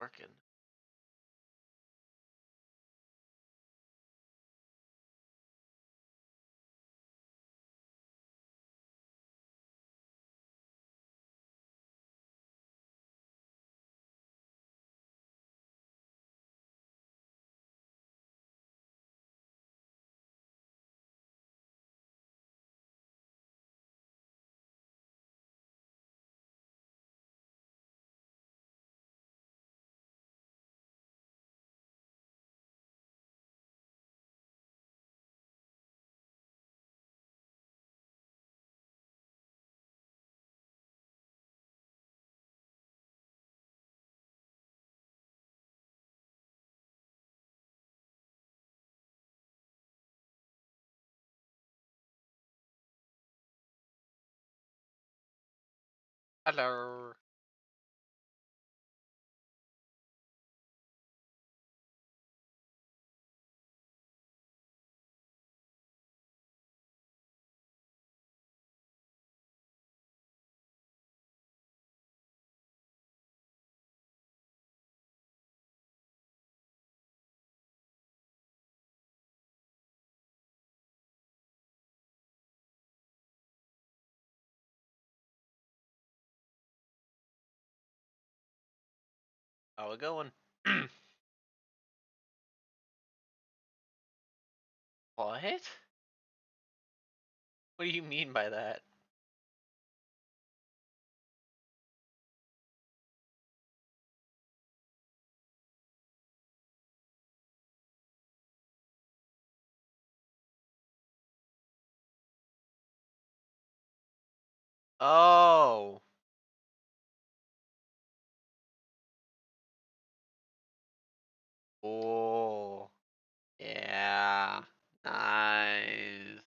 working. Hello. How we going? What? What do you mean by that? Oh. Oh. Yeah. Nice.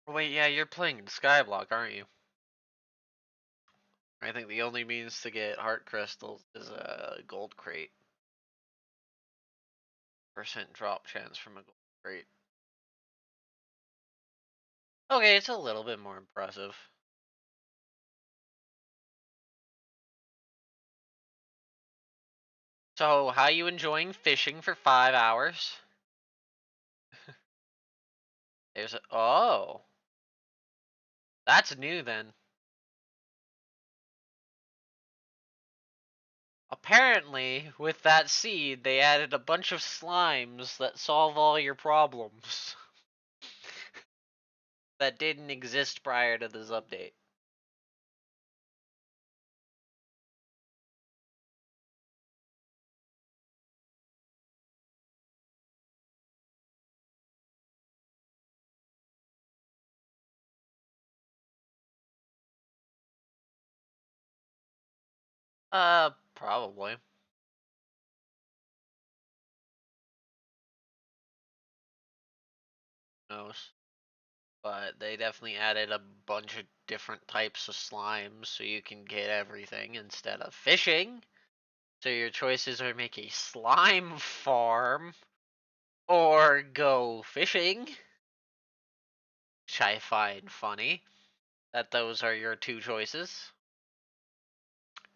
Wait, yeah, you're playing Skyblock, aren't you? I think the only means to get heart crystals is a gold crate. Percent drop chance from a gold crate. Okay, it's a little bit more impressive. So, how you enjoying fishing for 5 hours? There's a, oh. That's new then. Apparently, with that seed, they added a bunch of slimes that solve all your problems that didn't exist prior to this update. Probably. Who knows? But they definitely added a bunch of different types of slimes so you can get everything instead of fishing. So your choices are make a slime farm or go fishing, which I find funny that those are your two choices.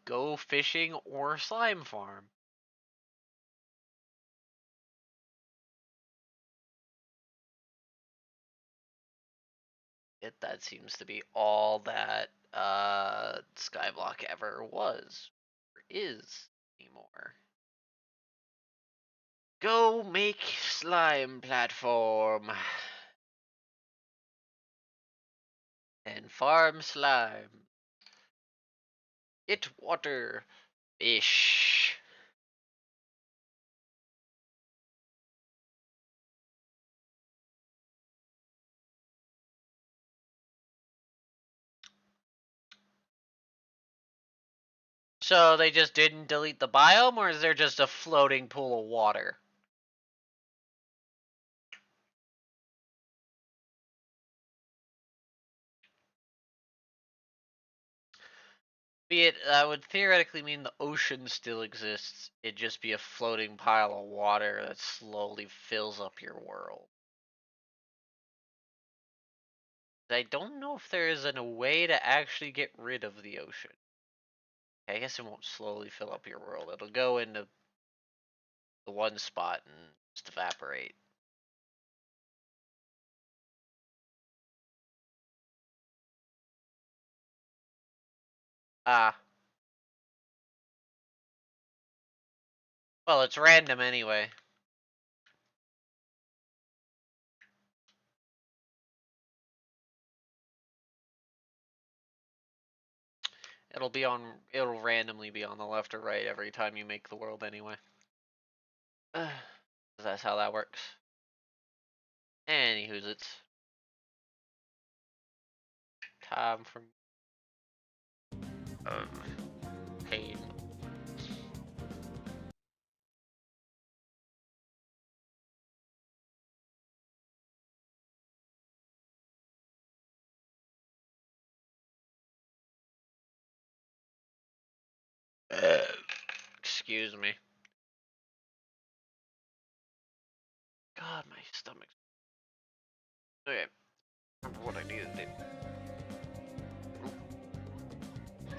Go fishing or slime farm. That seems to be all that Skyblock ever was or is anymore. Go make slime platform and farm slime. Get water fish. So they just didn't delete the biome, or is there just a floating pool of water? Be it, that would theoretically mean the ocean still exists. It'd just be a floating pile of water that slowly fills up your world. I don't know if there is a way to actually get rid of the ocean. I guess it won't slowly fill up your world. It'll go into the one spot and just evaporate. Ah. Well, it's random anyway. It'll randomly be on the left or right every time you make the world anyway. That's how that works. Anywho's it's time for pain. Excuse me. God, my stomach. Okay, remember what I need to do.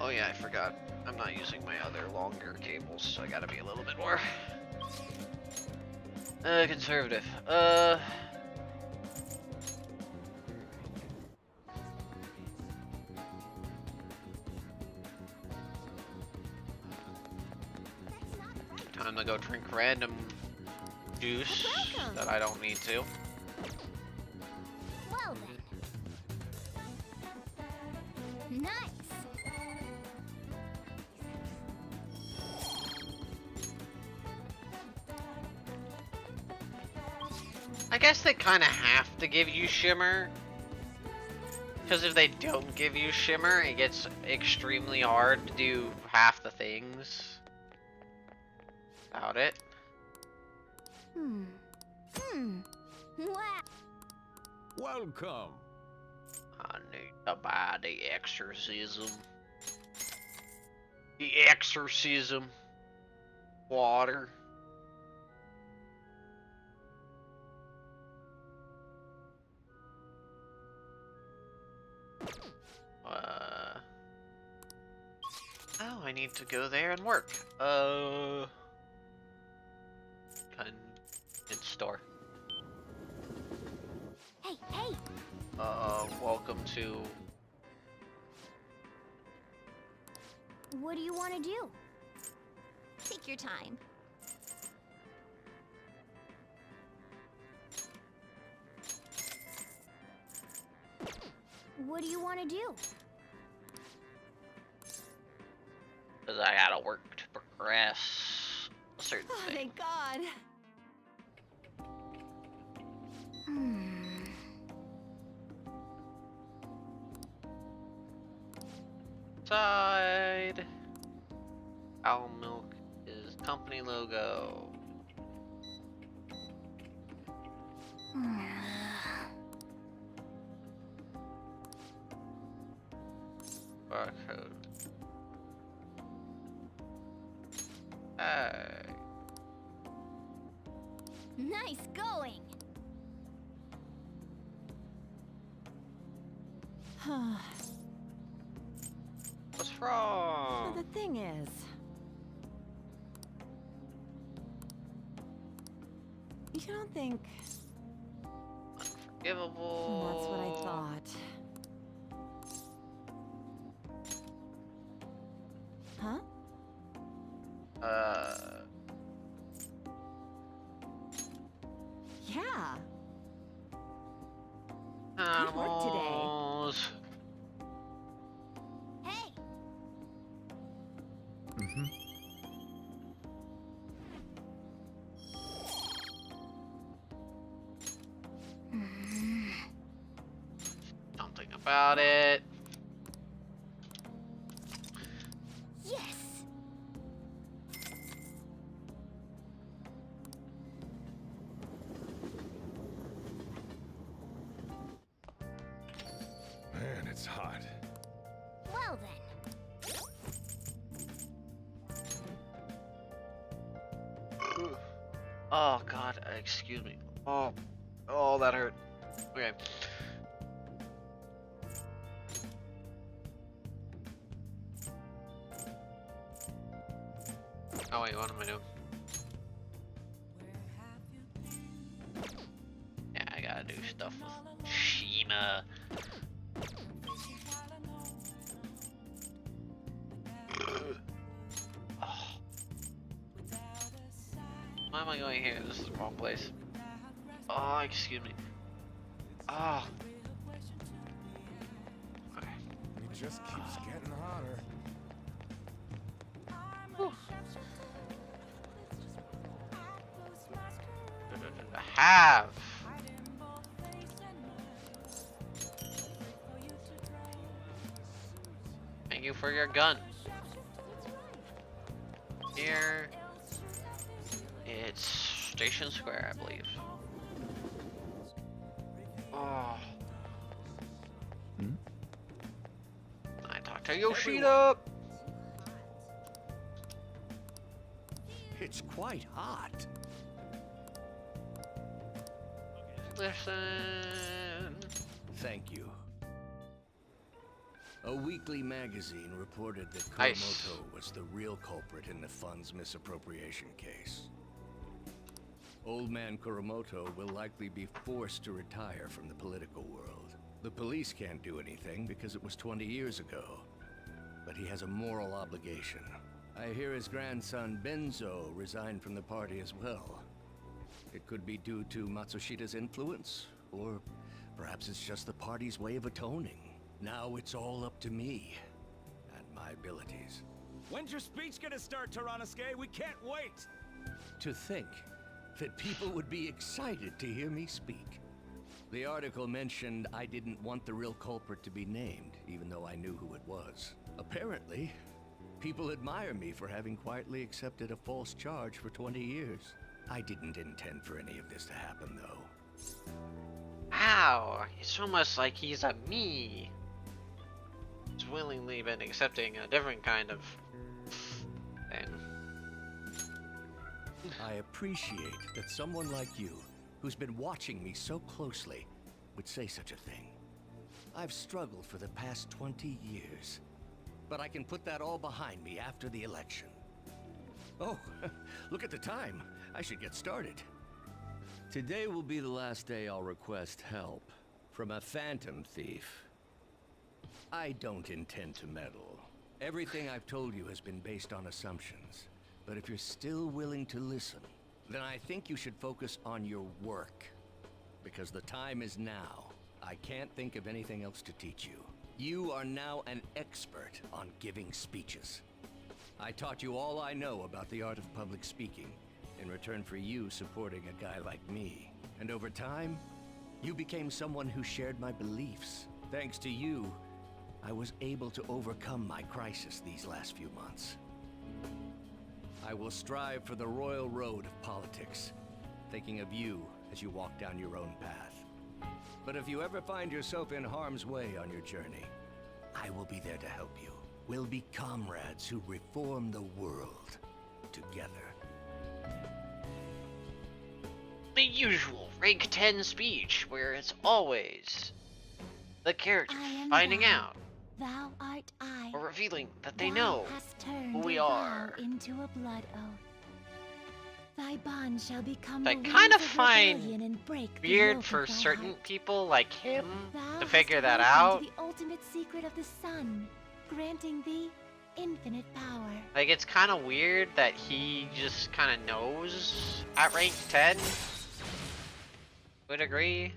Oh yeah, I forgot. I'm not using my other longer cables, so I gotta be a little bit more conservative. Time to go drink random juice that I don't need to. Well then. Nice. I guess they kind of have to give you shimmer. Because if they don't give you shimmer, it gets extremely hard to do half the things about it. Wow. Welcome. I need to buy the exorcism. The exorcism. Water. Oh, I need to go there and work. In store. Hey, hey. Welcome to. What do you want to do? Take your time. What do you want to do? Because I gotta work to progress a certain thing. Thank God. Side. Owl milk is company logo. Barcode. Hey. Nice going. What's Well, wrong? the thing is, you don't think Unforgivable. that's what I thought? Huh? Yeah. Good work today. Animals. Hey. Mm-hmm. Something about it. Yes. Man, it's hot. Well then. Oh God, excuse me. Oh, that hurt. Okay. Oh wait, what am I doing? Yeah, I gotta do stuff with Sheena. Oh. Why am I going here? This is the wrong place. Oh, excuse me. Oh. Okay. It just keeps getting hotter. Whew. Have. Thank you for your gun. Here. It's Station Square, I believe. Oh. I talked to Yoshida. It's quite hot. Listen. Thank you. A weekly magazine reported that Nice. Kuromoto was the real culprit in the fund's misappropriation case. Old man Kuromoto will likely be forced to retire from the political world. The police can't do anything because it was 20 years ago. But he has a moral obligation. I hear his grandson Benzo resigned from the party as well. It could be due to Matsushida's influence, or perhaps it's just the party's way of atoning. Now it's all up to me and my abilities. When's your speech gonna start, Tyranosuke? We can't wait! To think that people would be excited to hear me speak. The article mentioned I didn't want the real culprit to be named, even though I knew who it was. Apparently, people admire me for having quietly accepted a false charge for 20 years. I didn't intend for any of this to happen, though. Ow, it's almost like he's a me. He's willingly been accepting a different kind of thing. I appreciate that someone like you, who's been watching me so closely, would say such a thing. I've struggled for the past 20 years, but I can put that all behind me after the election. Oh, look at the time. I should get started. Today will be the last day I'll request help from a phantom thief. I don't intend to meddle. Everything I've told you has been based on assumptions. But if you're still willing to listen, then I think you should focus on your work. Because the time is now. I can't think of anything else to teach you. You are now an expert on giving speeches. I taught you all I know about the art of public speaking, in return for you supporting a guy like me. And over time, you became someone who shared my beliefs. Thanks to you, I was able to overcome my crisis these last few months. I will strive for the royal road of politics, thinking of you as you walk down your own path. But if you ever find yourself in harm's way on your journey, I will be there to help you. We'll be comrades who reform the world together. The usual rank 10 speech, where it's always the character I am finding thou. out Thou art I. or revealing that they Thou know hast turned who we a vow are. into a blood oath. Thy bond shall become I the kind wings of find rebellion and break the weird yoke for of thy certain heart. people like him Thou to hast figure that awakened out. the ultimate secret of the sun, granting thee infinite power. Like, it's kind of weird that he just kind of knows at rank 10. Would agree.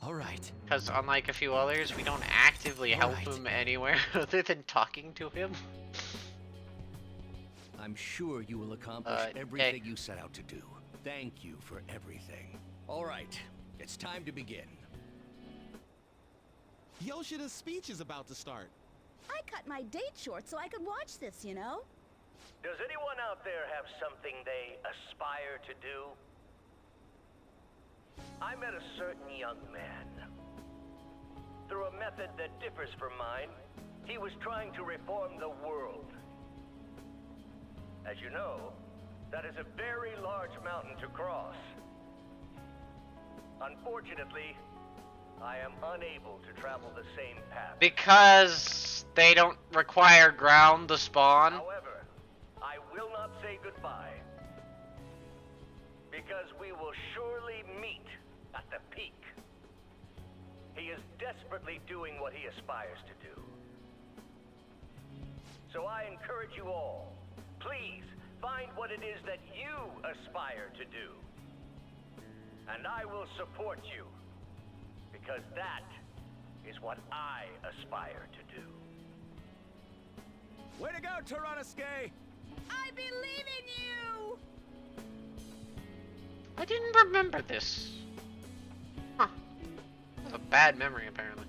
All right. Because unlike a few others, we don't actively help Alright. him anywhere other than talking to him. I'm sure you will accomplish everything you set out to do. Thank you for everything. All right, it's time to begin. Yoshida's speech is about to start. I cut my date short so I could watch this, you know? Does anyone out there have something they aspire to do? I met a certain young man. Through a method that differs from mine, he was trying to reform the world. As you know, that is a very large mountain to cross. Unfortunately, I am unable to travel the same path. Because they don't require ground to spawn. However, I because we will surely meet at the peak. He is desperately doing what he aspires to do. So I encourage you all, please find what it is that you aspire to do. And I will support you, because that is what I aspire to do. Way to go, Tyranosuke! I believe in you! I didn't remember this. Huh. I have a bad memory, apparently.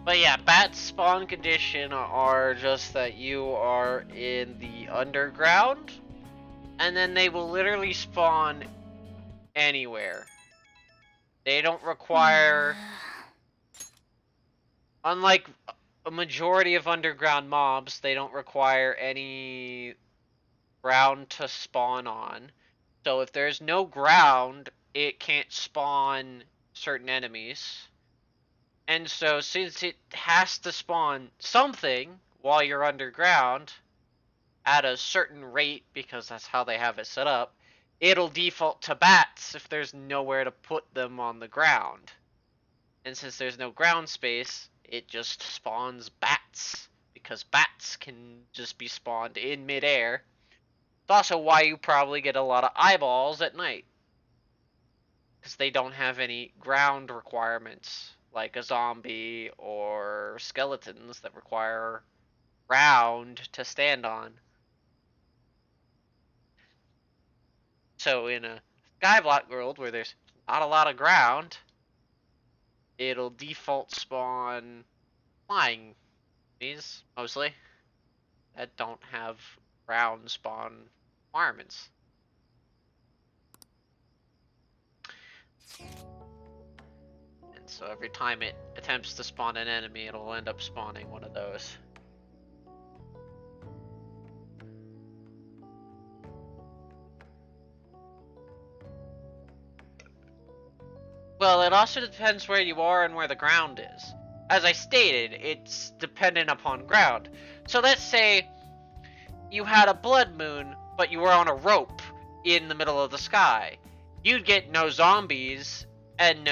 But yeah, bat spawn condition are just that you are in the underground, and then they will literally spawn anywhere. They don't require, unlike a majority of underground mobs, they don't require any ground to spawn on. So if there's no ground, it can't spawn certain enemies. And so since it has to spawn something while you're underground at a certain rate, because that's how they have it set up, it'll default to bats if there's nowhere to put them on the ground. And since there's no ground space, it just spawns bats, because bats can just be spawned in midair. It's also why you probably get a lot of eyeballs at night, because they don't have any ground requirements, like a zombie or skeletons that require ground to stand on. So in a Skyblock world where there's not a lot of ground, it'll default spawn flying enemies, mostly, that don't have ground spawn requirements. And so every time it attempts to spawn an enemy, it'll end up spawning one of those. Well, it also depends where you are and where the ground is. As I stated, it's dependent upon ground. So let's say you had a blood moon, but you were on a rope in the middle of the sky. You'd get no zombies and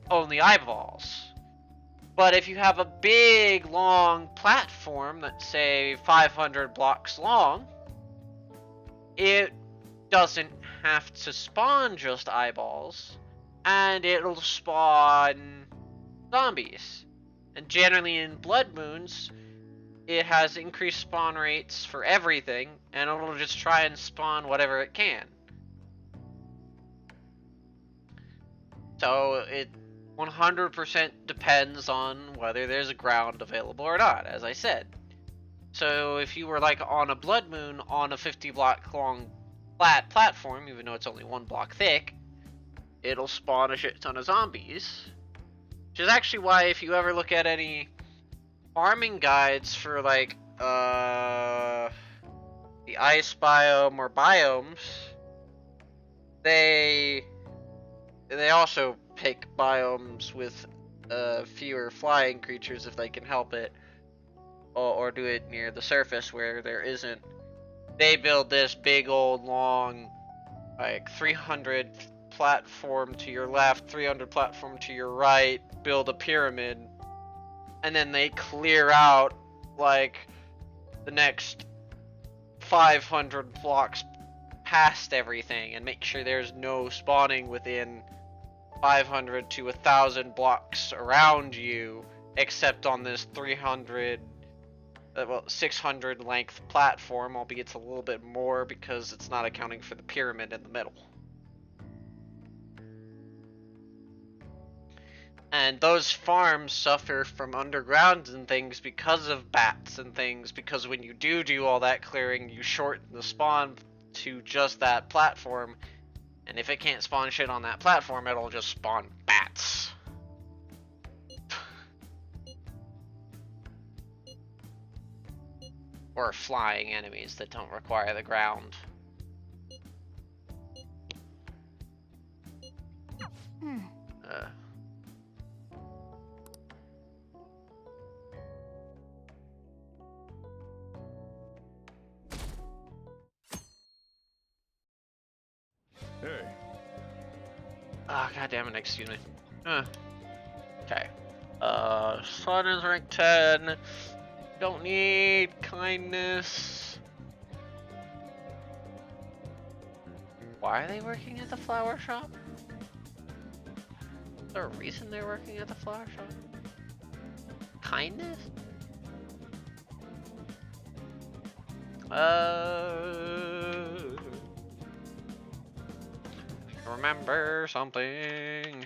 only eyeballs. But if you have a big, long platform that's, say, 500 blocks long, it doesn't have to spawn just eyeballs, and it'll spawn zombies. And generally in blood moons, it has increased spawn rates for everything, and it'll just try and spawn whatever it can. So it 100% depends on whether there's a ground available or not, as I said. So if you were like on a blood moon on a 50 block long flat platform, even though it's only 1 block thick, it'll spawn a shit ton of zombies. Which is actually why if you ever look at any farming guides for like the ice biome or biomes, they also pick biomes with fewer flying creatures if they can help it, or do it near the surface where there isn't. They build this big old long, like 300 platform to your left, 300 platform to your right, build a pyramid, and then they clear out like the next 500 blocks past everything and make sure there's no spawning within 500 to 1,000 blocks around you, except on this 600 length platform, albeit it's a little bit more because it's not accounting for the pyramid in the middle. And those farms suffer from underground and things because of bats and things, because when you do all that clearing, you shorten the spawn to just that platform, and if it can't spawn shit on that platform, it'll just spawn bats. Or flying enemies that don't require the ground. Ah, god damn it, excuse me. Okay. Sun is rank 10. Don't need kindness. Why are they working at the flower shop? Is there a reason they're working at the flower shop? Kindness? Remember something.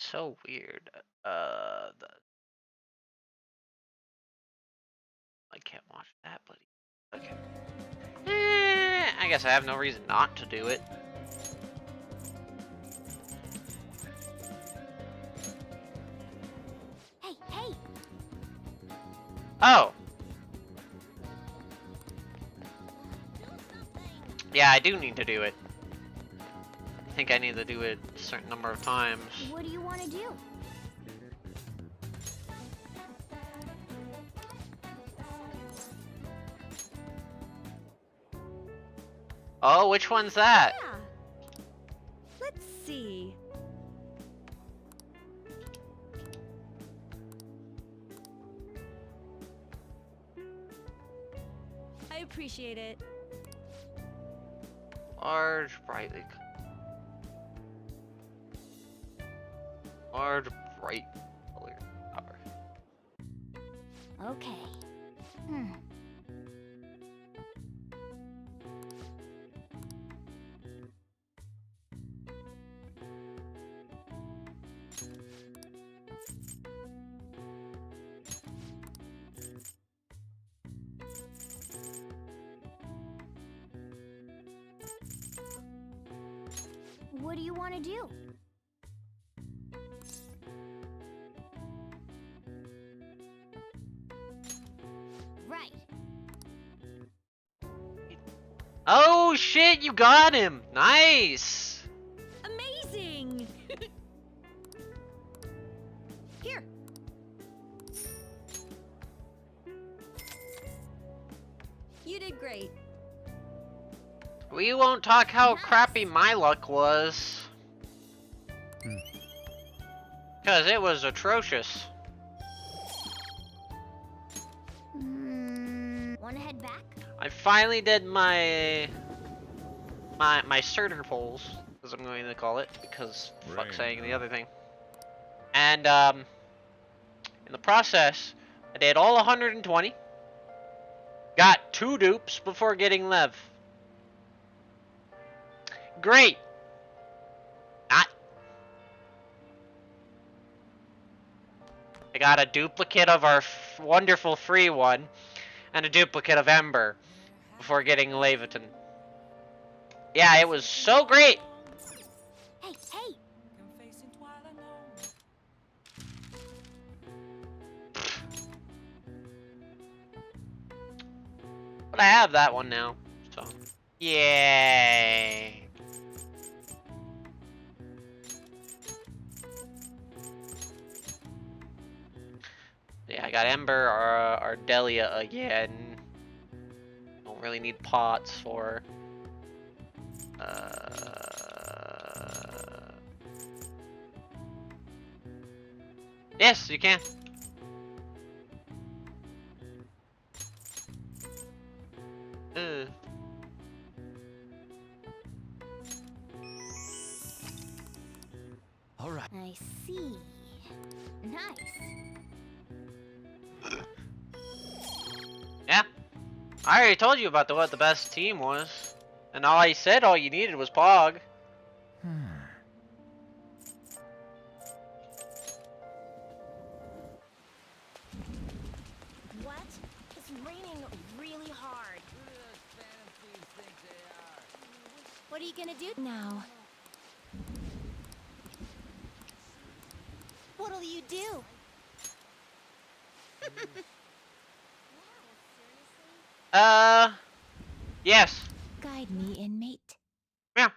So weird. I can't watch that, buddy. Okay. I guess I have no reason not to do it. Hey, hey! Oh. Yeah, I do need to do it. I think I need to do it a certain number of times. What do you want to do? Oh, which one's that? Yeah. Let's see. I appreciate it. Large, brightly. Large, bright colored power. Okay. What do you want to do? Right. Oh shit, you got him! Nice! Amazing! Here. You did great. We won't talk how crappy my luck was. Cause it was atrocious. Wanna head back? I finally did my Surtur pulls, as I'm going to call it, because fuck saying the other thing. And in the process, I did all 120. Got 2 dupes before getting Lev. Great. Not. I got a duplicate of our wonderful free one, and a duplicate of Ember before getting Leviton. Yeah, it was so great. Hey, hey! But I have that one now, so yay. Yeah, I got Ember or Ardelia again. Don't really need pots for. Yes, you can. All right. I see. Nice. Yeah, I already told you about what the best team was, and all I said all you needed was Pog. What? It's raining really hard. What are you gonna do? Now. What'll you do? Yes. Guide me, inmate. Yeah.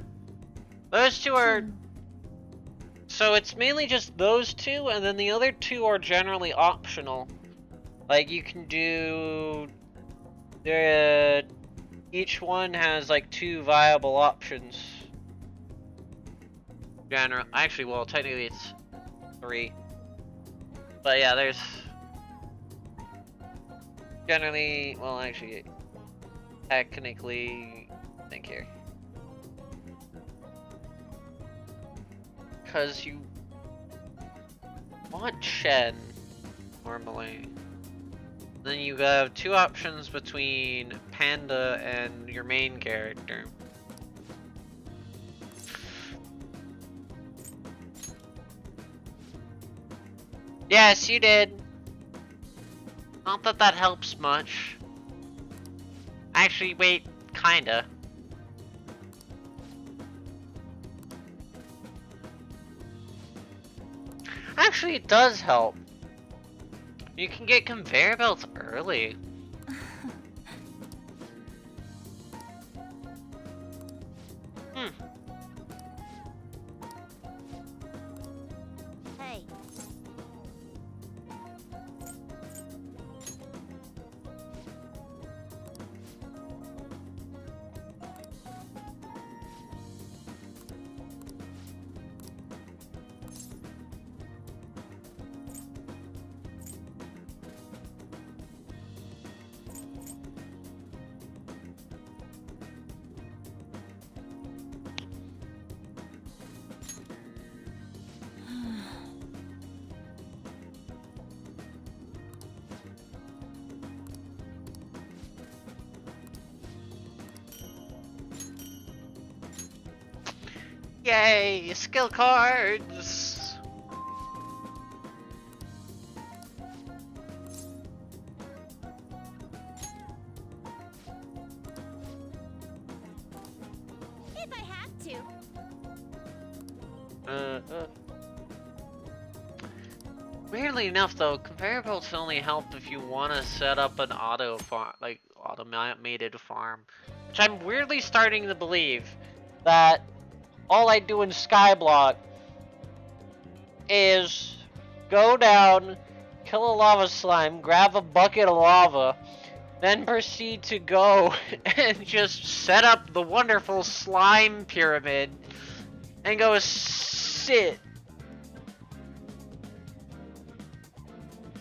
Those two are... So it's mainly just those two, and then the other two are generally optional. Like, you can do... each one has, like, 2 viable options. Actually, well, technically it's 3. But yeah, there's... Generally... Well, actually... Technically... Think here. Because you want Shen normally. Then you have 2 options between Panda and your main character. Yes, you did. Not that that helps much. Actually, wait, kinda. Actually, it does help. You can get conveyor belts early. Hey. Yay, skill cards! If I have to. Weirdly enough, though, conveyor belts only help if you want to set up an automated farm, which I'm weirdly starting to believe that all I do in Skyblock is go down, kill a lava slime, grab a bucket of lava, then proceed to go and just set up the wonderful slime pyramid and go sit.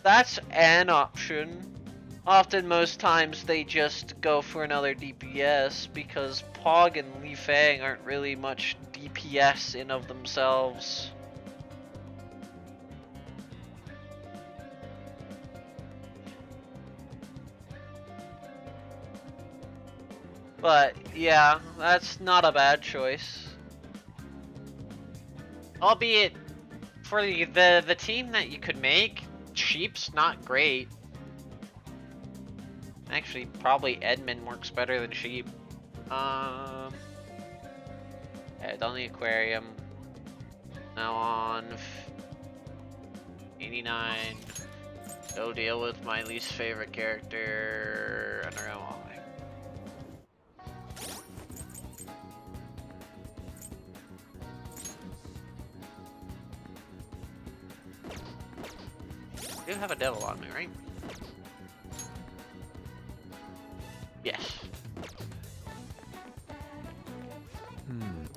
That's an option. Often, most times, they just go for another DPS because Pog and Li Fang aren't really much DPS in of themselves. But yeah, that's not a bad choice. Albeit, for the team that you could make, Sheep's not great. Actually, probably Edmund works better than Sheep. Yeah, done the aquarium. Now on 89. Go deal with my least favorite character. I don't know why. I do have a devil on me, right? Yes.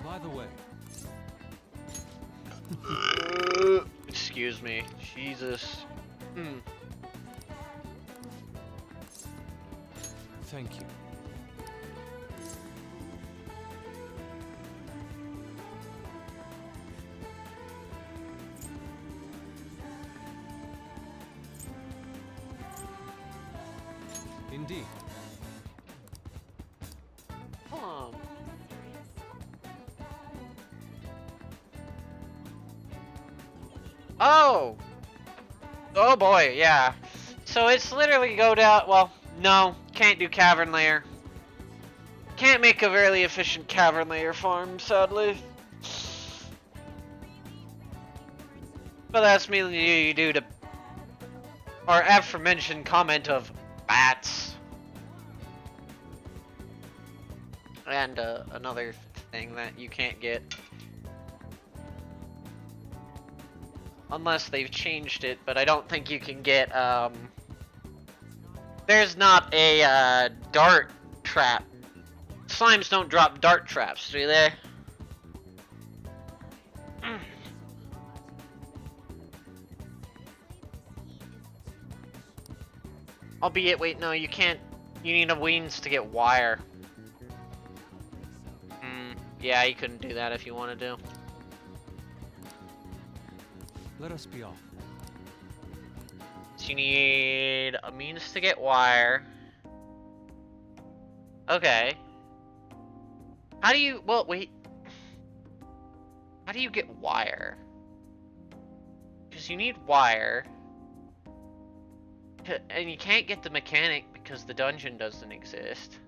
By the way, Excuse me. Jesus. thank you. Indeed. Oh! Oh boy, yeah. So it's literally go down, well, no, can't do Cavern Lair. Can't make a very efficient cavern layer farm, sadly. But that's mainly due to our aforementioned comment of bats. And another thing that you can't get. Unless they've changed it, but I don't think you can get, there's not a, dart trap. Slimes don't drop dart traps, do they? Albeit, wait, no, you can't. You need a wings to get wire. Yeah, you couldn't do that if you wanted to. Let us be off. So you need a means to get wire. Okay. How do you, well, wait. How do you get wire? Because you need wire. And you can't get the mechanic because the dungeon doesn't exist.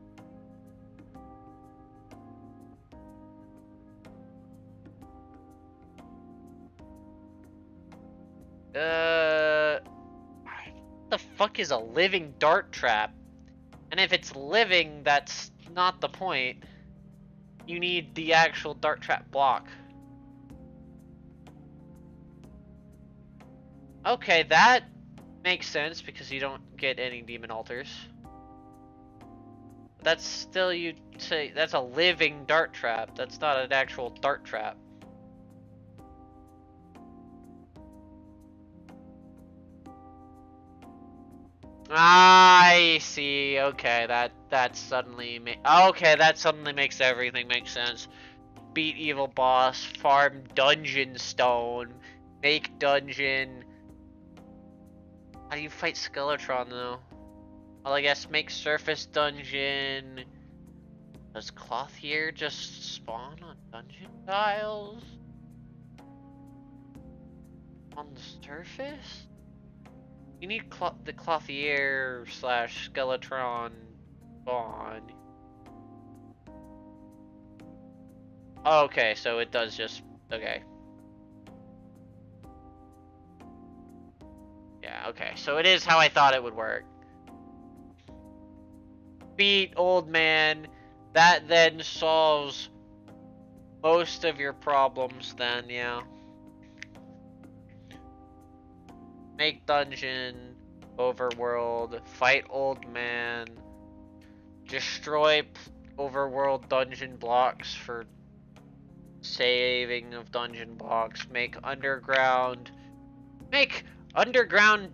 What the fuck is a living dart trap? And if it's living, that's not the point. You need the actual dart trap block. Okay, that makes sense because you don't get any demon altars. That's still, you'd say, that's a living dart trap. That's not an actual dart trap. I see. Okay, that suddenly makes everything make sense. Beat evil boss, farm dungeon stone, make dungeon. How do you fight Skeletron though? Well, I guess make surface dungeon. Does Clothier just spawn on dungeon tiles? On the surface? You need the Clothier / Skeletron spawn. Okay, so it does just, okay. Yeah, okay, so it is how I thought it would work. Beat old man, that then solves most of your problems then, yeah. Make dungeon, overworld, fight old man, destroy overworld dungeon blocks for saving of dungeon blocks, make underground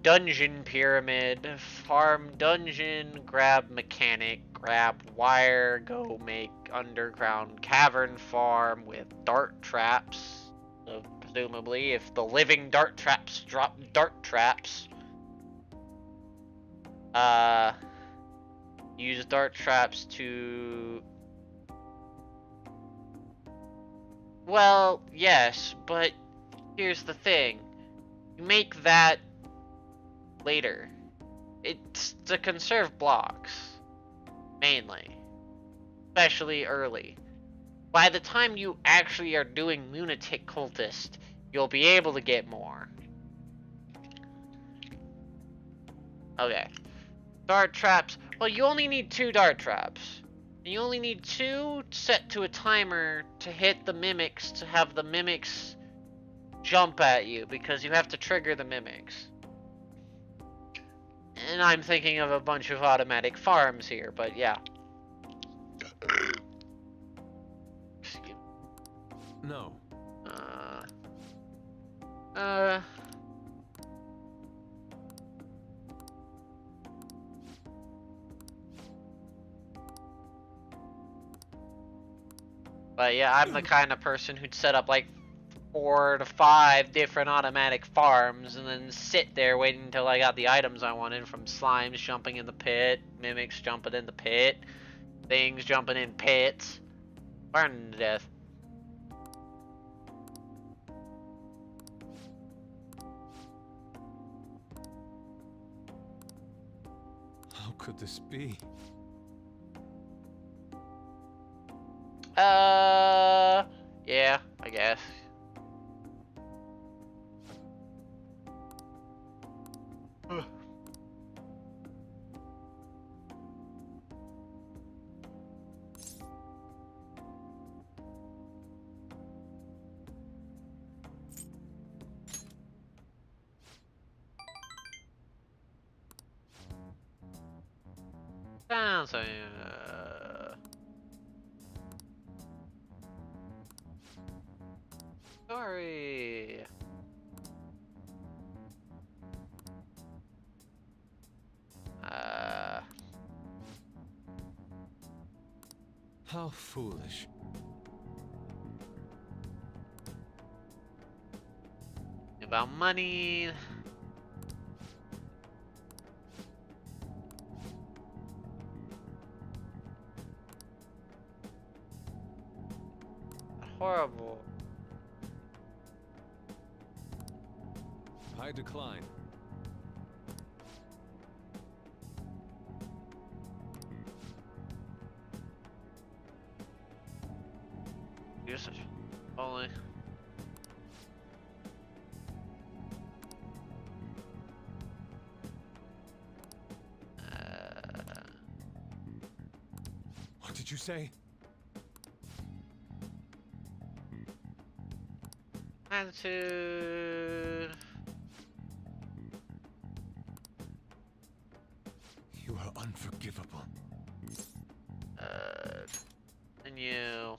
dungeon pyramid, farm dungeon, grab mechanic, grab wire, go make underground cavern farm with dart traps. So presumably, if the living dart traps drop dart traps, use dart traps to... Well, yes, but here's the thing. You make that later. It's to conserve blocks, mainly. Especially early. By the time you actually are doing Lunatic Cultist, you'll be able to get more. Okay. Dart traps. Well, you only need 2 dart traps. You only need 2 set to a timer to hit the mimics, to have the mimics jump at you, because you have to trigger the mimics. And I'm thinking of a bunch of automatic farms here, but yeah. No. But yeah, I'm the kind of person who'd set up like 4 to 5 different automatic farms and then sit there waiting until I got the items I wanted, from slimes jumping in the pit, mimics jumping in the pit, things jumping in pits, burning to death. How could this be? Yeah, I guess. Sounds like, sorry. How foolish. About money. Horrible. I decline. Usage only. What did you say? Attitude. You are unforgivable. And you.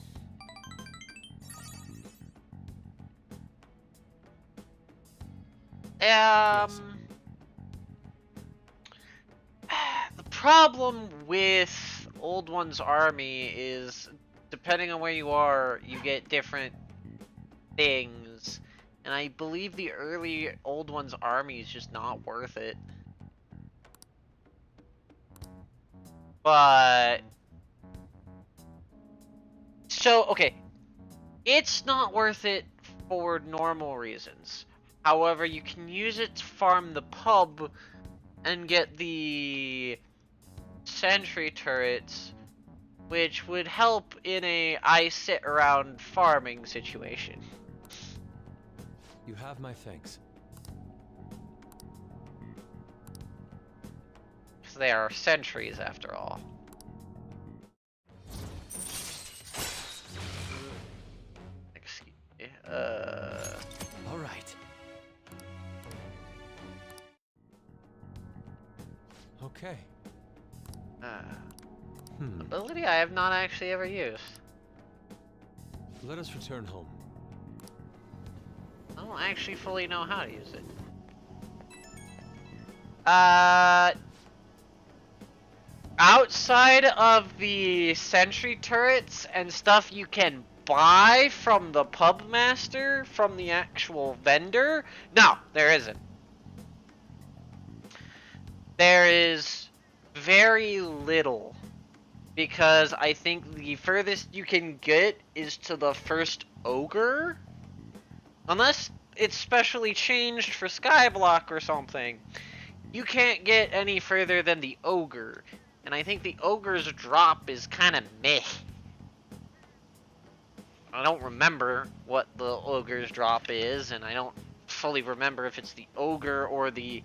The problem with Old One's army is, depending on where you are, you get different things. And I believe the early Old One's army is just not worth it. But... So, okay. It's not worth it for normal reasons. However, you can use it to farm the pub and get the sentry turrets, which would help in a I sit around farming situation. You have my thanks. Because they are sentries after all. Excuse me. All right. Okay. Ability I have not actually ever used. Let us return home. I don't actually fully know how to use it. Outside of the sentry turrets and stuff you can buy from the pub master, from the actual vendor, no, there isn't. There is very little, because I think the furthest you can get is to the first ogre, unless it's specially changed for Skyblock or something. You can't get any further than the ogre, and I think the ogre's drop is kind of meh. I don't remember what the ogre's drop is, and I don't fully remember if it's the ogre or the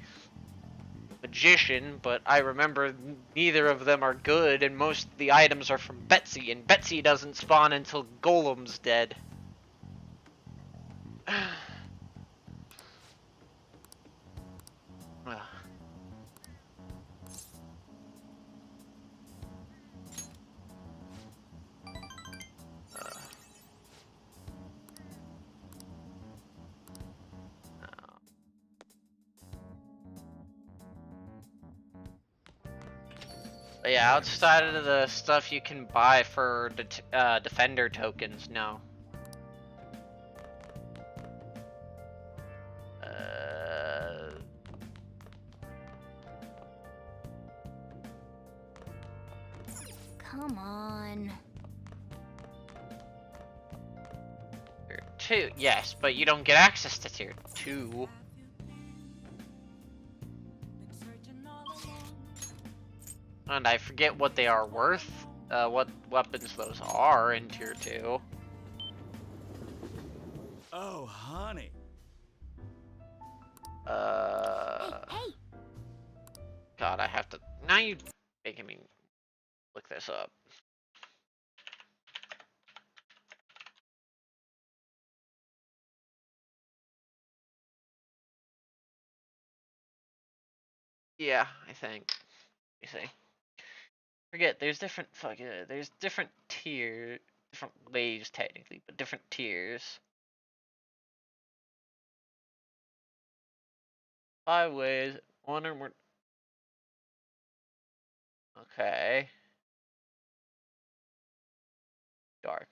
magician, but I remember neither of them are good, and most of the items are from Betsy, and Betsy doesn't spawn until Golem's dead. But yeah, outside of the stuff you can buy for defender tokens, no. Come on. Tier 2, yes, but you don't get access to tier 2. And I forget what they are worth. what weapons those are in tier 2. Oh, honey. Hey, God, I have to. Now you making me look this up. Yeah, I think. You see. Forget, there's different there's different different waves technically, but different tiers. 5 ways, one or more. Okay. Dark.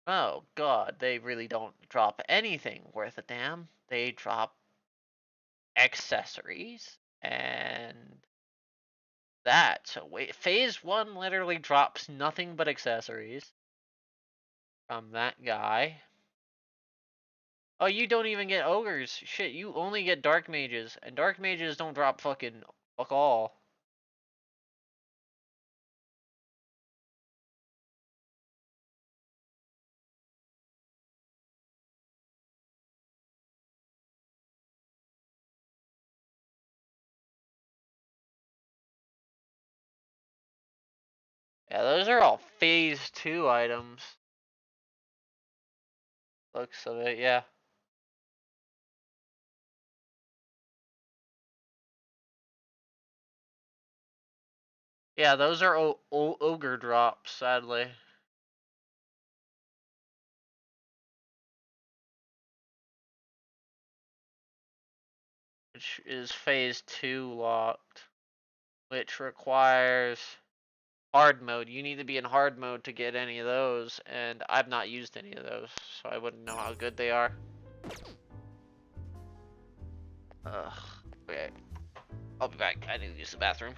Oh god, they really don't drop anything worth a damn. They drop accessories and that. So wait, phase 1 literally drops nothing but accessories from that guy. Oh, you don't even get ogres. Shit, you only get dark mages, and dark mages don't drop fucking fuck all. Yeah, those are all phase 2 items. Looks of it, yeah. Yeah, those are ogre drops, sadly. Which is phase 2 locked. Which requires hard mode. You need to be in hard mode to get any of those, and I've not used any of those, so I wouldn't know how good they are. Ugh. Okay. I'll be back. I need to use the bathroom.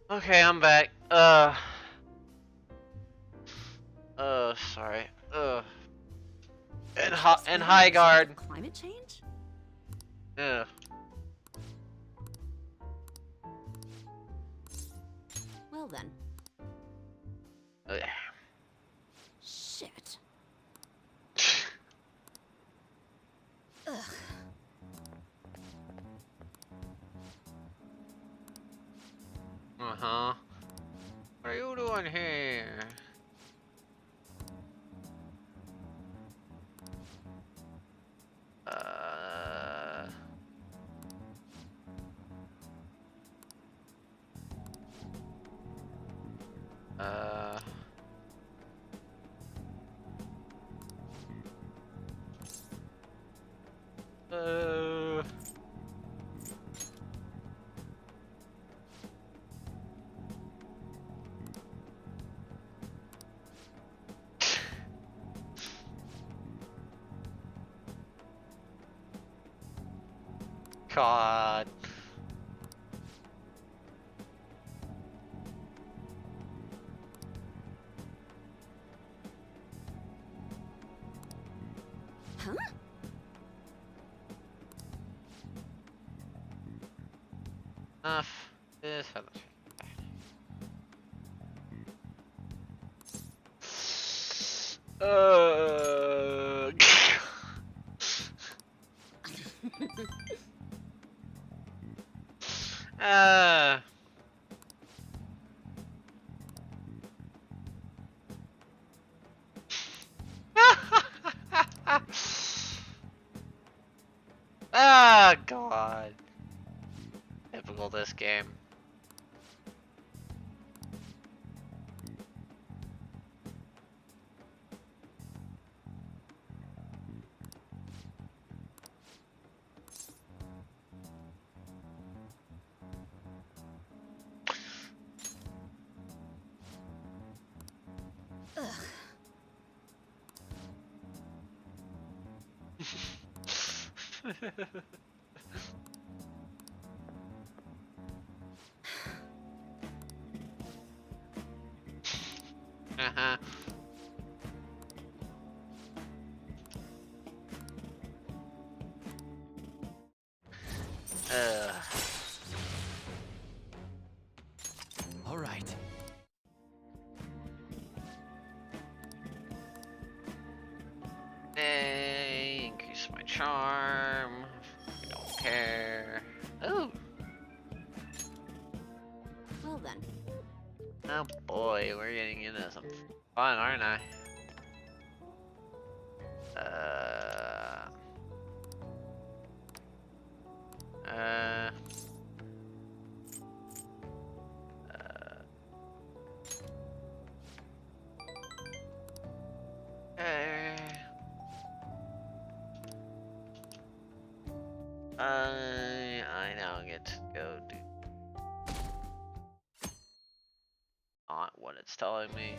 Okay, I'm back. Sorry. And high guard. Climate change? Ugh. Well then. Ugh. Shit. Ugh. Uh-huh. What are you doing here? Uh... Uh... Uh... God. Huh? Enough. This other uh Ah, God. Typical this game. Uh-huh. All right. Increase my charm. I don't care. Oh, Well then. oh boy, we're getting into some fun, aren't I? Uh, I now get to go do not what it's telling me.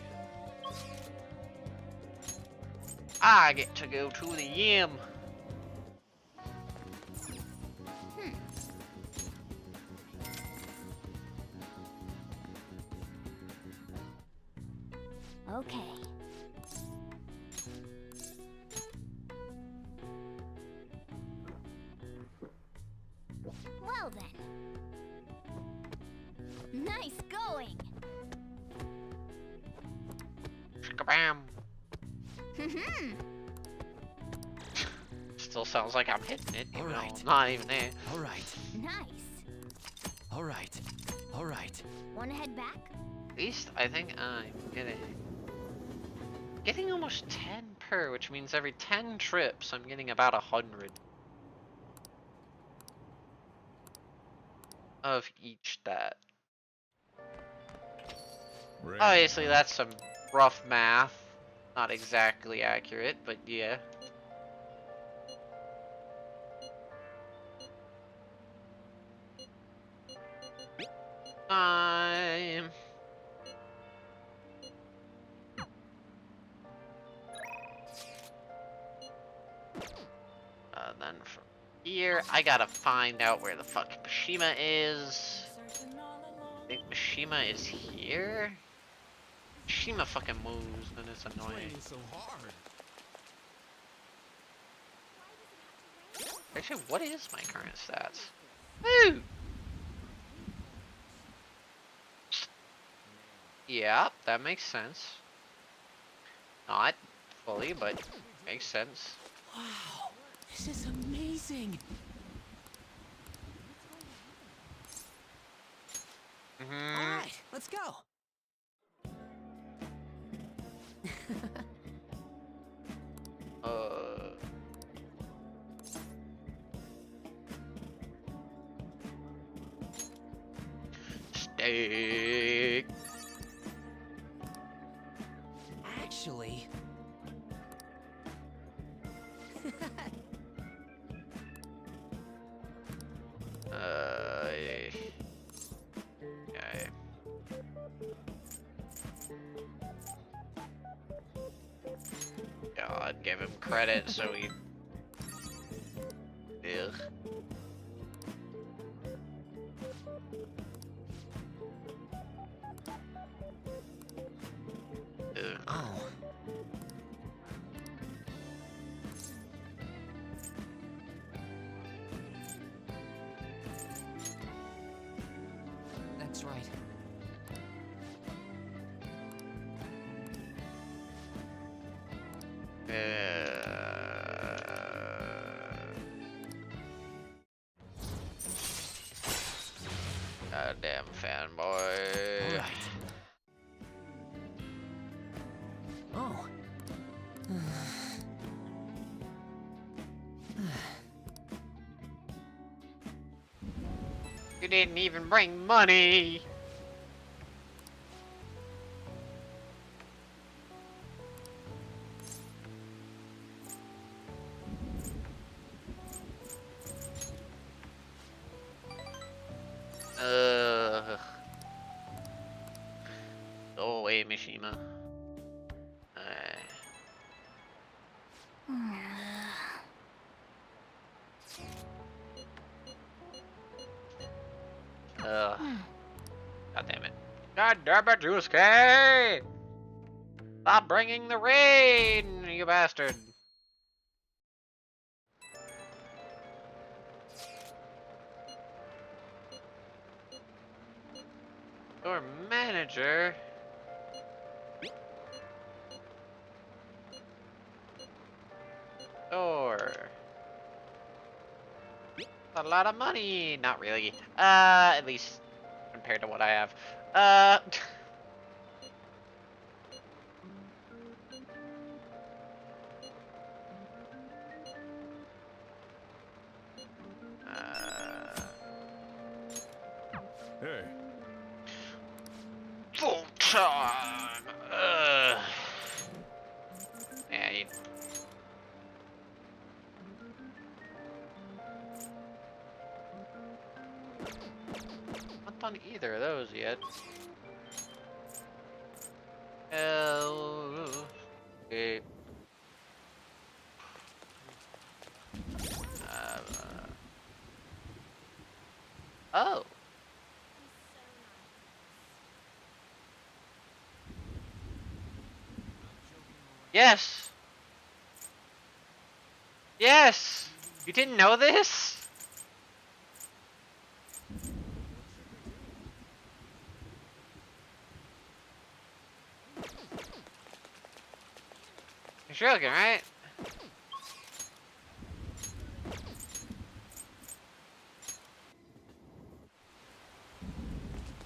I get to go to the Yim. Okay. Well then. Nice going. Kabam. Hmm. Still sounds like I'm hitting it, even though Alright. I'm not even there. All right. Nice. All right. All right. Wanna head back? At least I think I'm getting almost 10 per, which means every 10 trips I'm getting about 100 of each stat. Obviously that's some rough math, not exactly accurate, but yeah. Time. Then from here, I gotta find out where the fuck Mishima is. Searching all along think Mishima is here? Mishima fucking moves, and it's annoying. Raining so hard. Actually, what is my current stats? Woo! Yeah, that makes sense. Not fully, but makes sense. Wow, this is amazing. Mm-hmm. All right, let's go. Steak. Actually, Yeah. God, give him credit so he. Ugh. Ugh. oh, that's right. Goddamn fanboy. All right. Oh. You didn't even bring money. Go away, Mishima. God damn it. God damn it, Yusuke! Stop bringing the rain, you bastard! Your manager? Or a lot of money. Not really. At least compared to what I have. Hey, Full time. Yeah, you... Not done either of those yet. Okay. Oh. Yes. Yes. You didn't know this? You're joking, right?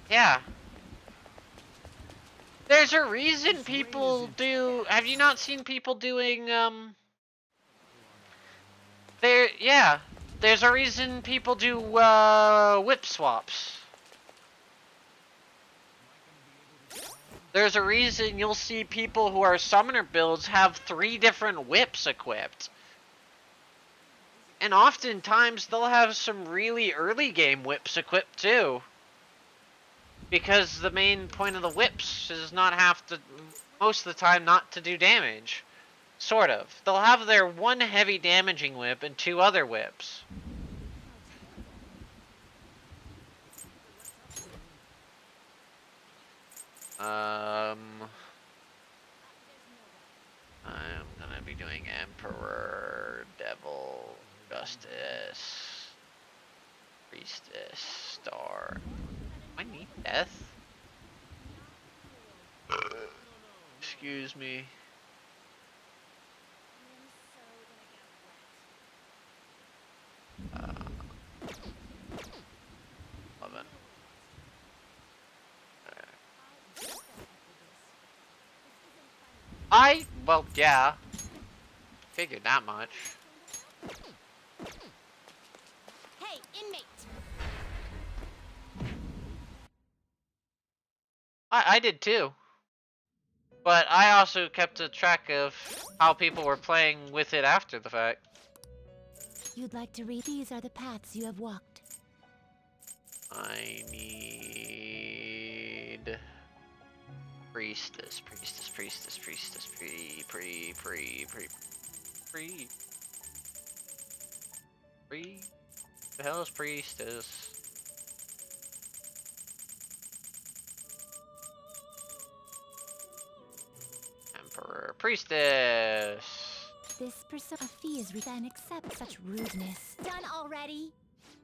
Yeah. There's a reason people do. Have you not seen people doing yeah. There's a reason people do whip swaps. There's a reason you'll see people who are summoner builds have 3 different whips equipped. And oftentimes they'll have some really early game whips equipped too. Because the main point of the whips is not have to, most of the time, not to do damage. Sort of. They'll have their 1 heavy damaging whip and 2 other whips. I'm gonna be doing Emperor, Devil, Justice, Priestess, Star. I need Death. Excuse me. Love it. Well, yeah. Figured that much. Hey, inmate! I did too. But I also kept a track of how people were playing with it after the fact. You'd like to read? These are the paths you have walked. I need priestess, the hell is priestess? Emperor, priestess. This person a fee is and accept such rudeness. Done already?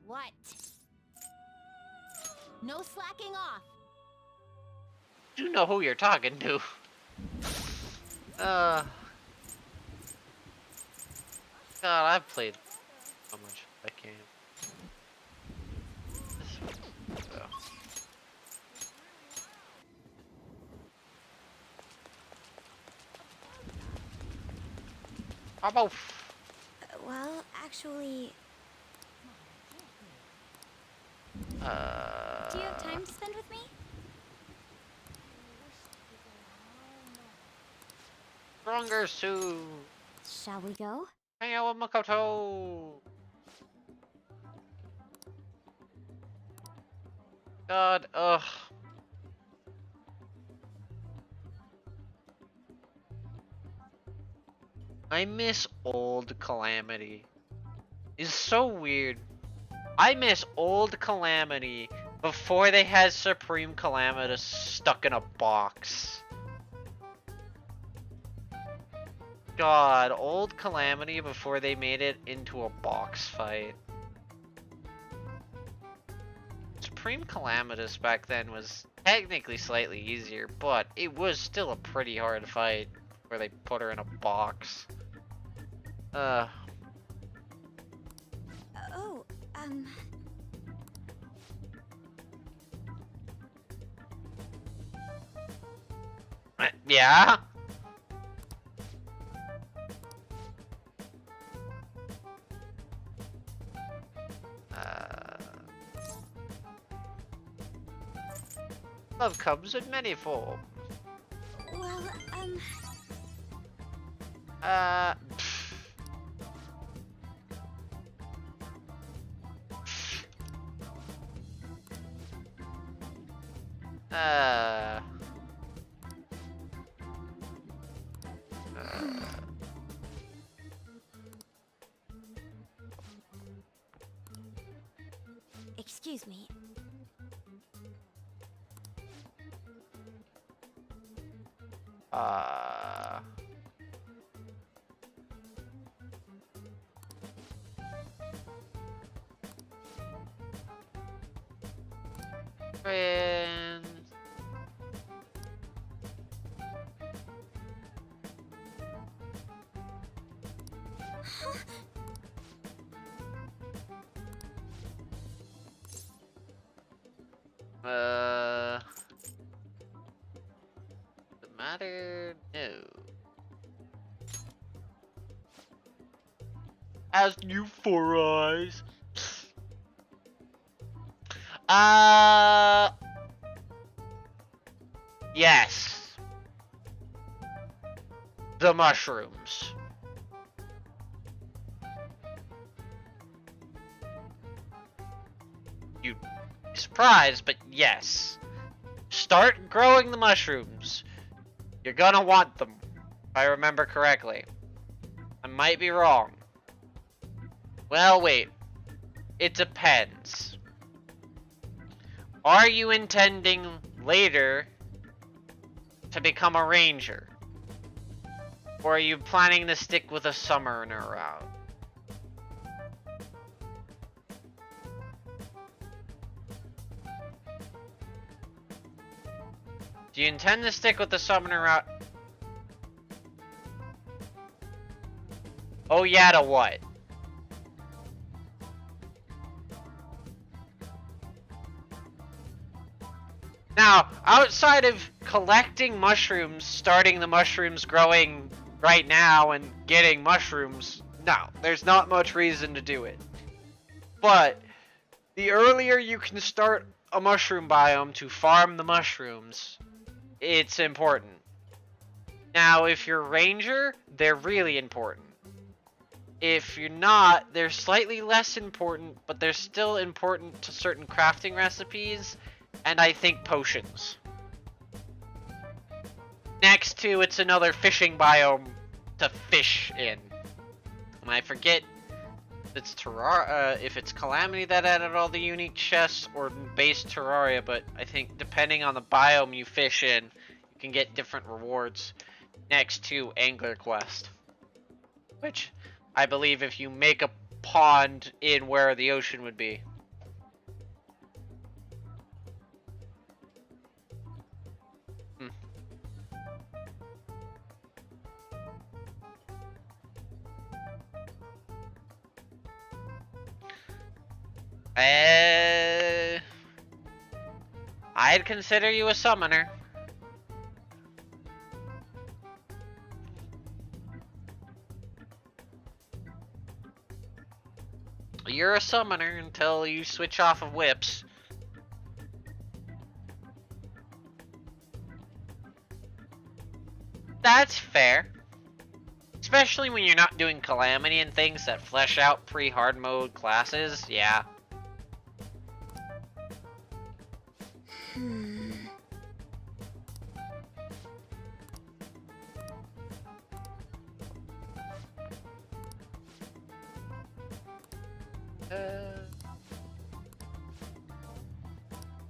What? No slacking off. You know who you're talking to. God, I've played so much I can't. How about? Well, actually... Do you have time to spend with me? Stronger soon. Shall we go? Hang out with Makoto. God, ugh. I miss old Calamity. It's so weird. I miss old Calamity before they had Supreme Calamitous stuck in a box. God, old Calamity before they made it into a box fight. Supreme Calamitous back then was technically slightly easier, but it was still a pretty hard fight where they put her in a box. Oh, Yeah? Love comes in many forms. well, excuse me. Friends. The matter? No. As you 4 eyes. Yes. The mushrooms. You'd be surprised, but yes. Start growing the mushrooms. You're gonna want them, if I remember correctly. I might be wrong. Well, wait. It depends. Are you intending later to become a ranger? Or are you planning to stick with a summoner route? Do you intend to stick with the summoner route? Oh yeah, to what? Now, outside of collecting mushrooms, starting the mushrooms growing right now and getting mushrooms, no, there's not much reason to do it. But the earlier you can start a mushroom biome to farm the mushrooms, it's important. Now, if you're ranger, they're really important. If you're not, they're slightly less important, but they're still important to certain crafting recipes, and I think potions. Next to, it's another fishing biome to fish in. And I forget if it's Calamity that added all the unique chests or base Terraria, but I think depending on the biome you fish in, you can get different rewards. Next to Angler Quest, which I believe if you make a pond in where the ocean would be. I'd consider you a summoner. You're a summoner until you switch off of whips. That's fair. Especially when you're not doing Calamity and things that flesh out pre-hard mode classes, yeah.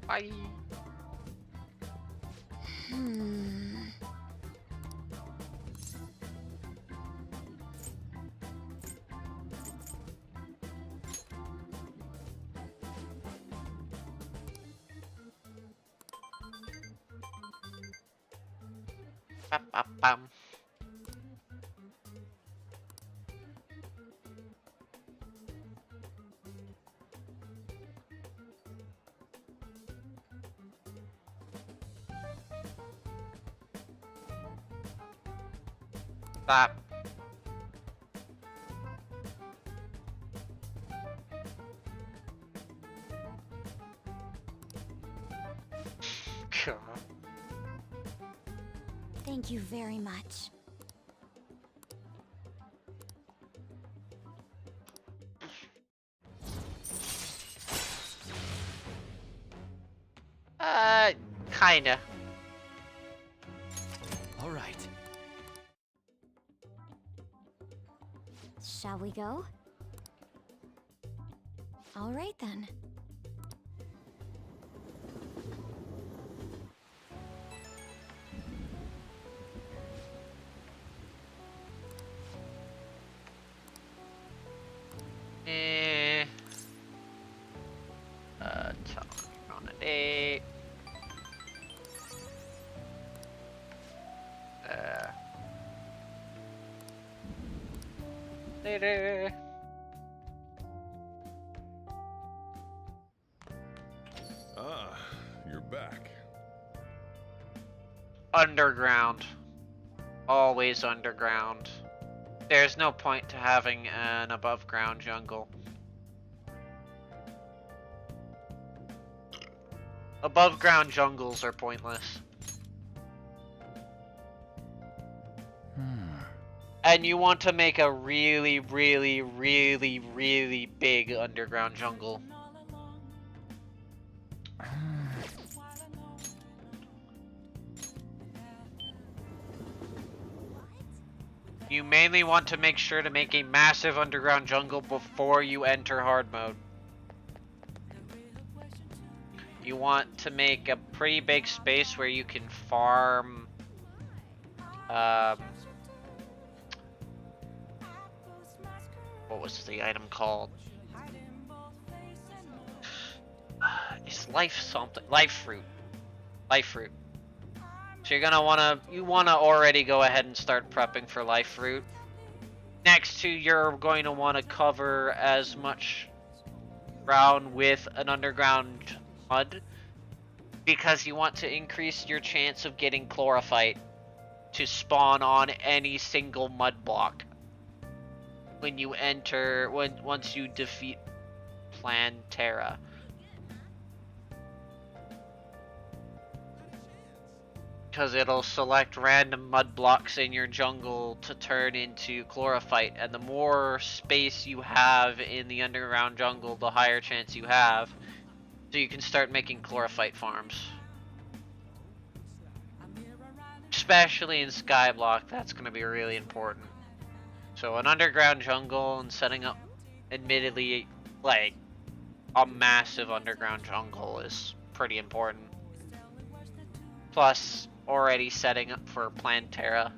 Bye. Bam. Stop. God. Thank you very much. Kinda. All right. Shall we go? All right then. Talking on a date. Later. Ah, you're back. Underground. Always underground. There's no point to having an above ground jungle. Above ground jungles are pointless. And you want to make a really, really, really, really big underground jungle. You mainly want to make sure to make a massive underground jungle before you enter hard mode. You want to make a pretty big space where you can farm What was the item called? It's life something. Life fruit. Life fruit. So you're gonna you wanna already go ahead and start prepping for life fruit. Next to you're going to want to cover as much ground with an underground mud because you want to increase your chance of getting chlorophyte to spawn on any single mud block when you enter once you defeat Plantera. Because it'll select random mud blocks in your jungle to turn into chlorophyte, and the more space you have in the underground jungle, the higher chance you have. So you can start making chlorophyte farms. Especially in Skyblock, that's going to be really important. So an underground jungle and setting up, admittedly, like, a massive underground jungle is pretty important. Plus, already setting up for Plantera.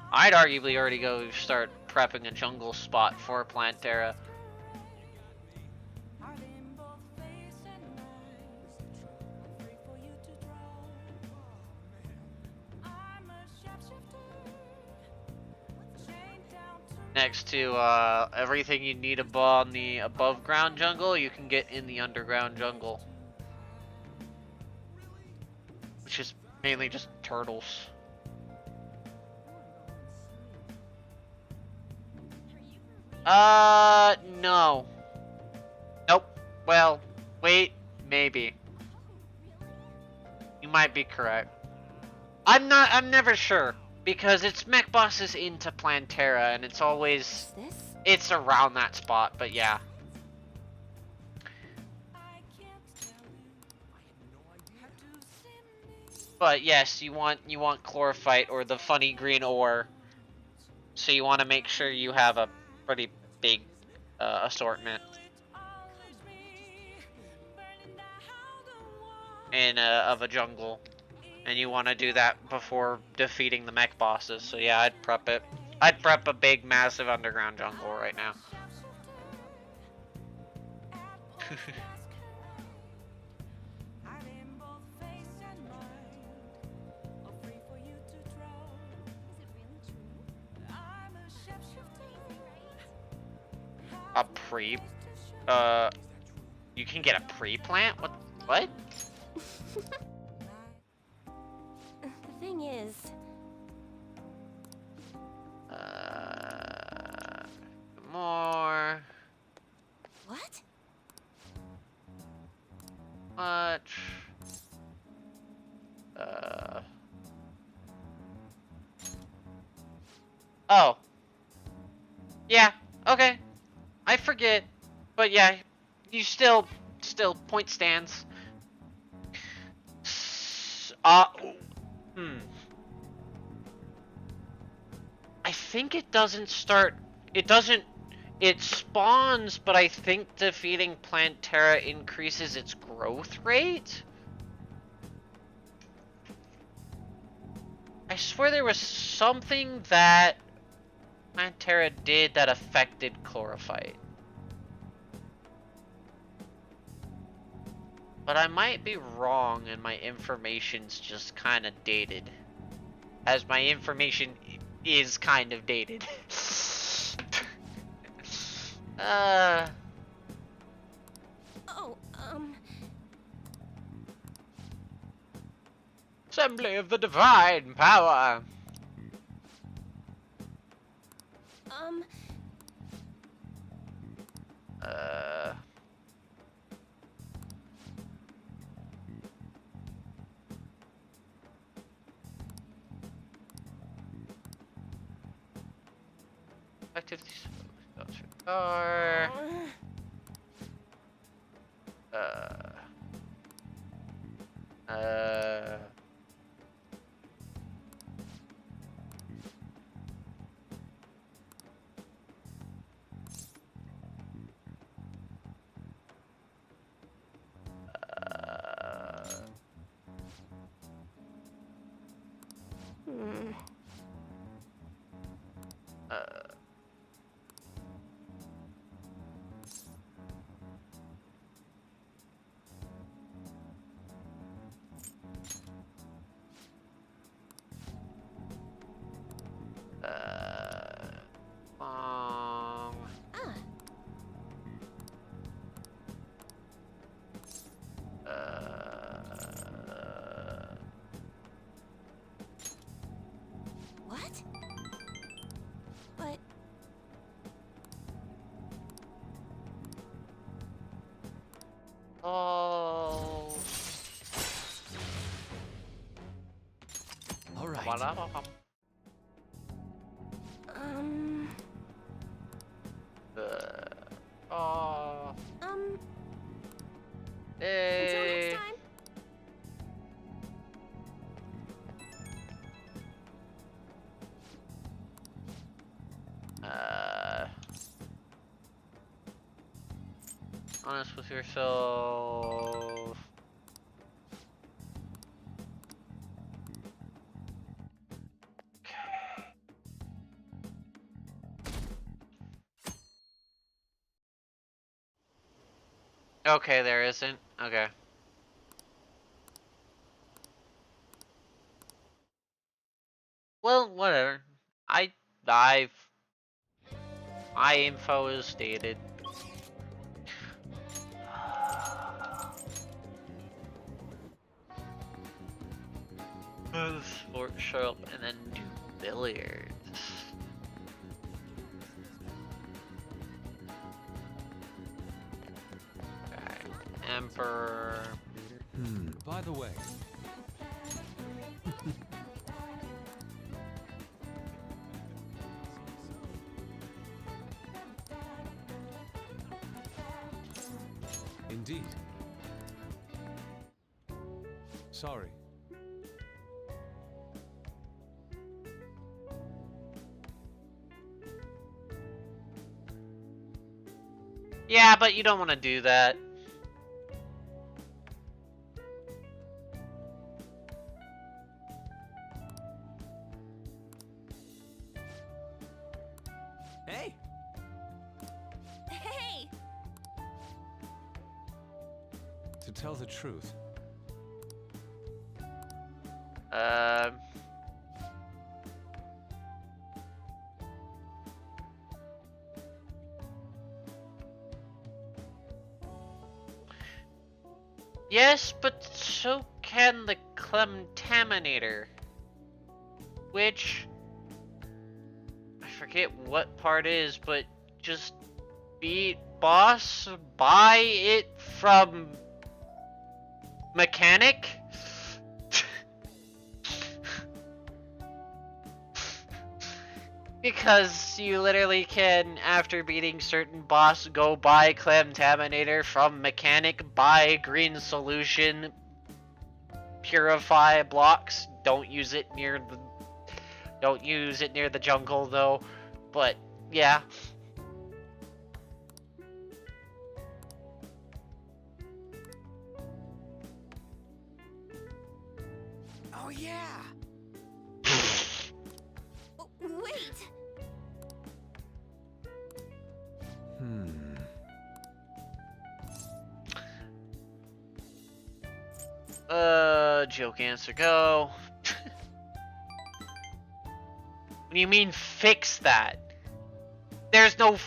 I'd arguably already go start prepping a jungle spot for Plantera. Next to everything you need on the above ground jungle, you can get in the underground jungle. Which is mainly just turtles. No. Nope. Well, wait, maybe. You might be correct. I'm never sure. Because it's mech bosses into Plantera, and it's always... This? It's around that spot, but yeah. But yes, you want chlorophyte or the funny green ore. So you want to make sure you have a pretty big assortment. Of a jungle. And you want to do that before defeating the mech bosses. So yeah, I'd prep it. I'd prep a big, massive underground jungle right now. A pre... You can get a pre-plant? What? The thing is... More... What? Much... Oh. Yeah, okay. I forget. But yeah, you still point stands. I think it doesn't start, it spawns, but I think defeating Plantera increases its growth rate? I swear there was something that Plantera did that affected chlorophyte. But I might be wrong and my information's just kind of dated. As my information is kind of dated. Oh, Assembly of the Divine Power. Activities. Are. Oh. All right. Oh. Until Hey. next time. Honest with yourself. Okay, there isn't. Okay. Well, whatever. I've my info is stated. Sport shop and then do billiards. Okay. Emperor. By the way, indeed. Sorry. Yeah, but you don't want to do that. Hey, Hey! To tell the truth, Um. Yes, but so can the Clemtaminator. Which, I forget what part is, but just beat boss, buy it from mechanic? Because you literally can, after beating certain boss, go buy Clemtaminator from mechanic, buy green solution, purify blocks. Don't use it near the jungle though. But yeah. oh yeah. Oh, wait! Joke answer, go. What do you mean fix that? There's no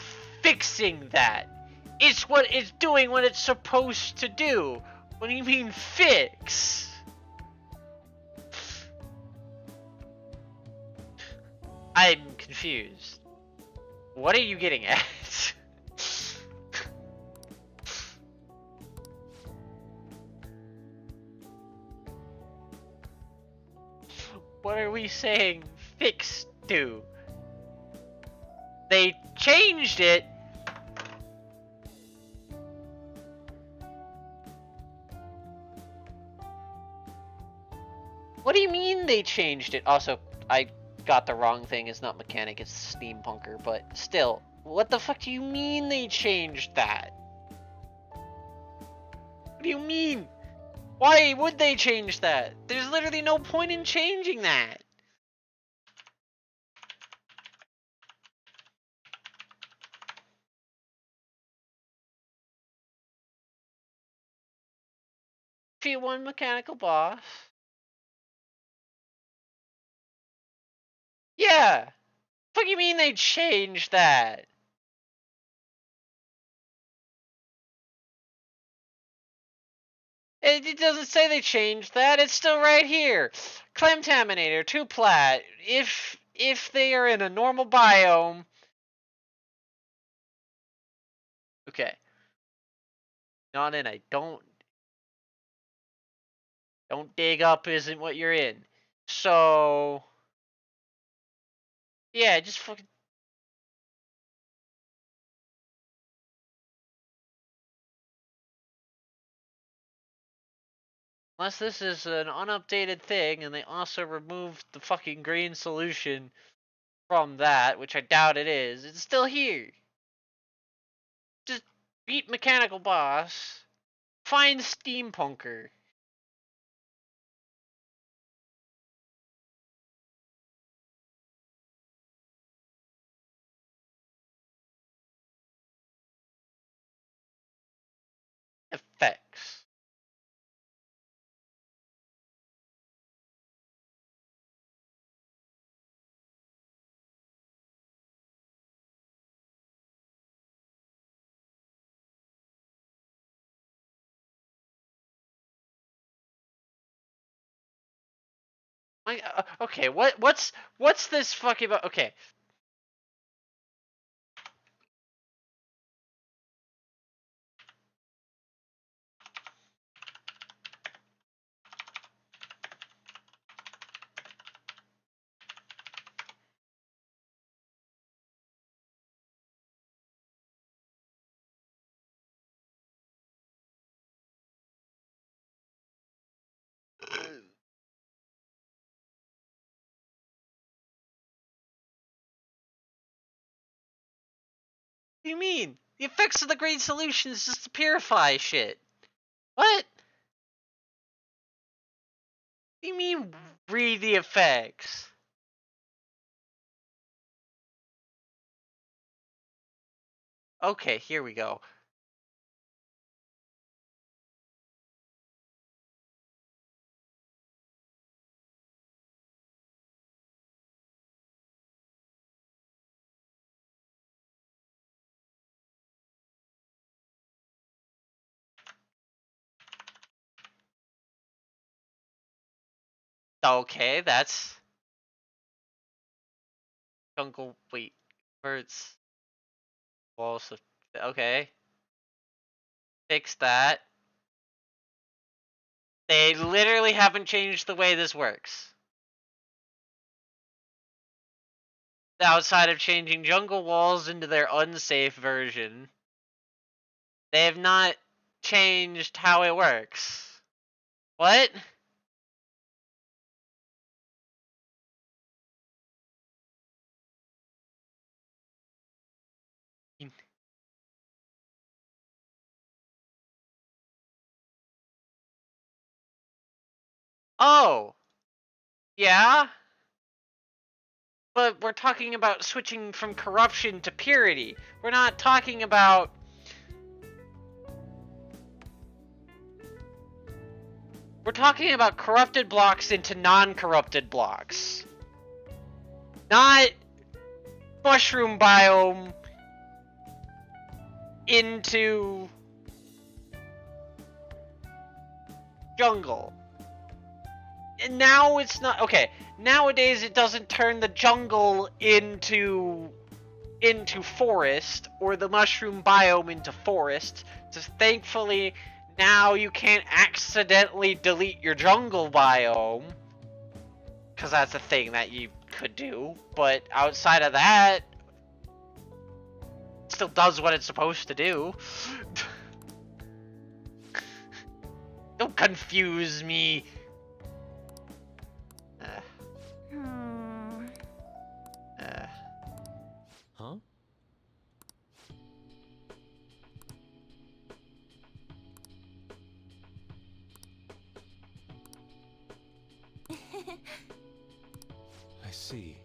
fixing that. It's what it's doing what it's supposed to do. What do you mean fix? I'm confused. What are you getting at? What are we saying fix to? They changed it. What do you mean they changed it? Also, I got the wrong thing. It's not mechanic, it's steampunker, but still, what the fuck do you mean they changed that? What do you mean? Why would they change that? There's literally no point in changing that. Defeat one mechanical boss. Yeah. What do you mean they changed that? It doesn't say they changed that. It's still right here. Clemtaminator, 2 plat. If they are in a normal biome. Okay. Not in a don't Don't dig up isn't what you're in. So, yeah, just fucking. Unless this is an unupdated thing and they also removed the fucking green solution from that, which I doubt it is, it's still here. Just beat Mechanical Boss. Find Steampunker. Effects. Okay, what's this fucking about? Okay. What do you mean? The effects of the green solution is just to purify shit. What? What do you mean read the effects? Okay, here we go. Okay, that's jungle. Wait, birds. Walls. Okay, fix that. They literally haven't changed the way this works. Outside of changing jungle walls into their unsafe version, they have not changed how it works. What? Oh! Yeah? But we're talking about switching from corruption to purity. We're not talking about... We're talking about corrupted blocks into non-corrupted blocks. Not mushroom biome into jungle. And now it's not okay. Nowadays it doesn't turn the jungle into forest or the mushroom biome into forest. Just thankfully now you can't accidentally delete your jungle biome, because that's a thing that you could do. But outside of that, it still does what it's supposed to do. Don't confuse me. Huh? I see.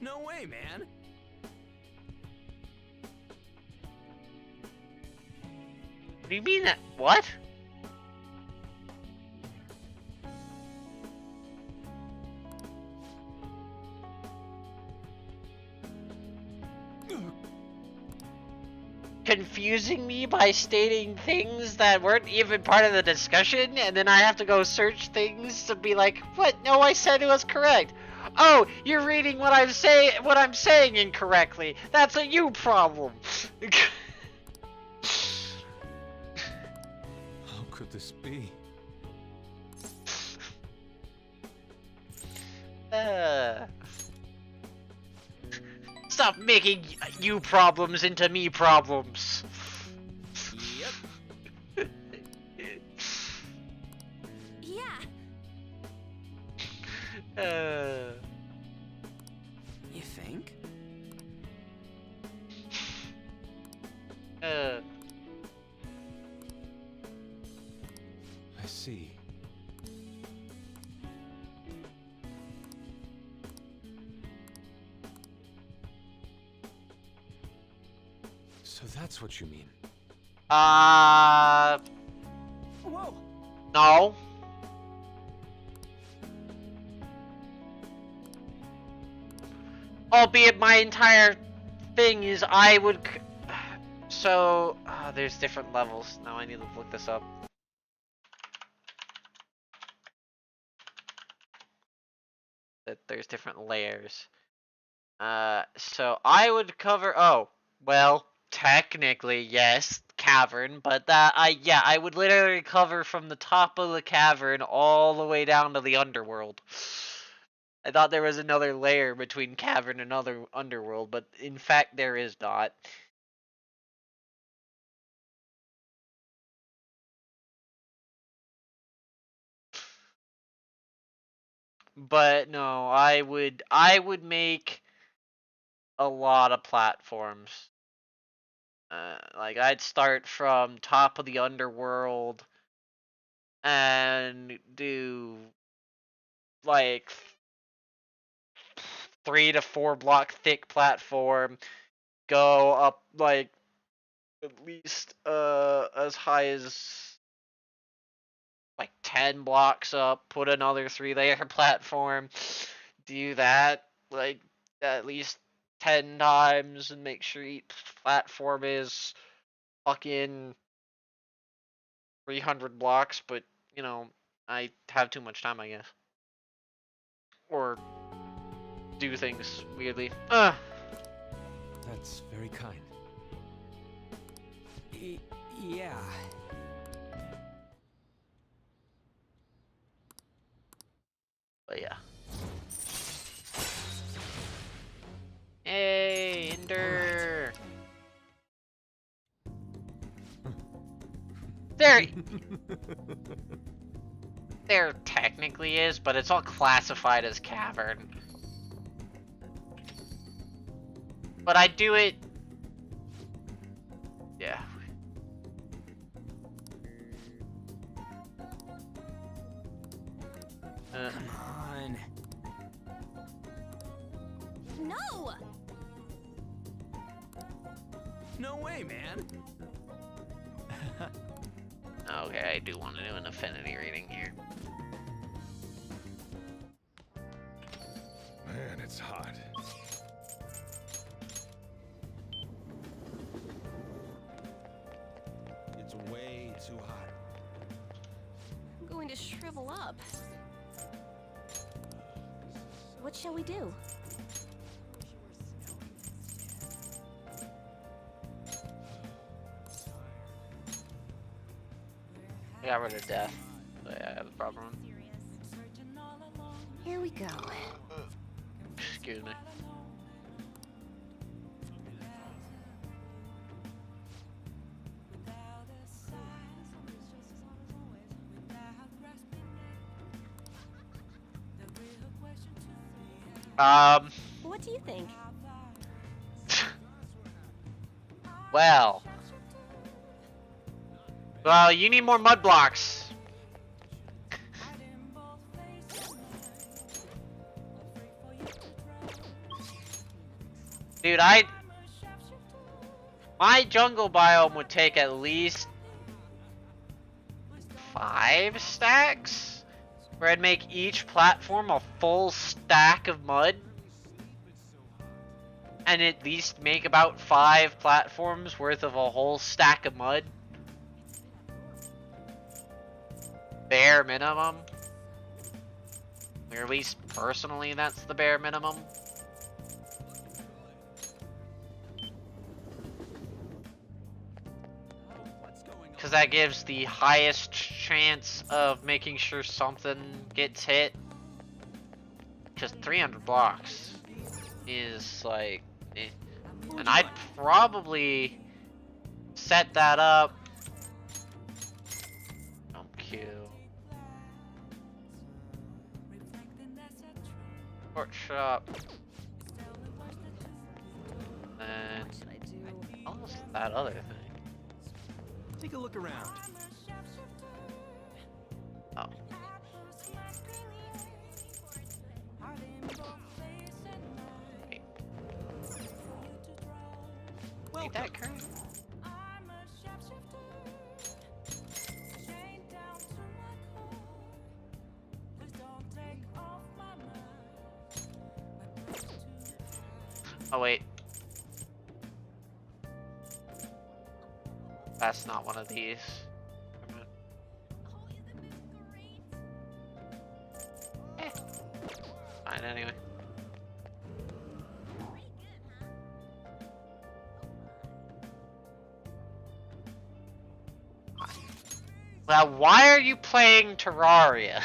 No way, man. What do you mean that? What? Confusing me by stating things that weren't even part of the discussion, and then I have to go search things to be like, what? No, I said it was correct. Oh, you're reading what I'm saying incorrectly. That's a you problem. this be? Stop making you problems into me problems. Yep. Yeah. You think? I see. So that's what you mean. Whoa! No. Albeit my entire thing is I would. So, there's different levels. Now I need to look this up. That there's different layers. So I would cover. Oh, well, technically yes, cavern, but I would literally cover from the top of the cavern all the way down to the underworld. I thought there was another layer between cavern and other underworld, but in fact there is not. But no, I would make a lot of platforms. Like I'd start from top of the underworld and do like 3 to 4 block thick platform, go up like at least as high as like 10 blocks up, put another 3-layer platform, do that like at least 10 times and make sure each platform is fucking 300 blocks, but you know, I have too much time, I guess. Or do things weirdly. That's very kind. Yeah. But yeah. Hey, Ender! There technically is, but it's all classified as cavern. But I do it... Yeah. Come on. No! No way, man. Okay, I do want to do an affinity reading here. Man, it's hot. It's way too hot. I'm going to shrivel up. What shall we do? I got rid of death. But yeah, I have a problem. Here we go. Excuse me. What do you think? Well, you need more mud blocks. Dude, my jungle biome would take at least 5 stacks, where I'd make each platform a full stack of mud, and at least make about 5 platforms worth of a whole stack of mud. Bare minimum. Or at least personally, that's the bare minimum. Because that gives the highest chance chance of making sure something gets hit. Because 300 blocks is like, eh. And I'd probably set that up. Jump Q. Short shop. And almost that other thing. Take a look around. Oh. Wait. Ain't that current? Oh wait. That's not one of these. Eh. Fine anyway. Now why are you playing Terraria?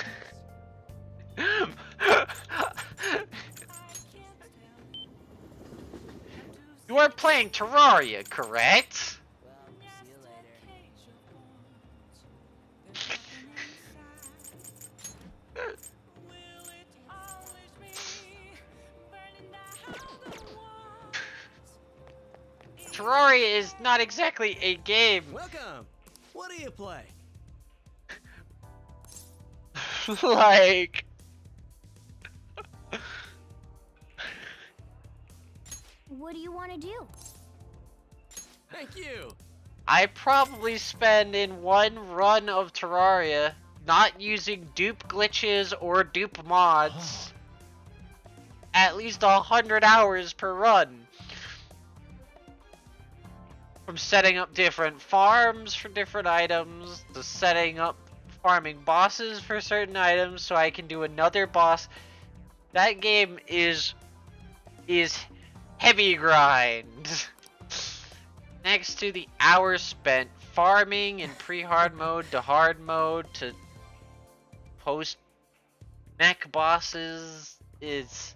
You are playing Terraria, correct? Terraria is not exactly a game. Welcome. What do you play? Like... What do you want to do? Thank you. I probably spend in one run of Terraria, not using dupe glitches or dupe mods, at least 100 hours per run. From setting up different farms for different items, to setting up farming bosses for certain items so I can do another boss. That game is heavy grind. Next to the hours spent farming in pre-hard mode to hard mode to post mech bosses is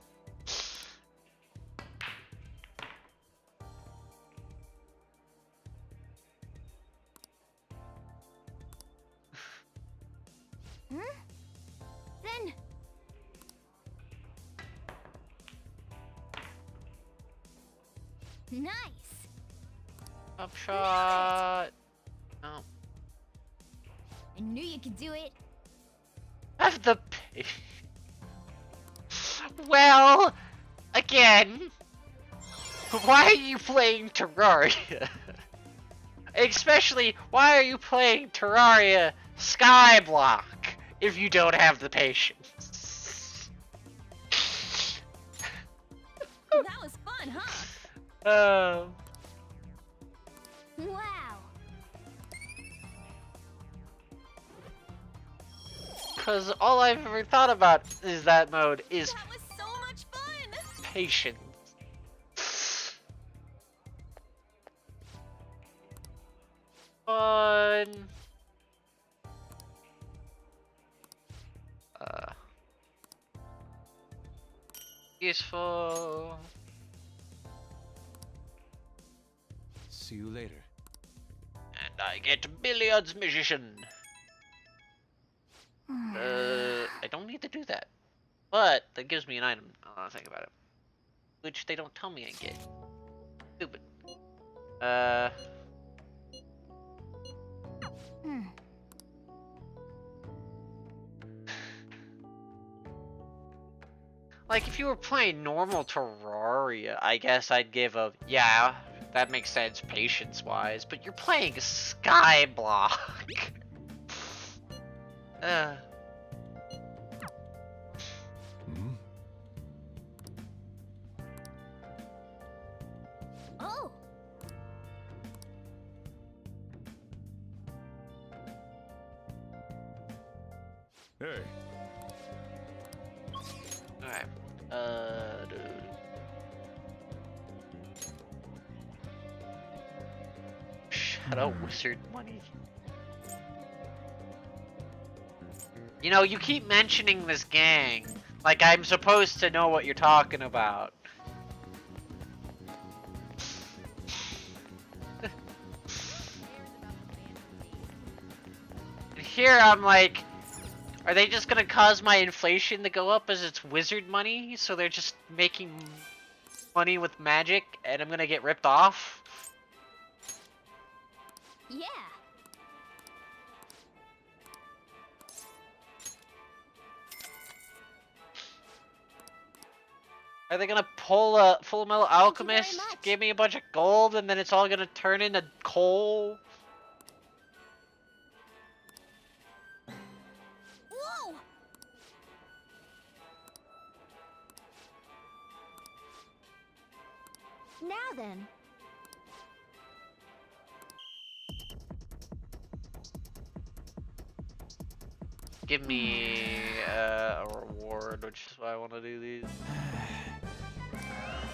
Then... Nice! up shot. No. I knew you could do it! Have the well, again, why are you playing Terraria? Especially, why are you playing Terraria Skyblock if you don't have the patience? That was fun, huh? Wow! Cause all I've ever thought about is that mode is That was so much fun! patience. Fun. Useful. See you later. And I get billiards magician. I don't need to do that. But that gives me an item. I'll think about it. Which they don't tell me I get. Stupid. Like, if you were playing normal Terraria, I guess I'd give a, yeah, that makes sense patience-wise, but you're playing Skyblock. Oh! Hey. Alright. Shadow Wizard money. You know, you keep mentioning this gang. Like I'm supposed to know what you're talking about. Here I'm like, are they just gonna cause my inflation to go up as it's wizard money? So they're just making money with magic and I'm gonna get ripped off? Yeah. Are they gonna pull a Full Metal Alchemist, much. give me a bunch of gold, and then it's all gonna turn into coal? Whoa! Now then. Give me a reward, which is why I want to do these.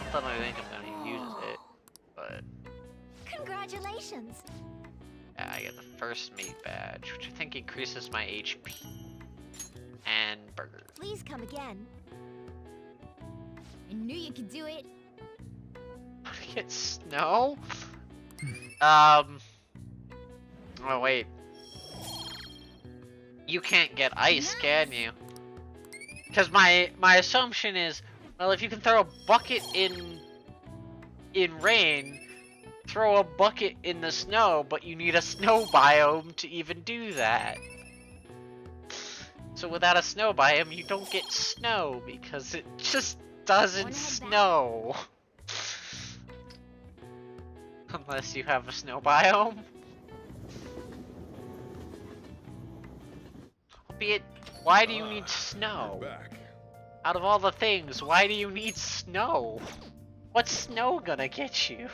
I don't think I'm gonna use it, but Congratulations. yeah, I get the first meat badge, which I think increases my HP. And burger. Please come again. I knew you could do it. Get snow? Oh wait. You can't get ice, can you? Because my assumption is, well, if you can throw a bucket in rain, throw a bucket in the snow, but you need a snow biome to even do that. So without a snow biome, you don't get snow because it just doesn't Wanna head back? snow. Unless you have a snow biome. Albeit, why do you need snow? Out of all the things, why do you need snow? What's snow gonna get you?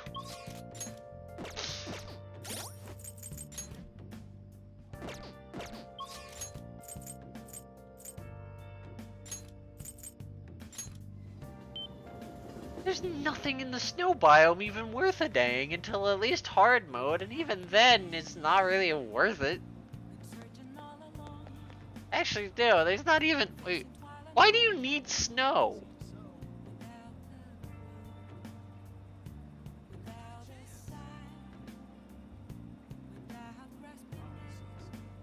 There's nothing in the snow biome even worth a dang until at least hard mode, and even then it's not really worth it. Actually, no, there's not even. Wait, why do you need snow?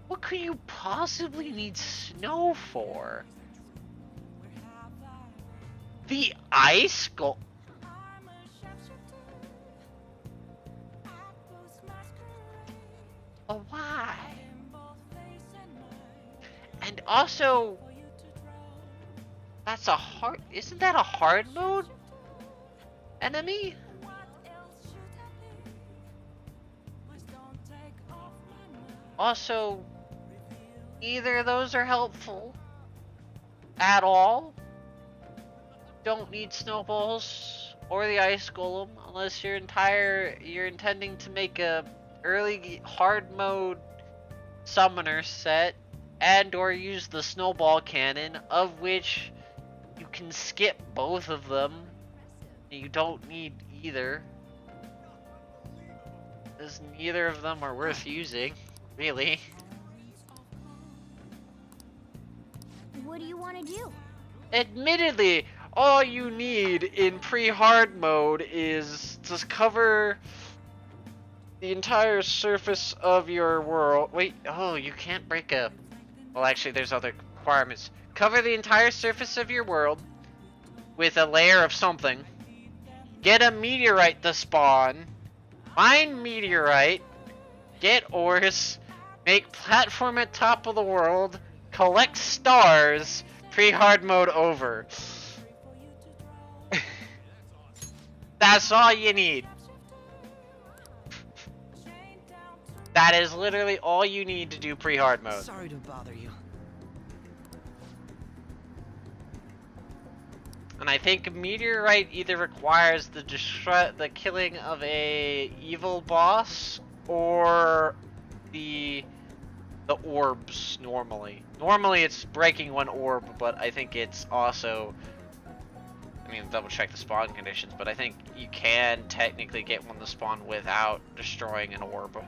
What could you possibly need snow for? The ice go. Oh, why? And also, that's a hard. Isn't that a hard mode enemy? Also, neither of those are helpful at all. Don't need snowballs or the ice golem unless you're intending to make a early hard mode summoner set and or use the snowball cannon, of which you can skip both of them. You don't need either, because neither of them are worth using, really. What do you want to do? Admittedly, all you need in pre-hard mode is to cover the entire surface of your world. Wait, oh, you can't break a... Well, actually, there's other requirements. Cover the entire surface of your world with a layer of something. Get a meteorite to spawn. Find meteorite. Get ores. Make platform at top of the world. Collect stars. Pre-hard mode over. That's all you need. That is literally all you need to do pre-hard mode. Sorry to bother you. And I think meteorite either requires the killing of a evil boss or the orbs normally. Normally it's breaking one orb, but I think it's also, I mean, double check the spawn conditions, but I think you can technically get one to spawn without destroying an orb.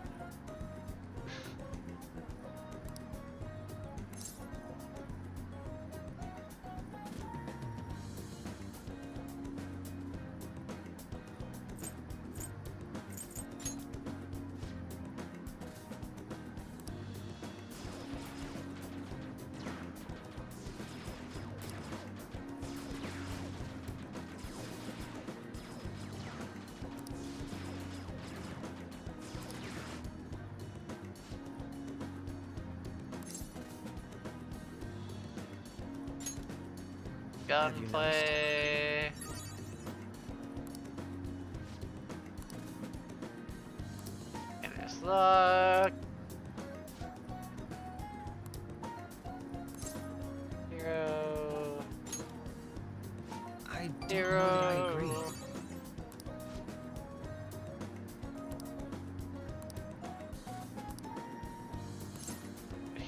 gunplay. And his luck. Zero. I don't know that I Zero. agree.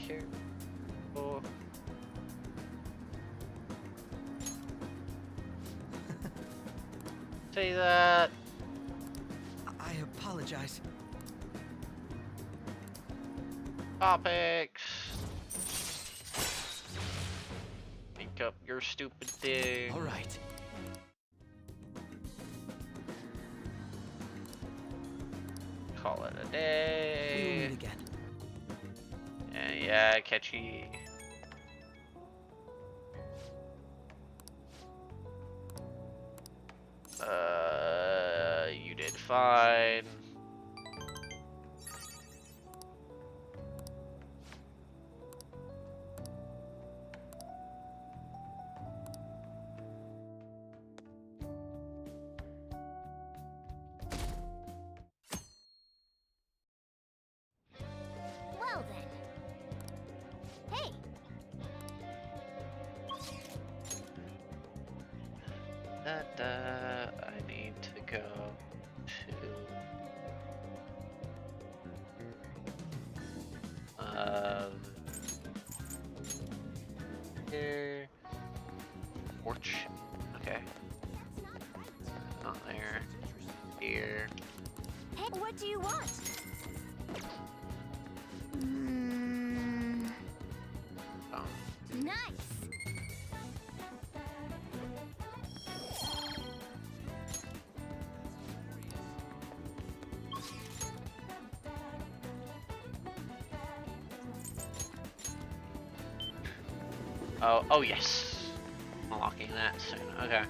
Here. Oh. Say that. I apologize. Topics. Make up your stupid thing. All right. Call it a We will day. meet again. Yeah, catchy. You did fine. Well then. Hey, I need to go to here. Porch. Okay. Not there. Here. hey, what do you want? Um, Nice. oh yes. Unlocking that soon. Okay.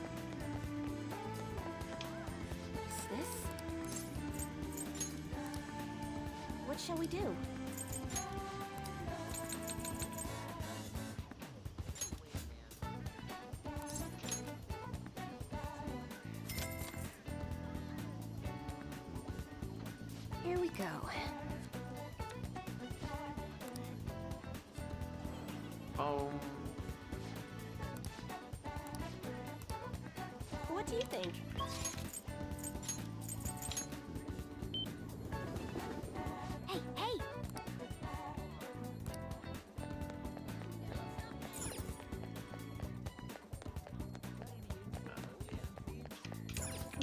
What's this? What shall we do? Here we go. What do you think? Hey, hey.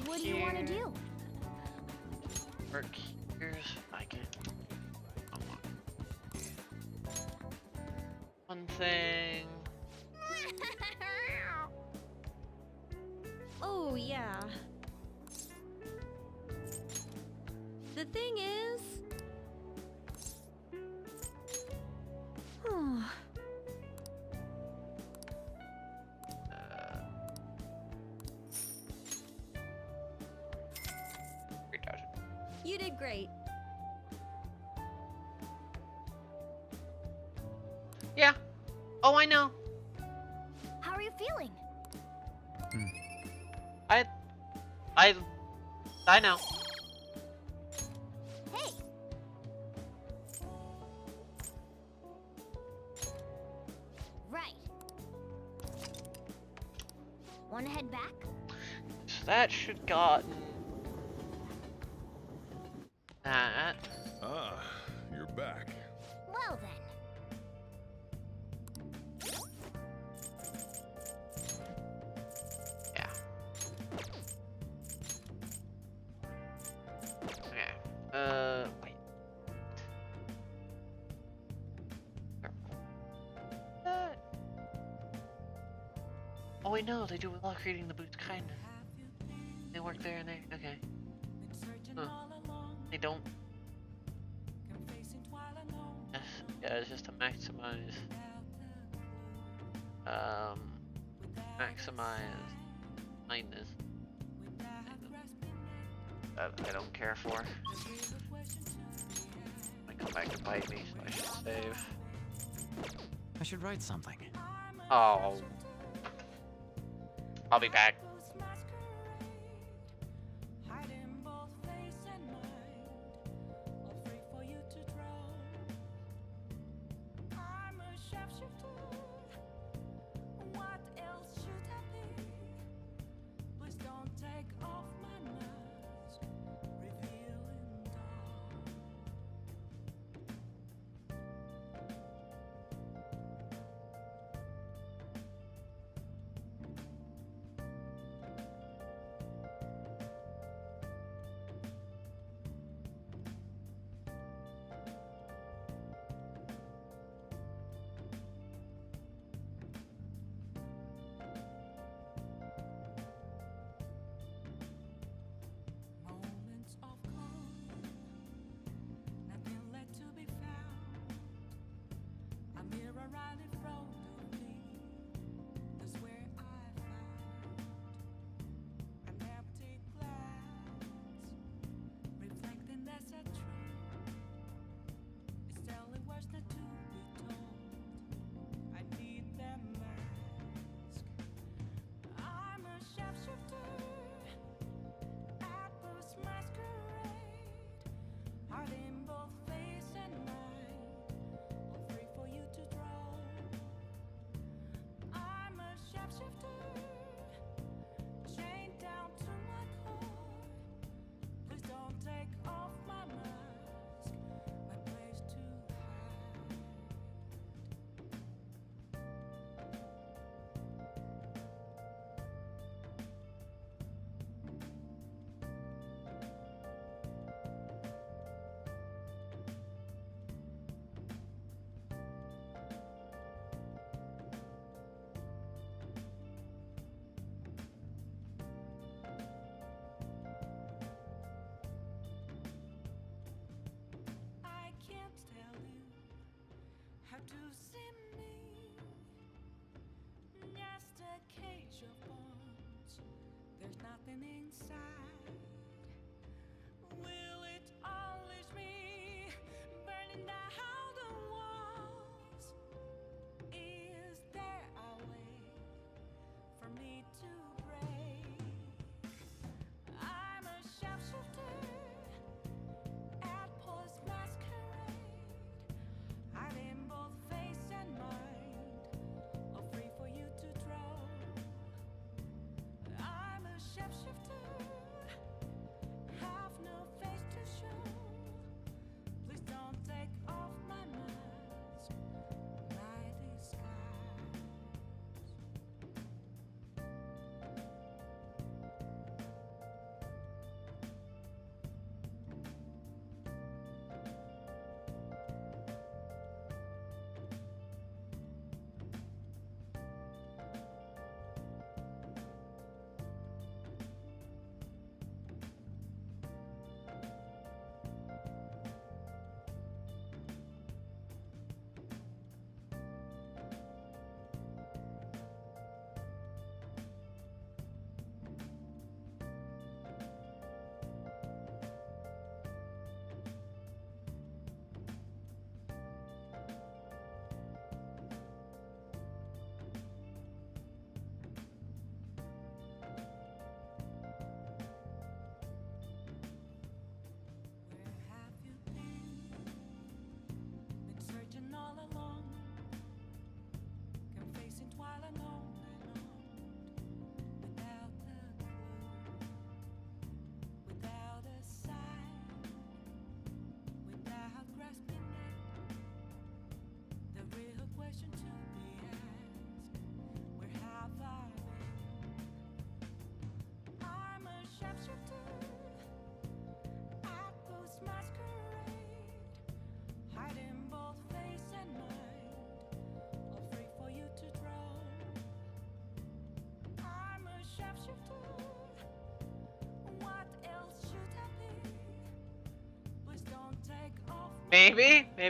What do you want to do? Work here's I can. One thing. Oh, yeah. The thing is... Oh, you did great. Yeah. Oh, I know. How are you feeling? I know. Hey. Right. Want to head back? So that should gotten that. Ah, you're back. Well then. Yeah. Okay. Wait. That. Oh wait, no, they do without creating the boots, kinda. They work there and there. Okay. Huh. They don't. Yes, yeah, it's just to maximize. Maximize kindness. That I don't care for. Might come back and bite me, so I should save. I should write something. Oh. I'll be back.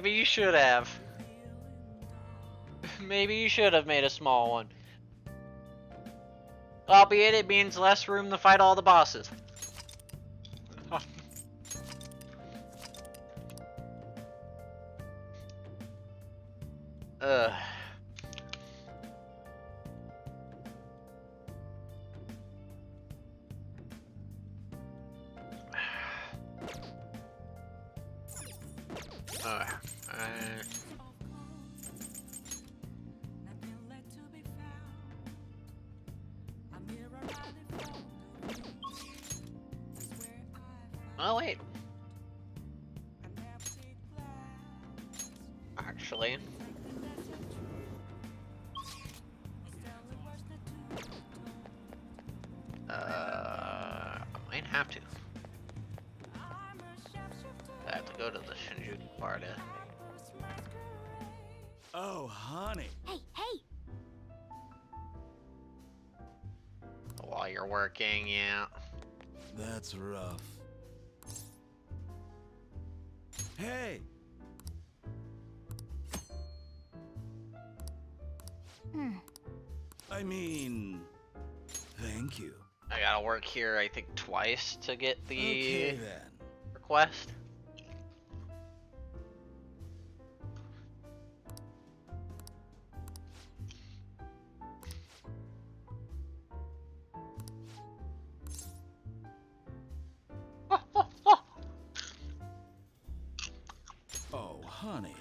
Maybe you should have. Maybe you should have made a small one. Albeit it means less room to fight all the bosses. Uh, oh wait. Actually. I might have to. I have to go to the Shinjuku part. Oh, honey. Hey, hey! While you're working, yeah. That's rough. Hey! I mean, thank you. I gotta work here, I think, twice to get the Okay then. request. Oh, honey.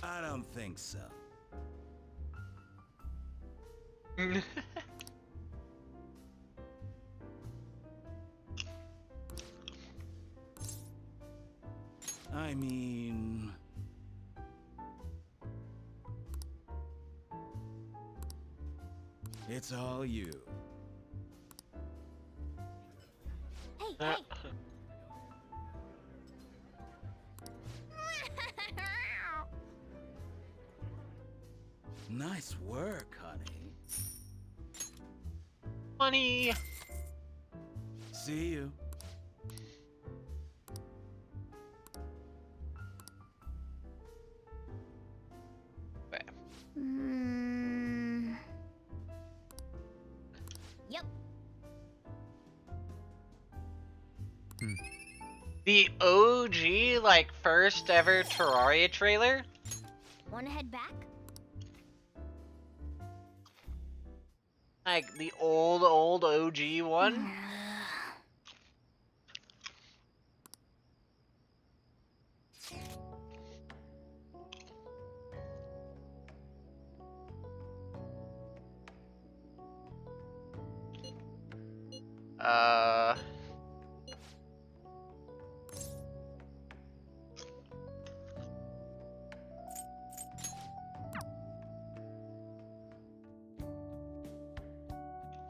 I don't think so. I mean... It's all you. Hey, hey! Nice work, honey. Money. See you. Yep. The OG, like, first ever Terraria trailer? Wanna head back? Like, the old OG one?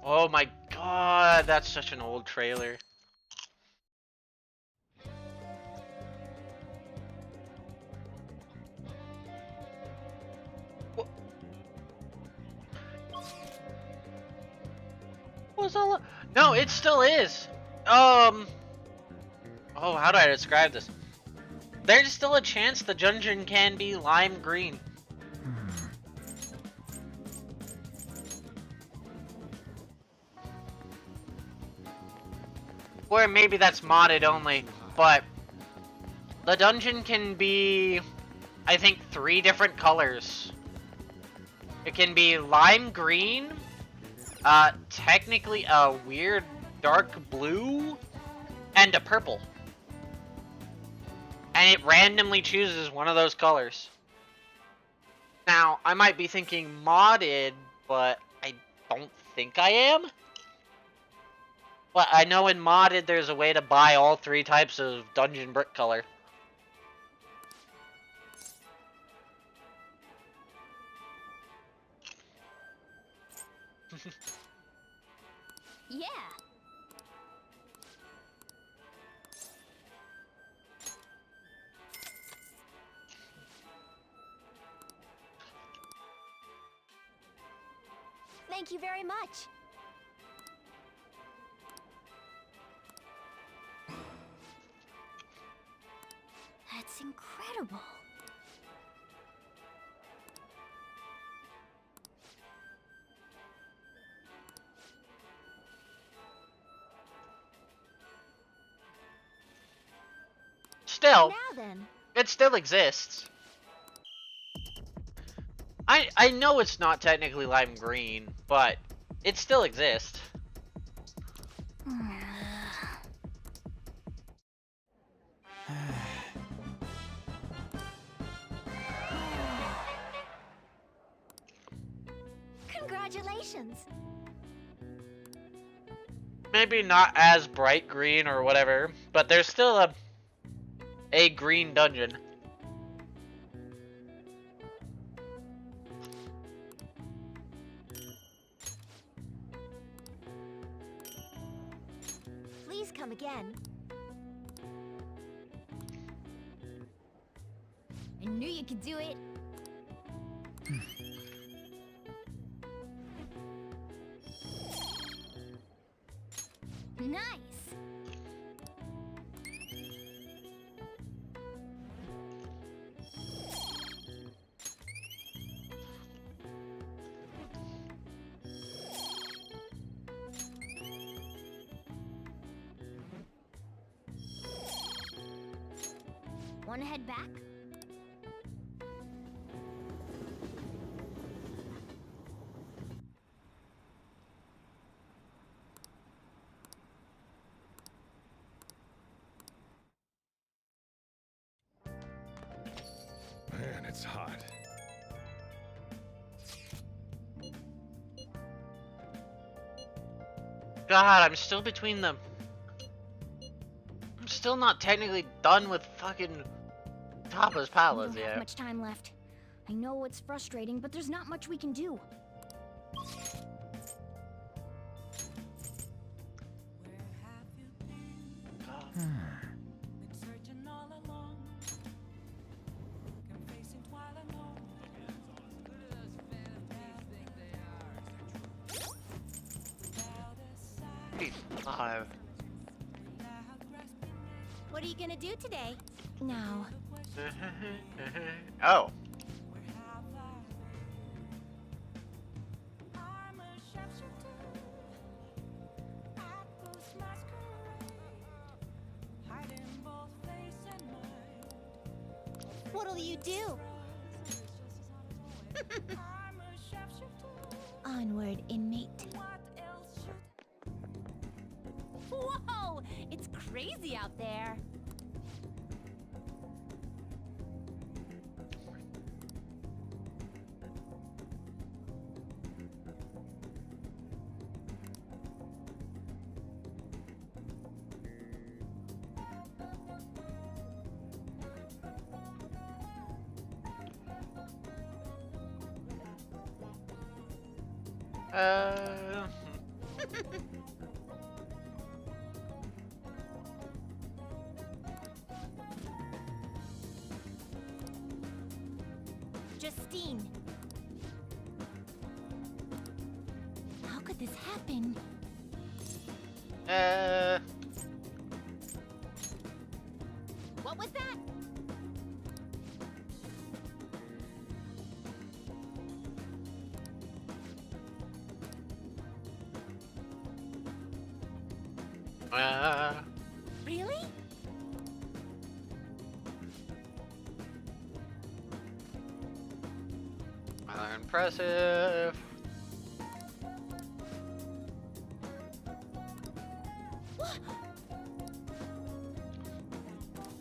Oh my god, that's such an old trailer. Was all? No, it still is. Oh, how do I describe this? There's still a chance the dungeon can be lime green. Or maybe that's modded only, but the dungeon can be, I think, 3 different colors. It can be lime green, technically a weird dark blue, and a purple. And it randomly chooses one of those colors. Now, I might be thinking modded, but I don't think I am. But I know in modded there's a way to buy all 3 types of dungeon brick color. Yeah. Thank you very much. That's incredible. Still, Now then. it still exists. I know it's not technically lime green, but it still exists. Congratulations. Maybe not as bright green or whatever, but there's still a green dungeon. Please come again. I knew you could do it. Nice. Want to head back? Man, it's hot. God, I'm still between them. I'm still not technically done with fucking Tapa's We Palace don't have yet. much time left. I know it's frustrating, but there's not much we can do. Five. What are you gonna do today? Now, Oh. what'll you do? Onward, inmate. Whoa! It's crazy out there. Uh. Justine. How could this happen? What was that? Really? Impressive.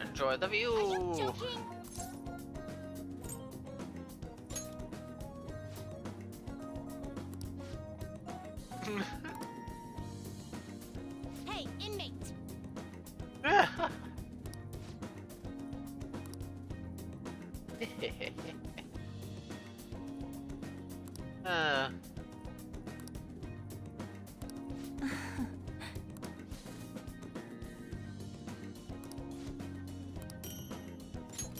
Enjoy the Are you view. joking? Hey, inmate. uh.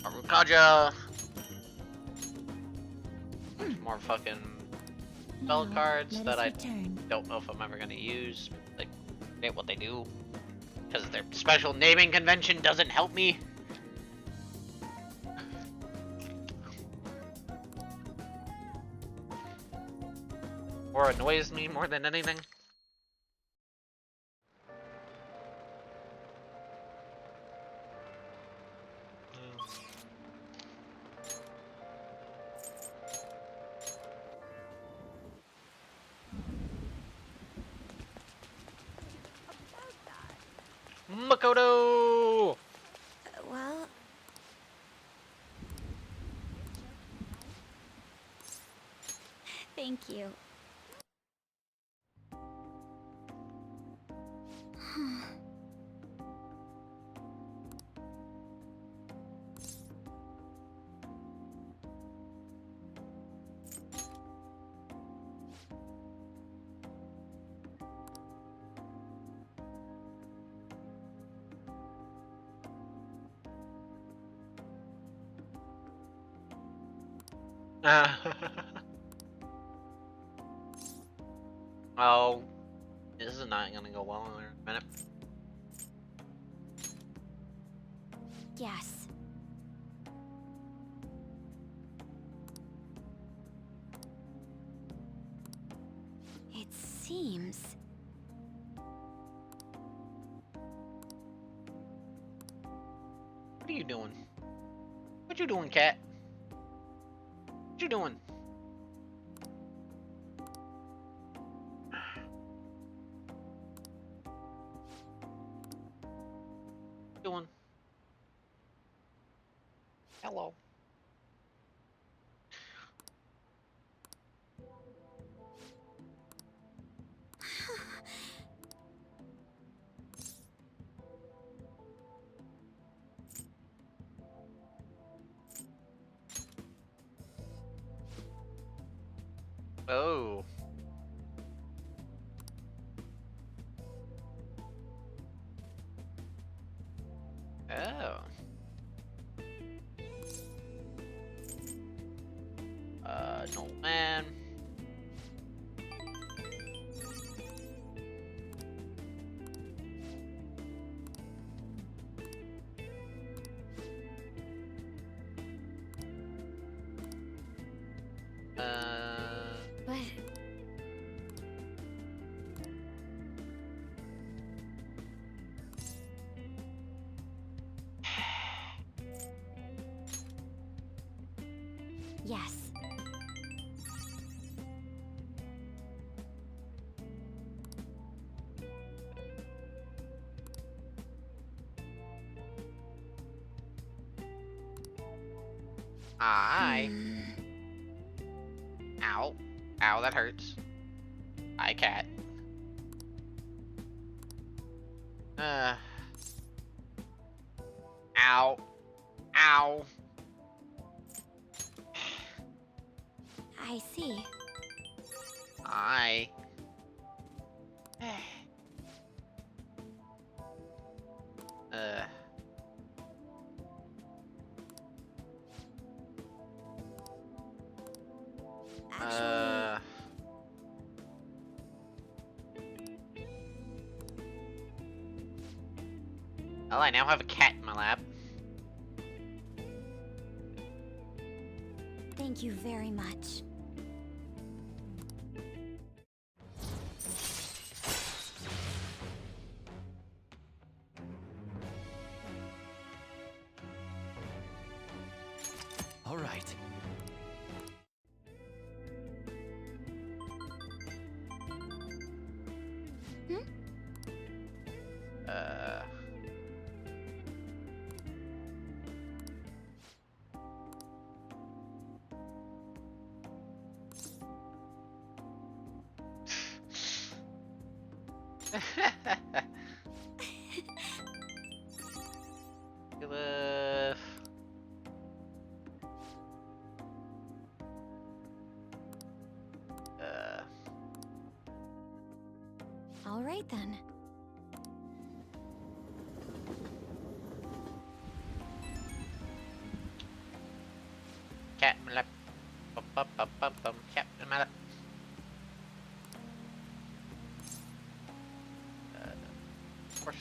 Arukaja. More fucking spell Now, cards let that us I return. don't know if I'm ever gonna use. Like, forget what they do. Because their special naming convention doesn't help me. Or annoys me more than anything. Makoto! Well, thank you. Oh, this is not gonna go well in a minute. Yes. It seems... What are you doing? What you doing, cat? What you doing? Doing? Hello. Oh. Oh. No, man. But... Yes. I. Ow. Ow, that hurts. Hi, cat. Ow. Ow. I see. I. Actually... Well, I now have a cat in my lap. Thank you very much. All right. Uh. Cliff. All right then. Cat in my lap. Bum, bum, bum, bum, bum. Cat in my lap. Of course.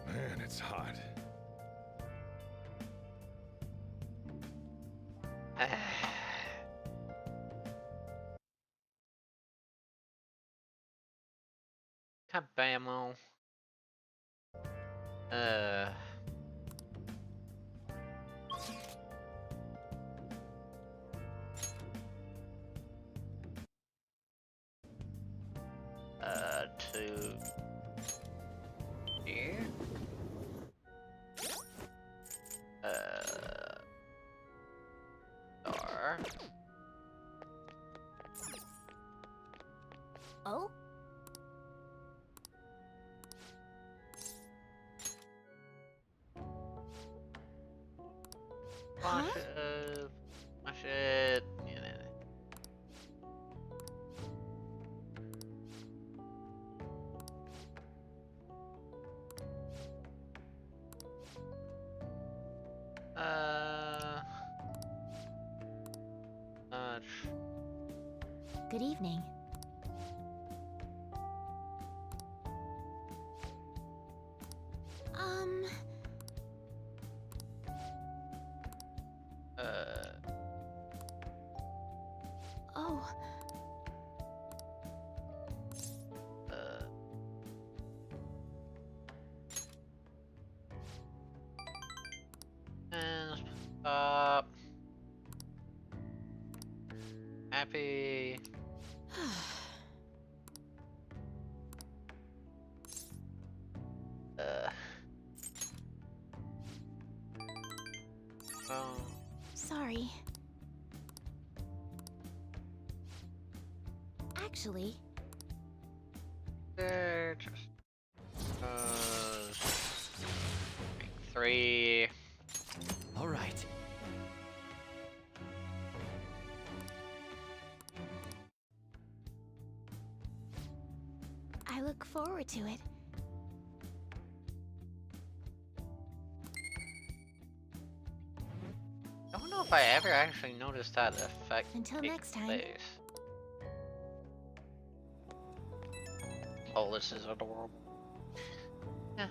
Man, it's hot. Kabamo. are. Oh? Wash Huh? it. Wash it. Yeah. Uh. Uh. Good evening. Oh, And stop. Happy. Uh. Oh. Sorry. Actually, There. Just. Make 3. All right. I look forward to it. I don't know if I ever actually noticed that effect. Until take next time. place. Oh, this is adorable. Yeah.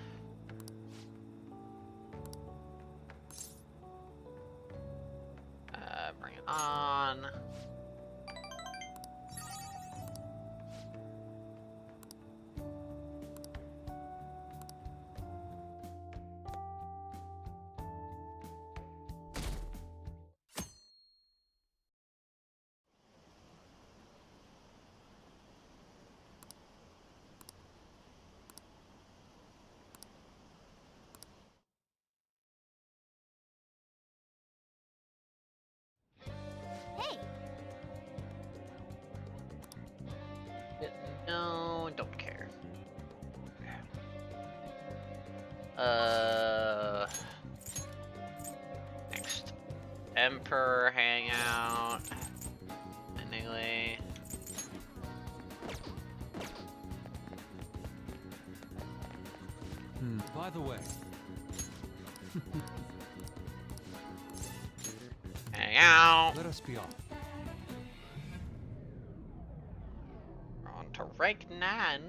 Bring it on. hey! No, don't care. Next. Emperor hangout. Anyway. By the way, Hang out. let us be off. We're on to rank 9.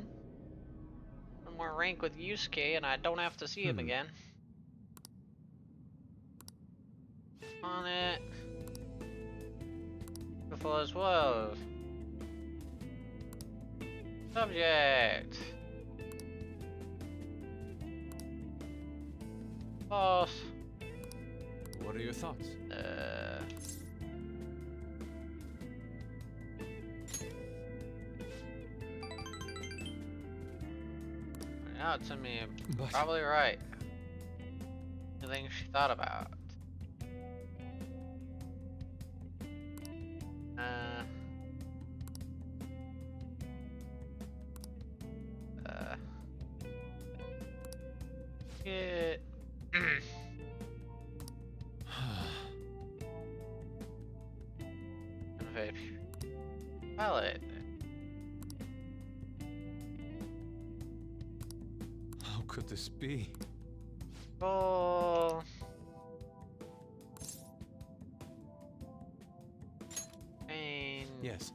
One more rank with Yusuke, and I don't have to see him again. On it. Beautiful as well. Subject. Boss. What are your thoughts? Yeah, it's I mean, But probably right. The thing she thought about. Get. Pilot. how could this be? Oh. Pain. Yes.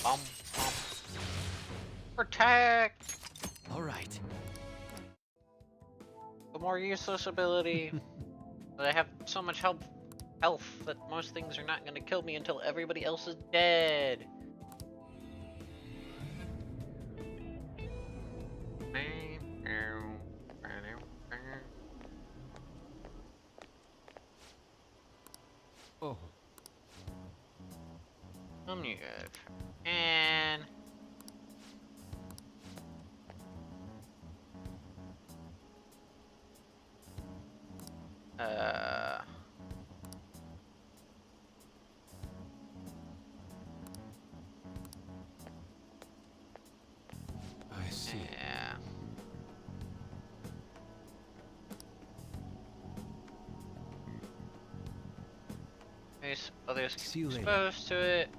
Bum, bum. Protect. All right. The more useless ability. But I have so much health that most things are not going to kill me until everybody else is dead. Oh, You guys. And Uh, I see. yeah. There's others See you later. exposed to it.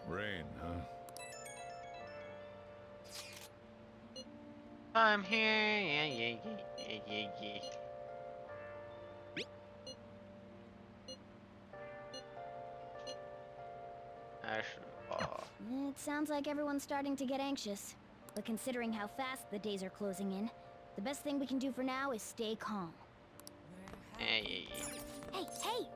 Rain, huh? I'm here. Yeah, yeah, yeah, yeah, yeah. It sounds like everyone's starting to get anxious. But considering how fast the days are closing in, the best thing we can do for now is stay calm. Yeah, yeah, yeah. Hey, hey!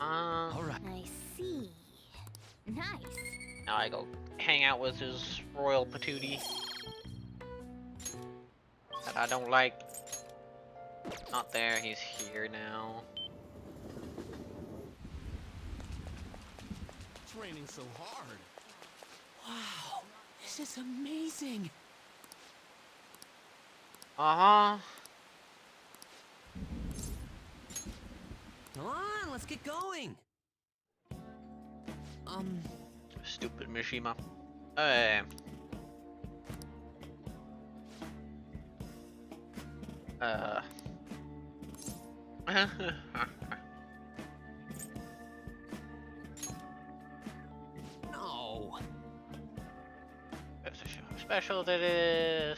All right. I see. Nice. Now I go hang out with his royal patootie that I don't like. Not there, he's here now. It's raining so hard. Wow, this is amazing. Uh-huh. Come on, let's get going. Stupid Mishima. Hey. No. That's a show special that is.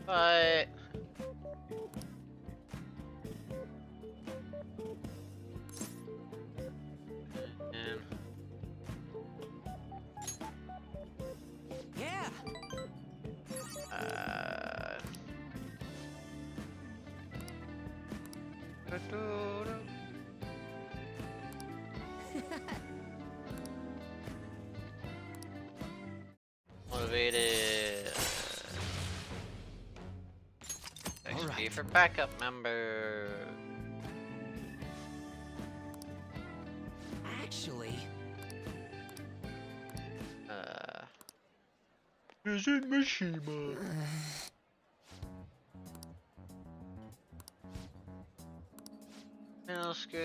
But and Yeah. motivated. XP Alright. for backup member. Actually, Is it Mishima? Middle school.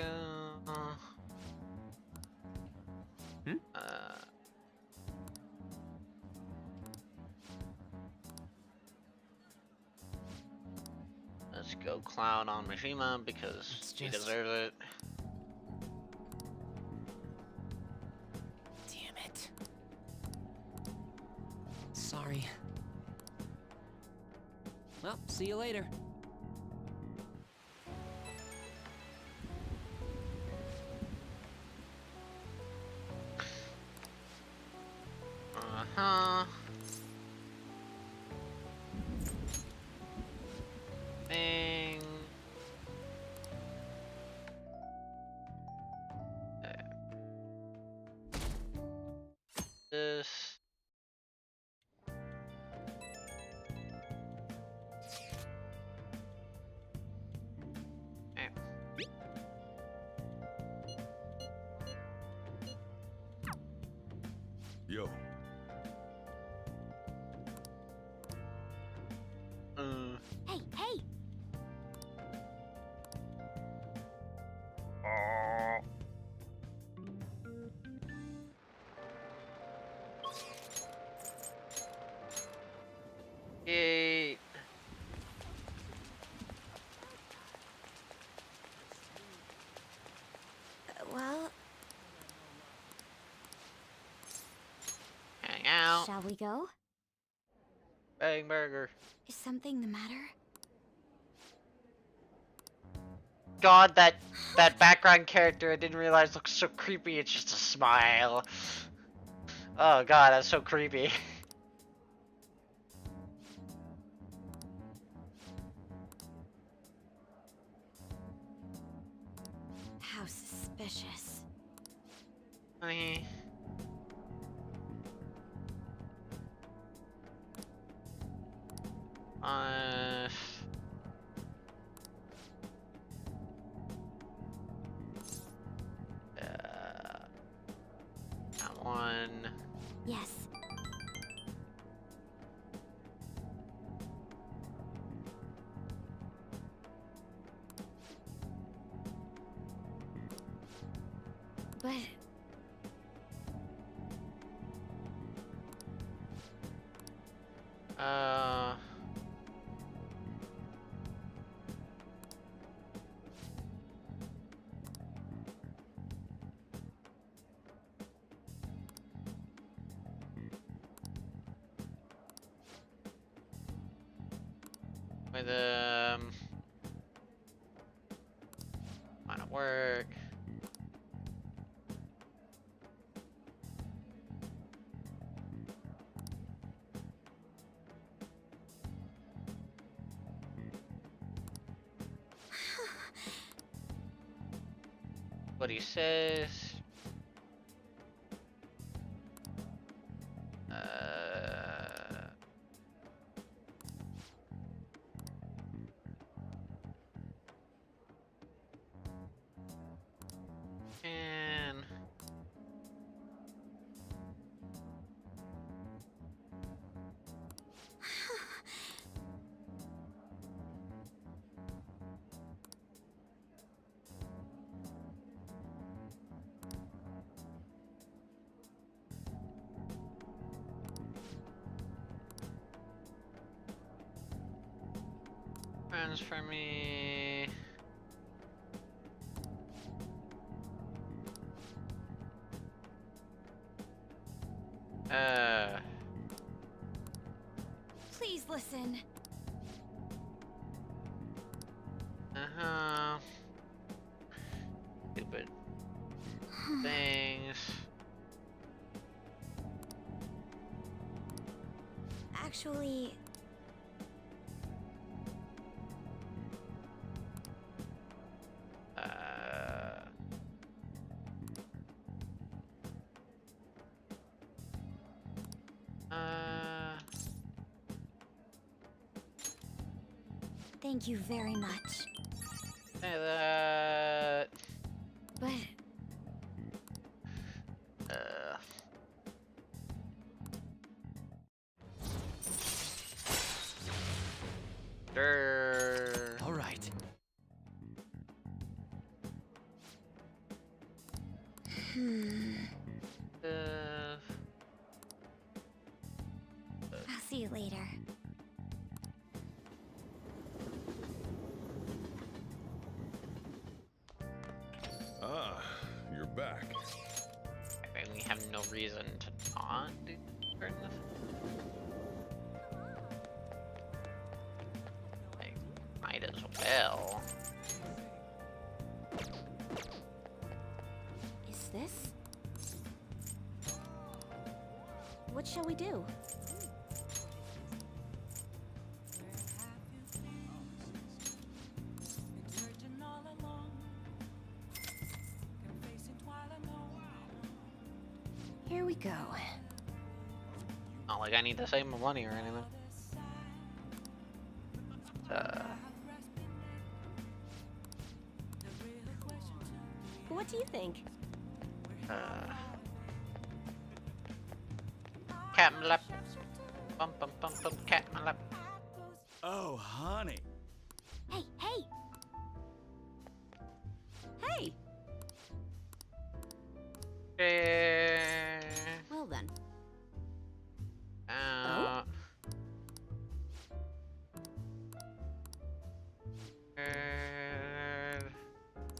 Let's go clown on Mishima because It's he just- deserves it. damn it. Sorry. Well, see you later. Uh-huh. Thing. This. Yo, Hey, hey! Yay. Well, Hang out. shall we go? Bang burger. Is something the matter? God, that background character I didn't realize looks so creepy. It's just a smile. Oh God, that's so creepy. How suspicious. Honey. Uh. That one. Yes. But Uh. With might work. What he says. And friends for me. please listen. Uh-huh. Stupid things. Actually, thank you very much. Say that. But Sure. All right. I'll see you later. Ah, you're back. I mean, we have no reason to not do certain like, might as well. Is this? What shall we do? Here we go. Not like I need to save my money or anything. What do you think? Cat my lap. Bum bum bum bum. Cat my lap. Oh, honey. Hey, hey! Hey! Well then. Uh,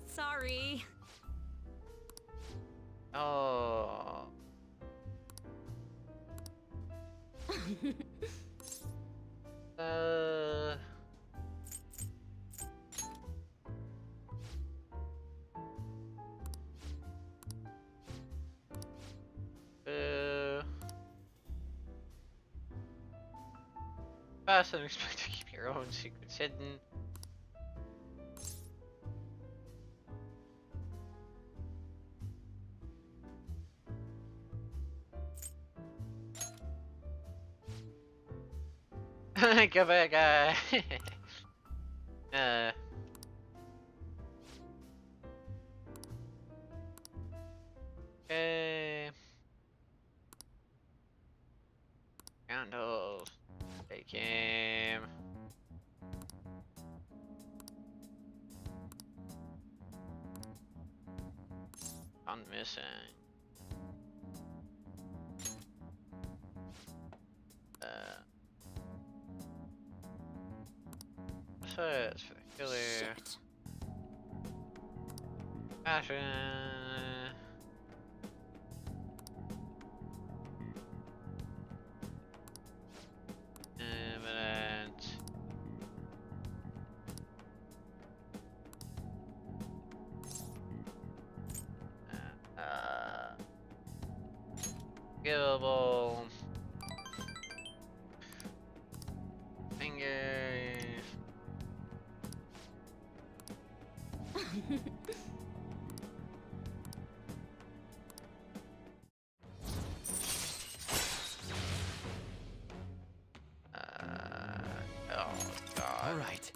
Sorry. oh. fast and expect to keep your own secrets hidden. Go back, guy. Okay. Candles. Take him. I'm missing. So it's for the killer. Shit. Passion. Evidence. Gillable. Fingers. Oh god. All right.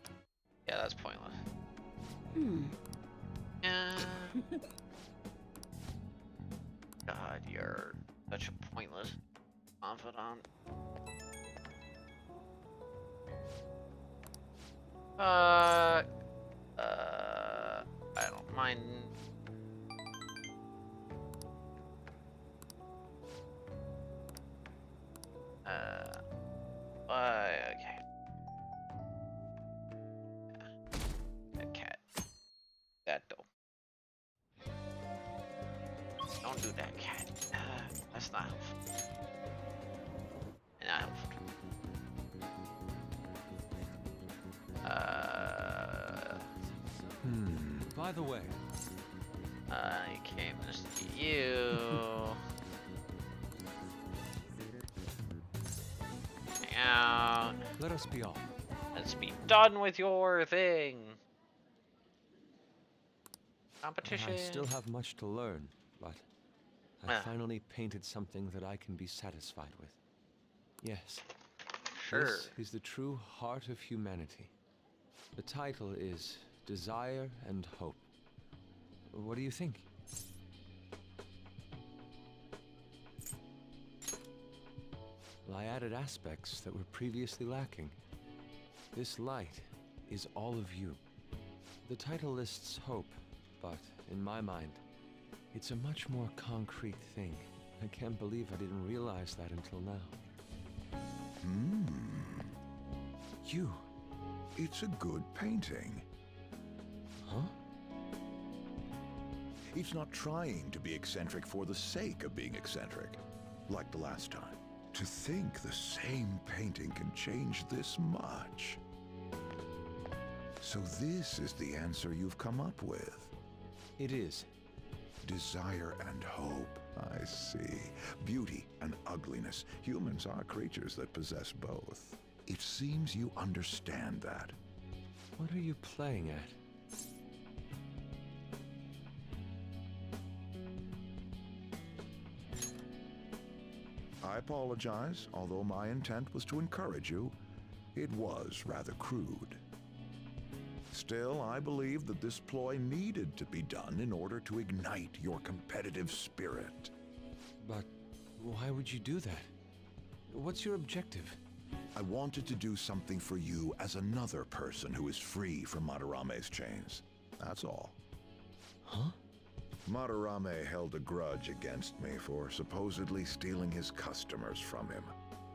Yeah, that's pointless. Yeah. God, you're such a pointless confidant. I don't mind. Okay. That cat. That though. Don't do that, cat. That's not helpful. Not helpful. By the way, I came to see you. Hang out. let us be off. Let's be done with your thing. Competition. I still have much to learn, but I Ah. finally painted something that I can be satisfied with. Yes. Sure. This is the true heart of humanity. The title is Desire and Hope. What do you think? Well, I added aspects that were previously lacking. This light is all of you. The title lists hope, but in my mind, it's a much more concrete thing. I can't believe I didn't realize that until now. You. It's a good painting. Huh? It's not trying to be eccentric for the sake of being eccentric, like the last time. To think the same painting can change this much. So this is the answer you've come up with. It is. Desire and hope. I see. Beauty and ugliness. Humans are creatures that possess both. It seems you understand that. What are you playing at? I apologize, although my intent was to encourage you. It was rather crude. Still, I believe that this ploy needed to be done in order to ignite your competitive spirit. But why would you do that? What's your objective? I wanted to do something for you as another person who is free from Madarame's chains. That's all. Huh? Madarame held a grudge against me for supposedly stealing his customers from him.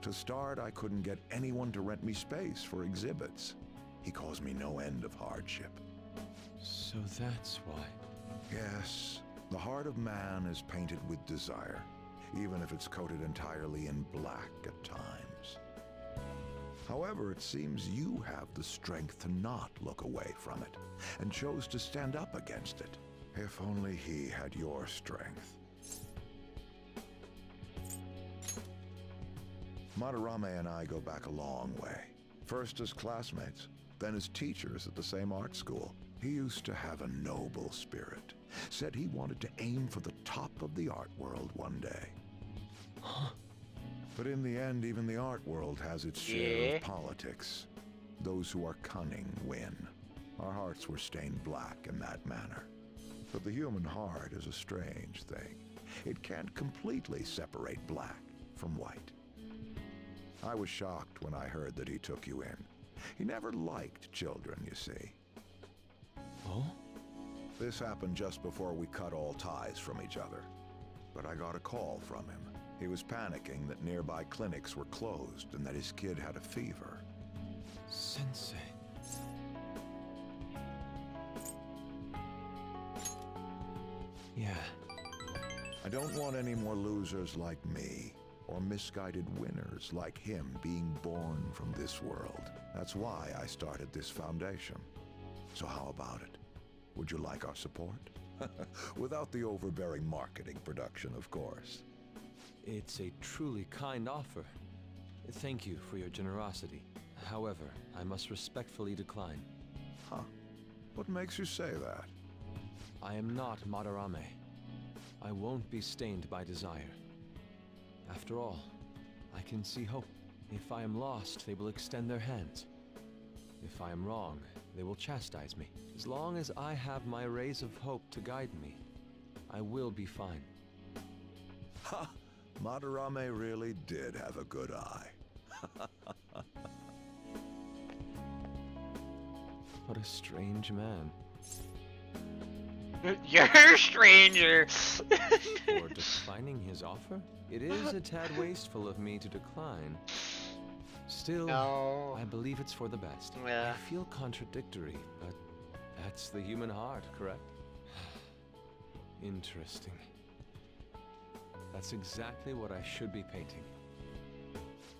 To start, I couldn't get anyone to rent me space for exhibits. He caused me no end of hardship. So that's why. Yes, the heart of man is painted with desire, even if it's coated entirely in black at times. However, it seems you have the strength to not look away from it, and chose to stand up against it. If only he had your strength. Madarame and I go back a long way. First as classmates, then as teachers at the same art school. He used to have a noble spirit. Said he wanted to aim for the top of the art world one day. But in the end, even the art world has its share of politics. Those who are cunning win. Our hearts were stained black in that manner. But the human heart is a strange thing. It can't completely separate black from white. I was shocked when I heard that he took you in. He never liked children, you see. Oh? This happened just before we cut all ties from each other. But I got a call from him. He was panicking that nearby clinics were closed and that his kid had a fever. Sensei. Yeah. I don't want any more losers like me, or misguided winners like him being born from this world. That's why I started this foundation. So how about it? Would you like our support? Without the overbearing marketing production, of course. It's a truly kind offer. Thank you for your generosity. However, I must respectfully decline. Huh. What makes you say that? I am not Madarame. I won't be stained by desire. After all, I can see hope. If I am lost, they will extend their hands. If I am wrong, they will chastise me. As long as I have my rays of hope to guide me, I will be fine. Ha! Madarame really did have a good eye. What a strange man. You're a stranger. For declining his offer? It is a tad wasteful of me to decline. Still, No. I believe it's for the best. Yeah. I feel contradictory, but that's the human heart, correct? Interesting. That's exactly what I should be painting.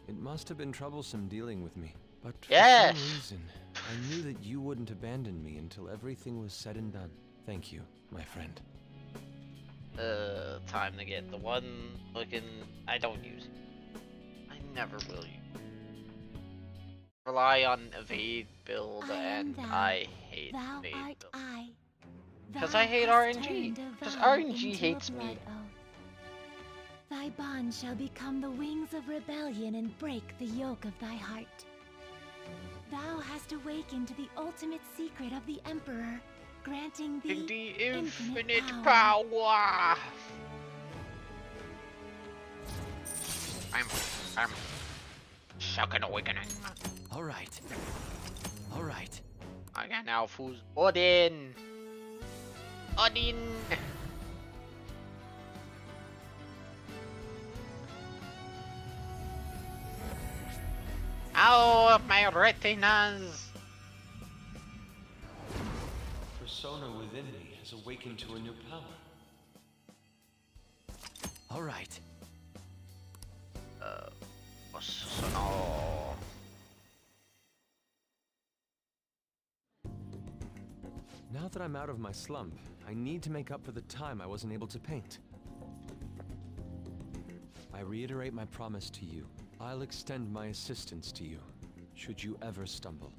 It must have been troublesome dealing with me, but for Yes. some reason, I knew that you wouldn't abandon me until everything was said and done. Thank you, my friend. Time to get the one looking. I don't use it. I never will use it. Rely on evade build, I am and thou, I hate Thou evade art build. I. 'Cause Thou I hate hast RNG. turned a 'Cause vow RNG into a hates me. blood oath. Thy bond shall become the wings of rebellion and break the yoke of thy heart. Thou hast awakened to the ultimate secret of the Emperor, granting thee The infinite infinite power. power. I'm second awakening. All right. All right. I can now fuse Odin. Odin. Out of my retinas. Persona within me has awakened to a new power. All right. No. Now that I'm out of my slump, I need to make up for the time I wasn't able to paint. I reiterate my promise to you. I'll extend my assistance to you, should you ever stumble.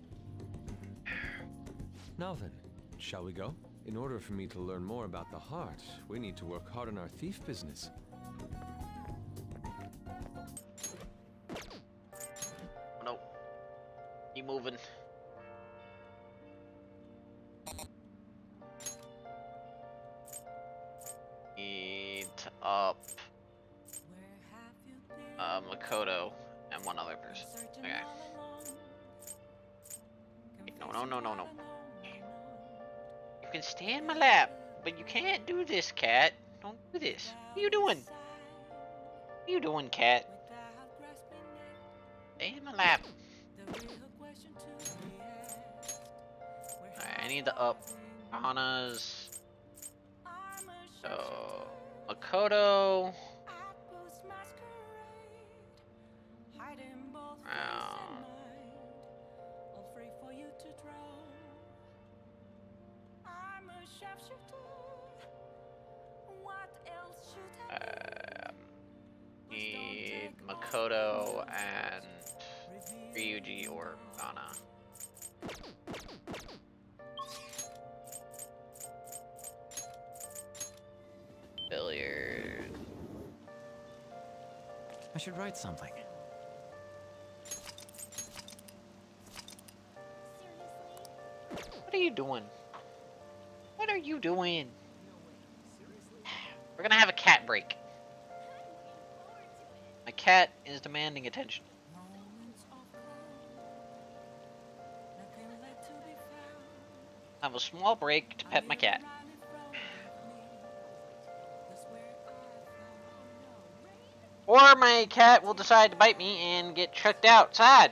Now then, shall we go? In order for me to learn more about the heart, we need to work hard on our thief business. No. Keep moving. Need up Makoto and one other person. Okay. Wait, no. You can stay in my lap, but you can't do this, cat. Don't do this. What are you doing? What are you doing, cat? Stay in my lap. Alright, I need to up Anna's. So, Makoto. Need Makoto and Ryuji or I should write something. What are you doing? What are you doing? We're gonna have a cat break. My cat is demanding attention. Have a small break to pet my cat. Or my cat will decide to bite me and get chucked outside.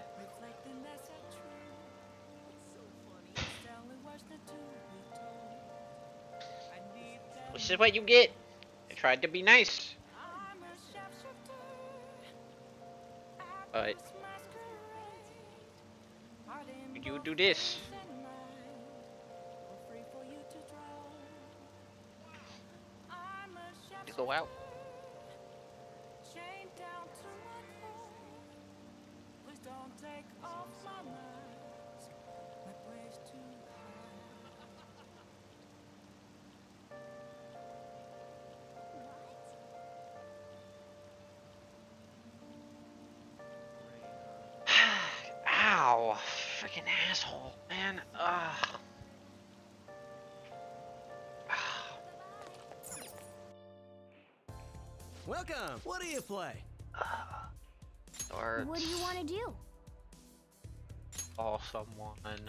This is what you get. I tried to be nice. But you do this. To go out. Ow, freaking asshole, man. Ugh. Welcome! What do you play? Darts. What do you want to do? Call someone.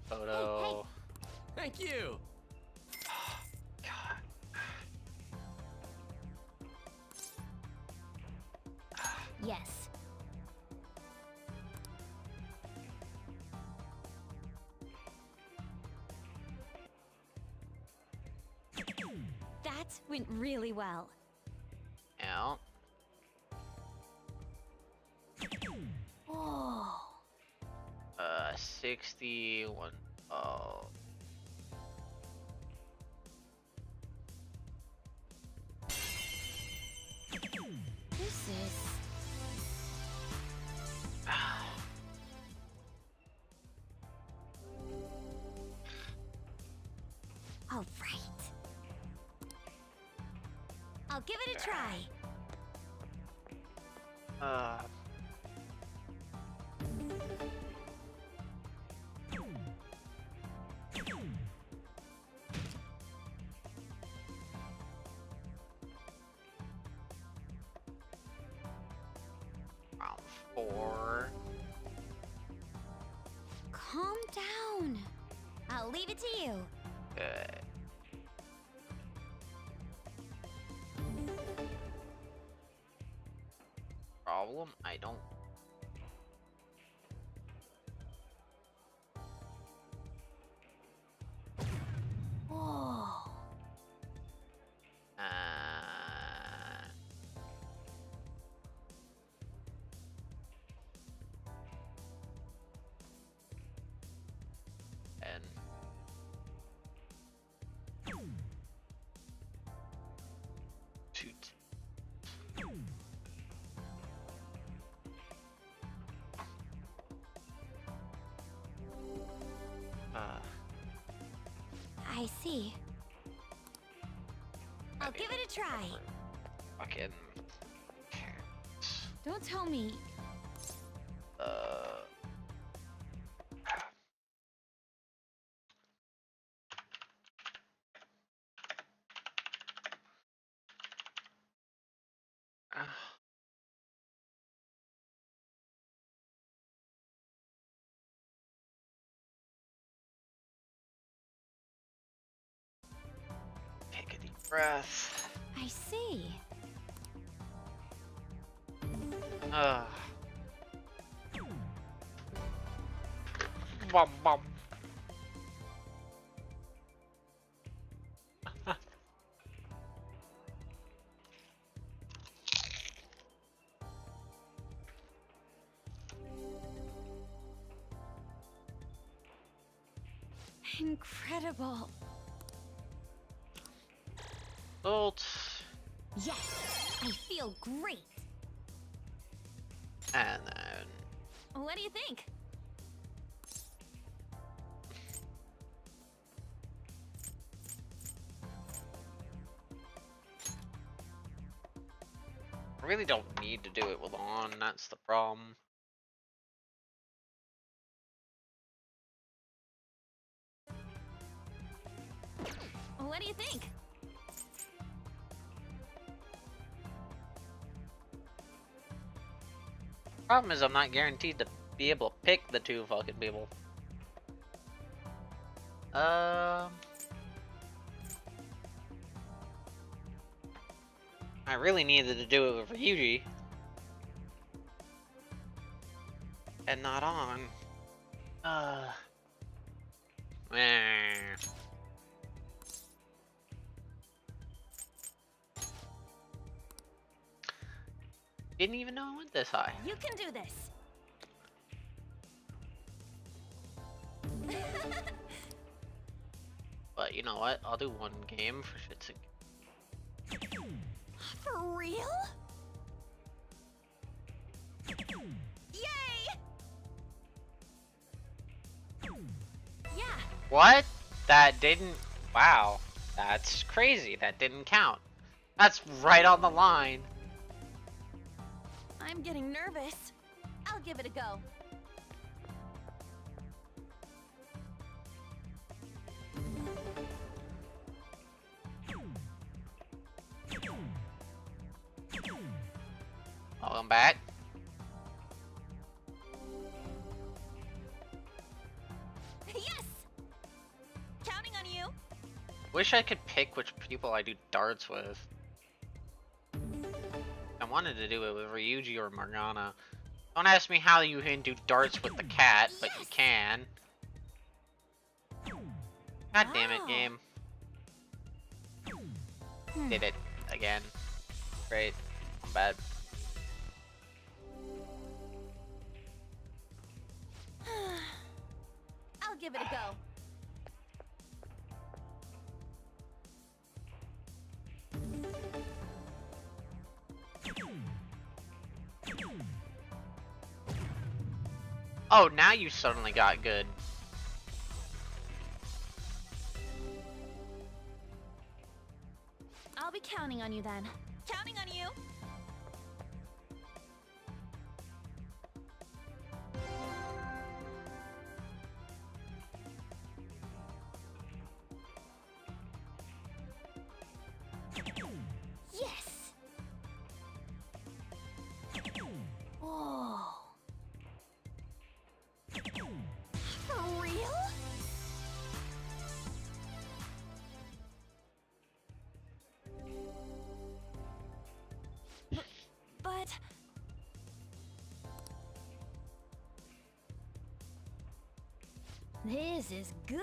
Photo. Thank you! God. Yes. That went really well. Out. Oh. 61. Oh. This is... All right. I'll give it a try. Round 4. Calm down. I'll leave it to you. Good. Problem? I don't. Oh. And shoot. I see. I'll give it a try. Fucking. Don't tell me. Take a deep breath. I see. Bum bum. Incredible. Bolt. Yes, I feel great. And then What do you think? I really don't need to do it with on, that's the problem. What do you think? Problem is I'm not guaranteed to be able to pick the two fucking people. I really needed to do it with Ryuji. And not on. Didn't even know it went this high. You can do this. But you know what? I'll do one game for shits and For real? Yay! Yeah. What? That didn't... Wow. That's crazy. That didn't count. That's right on the line. I'm getting nervous. I'll give it a go. Welcome back. Yes! Counting on you. Wish I could pick which people I do darts with. I wanted to do it with Ryuji or Morgana. Don't ask me how you can do darts with the cat, but you can. God damn it, game. Did it again. Great. Bad. I'll give it a go. Oh, now you suddenly got good. I'll be counting on you then. Counting on you. Yes. Whoa. For real? But... This is good.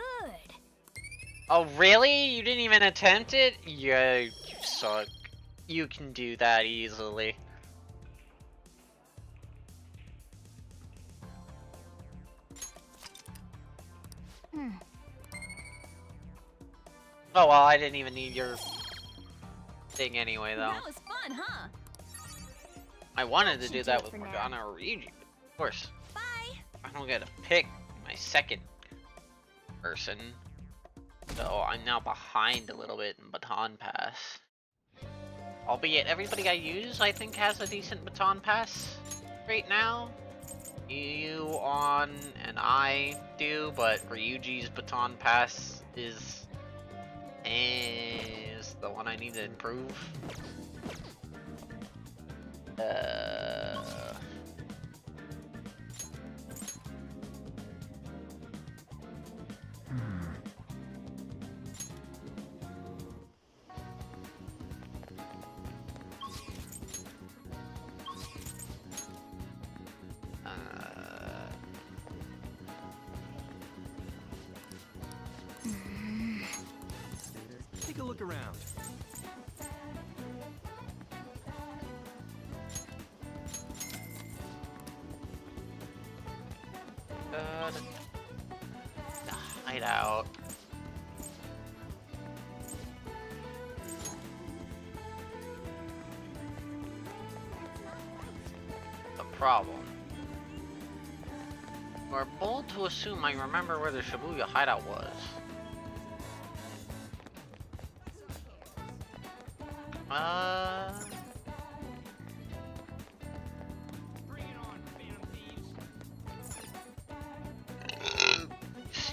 Oh, really? You didn't even attempt it? Yeah, you suck. You can do that easily. Oh, well, I didn't even need your thing anyway, though. That was fun, huh? I wanted to Should do do that it with for now. Morgana or Ryuji, but of course. Bye. I don't get to pick my second person. So I'm now behind a little bit in Baton Pass. Albeit everybody I use, I think, has a decent Baton Pass right now. You, On, and I do, but Ryuji's Baton Pass is the one I need to improve. Take a look around. The hideout. The problem. We're bold to assume I remember where the Shibuya hideout was.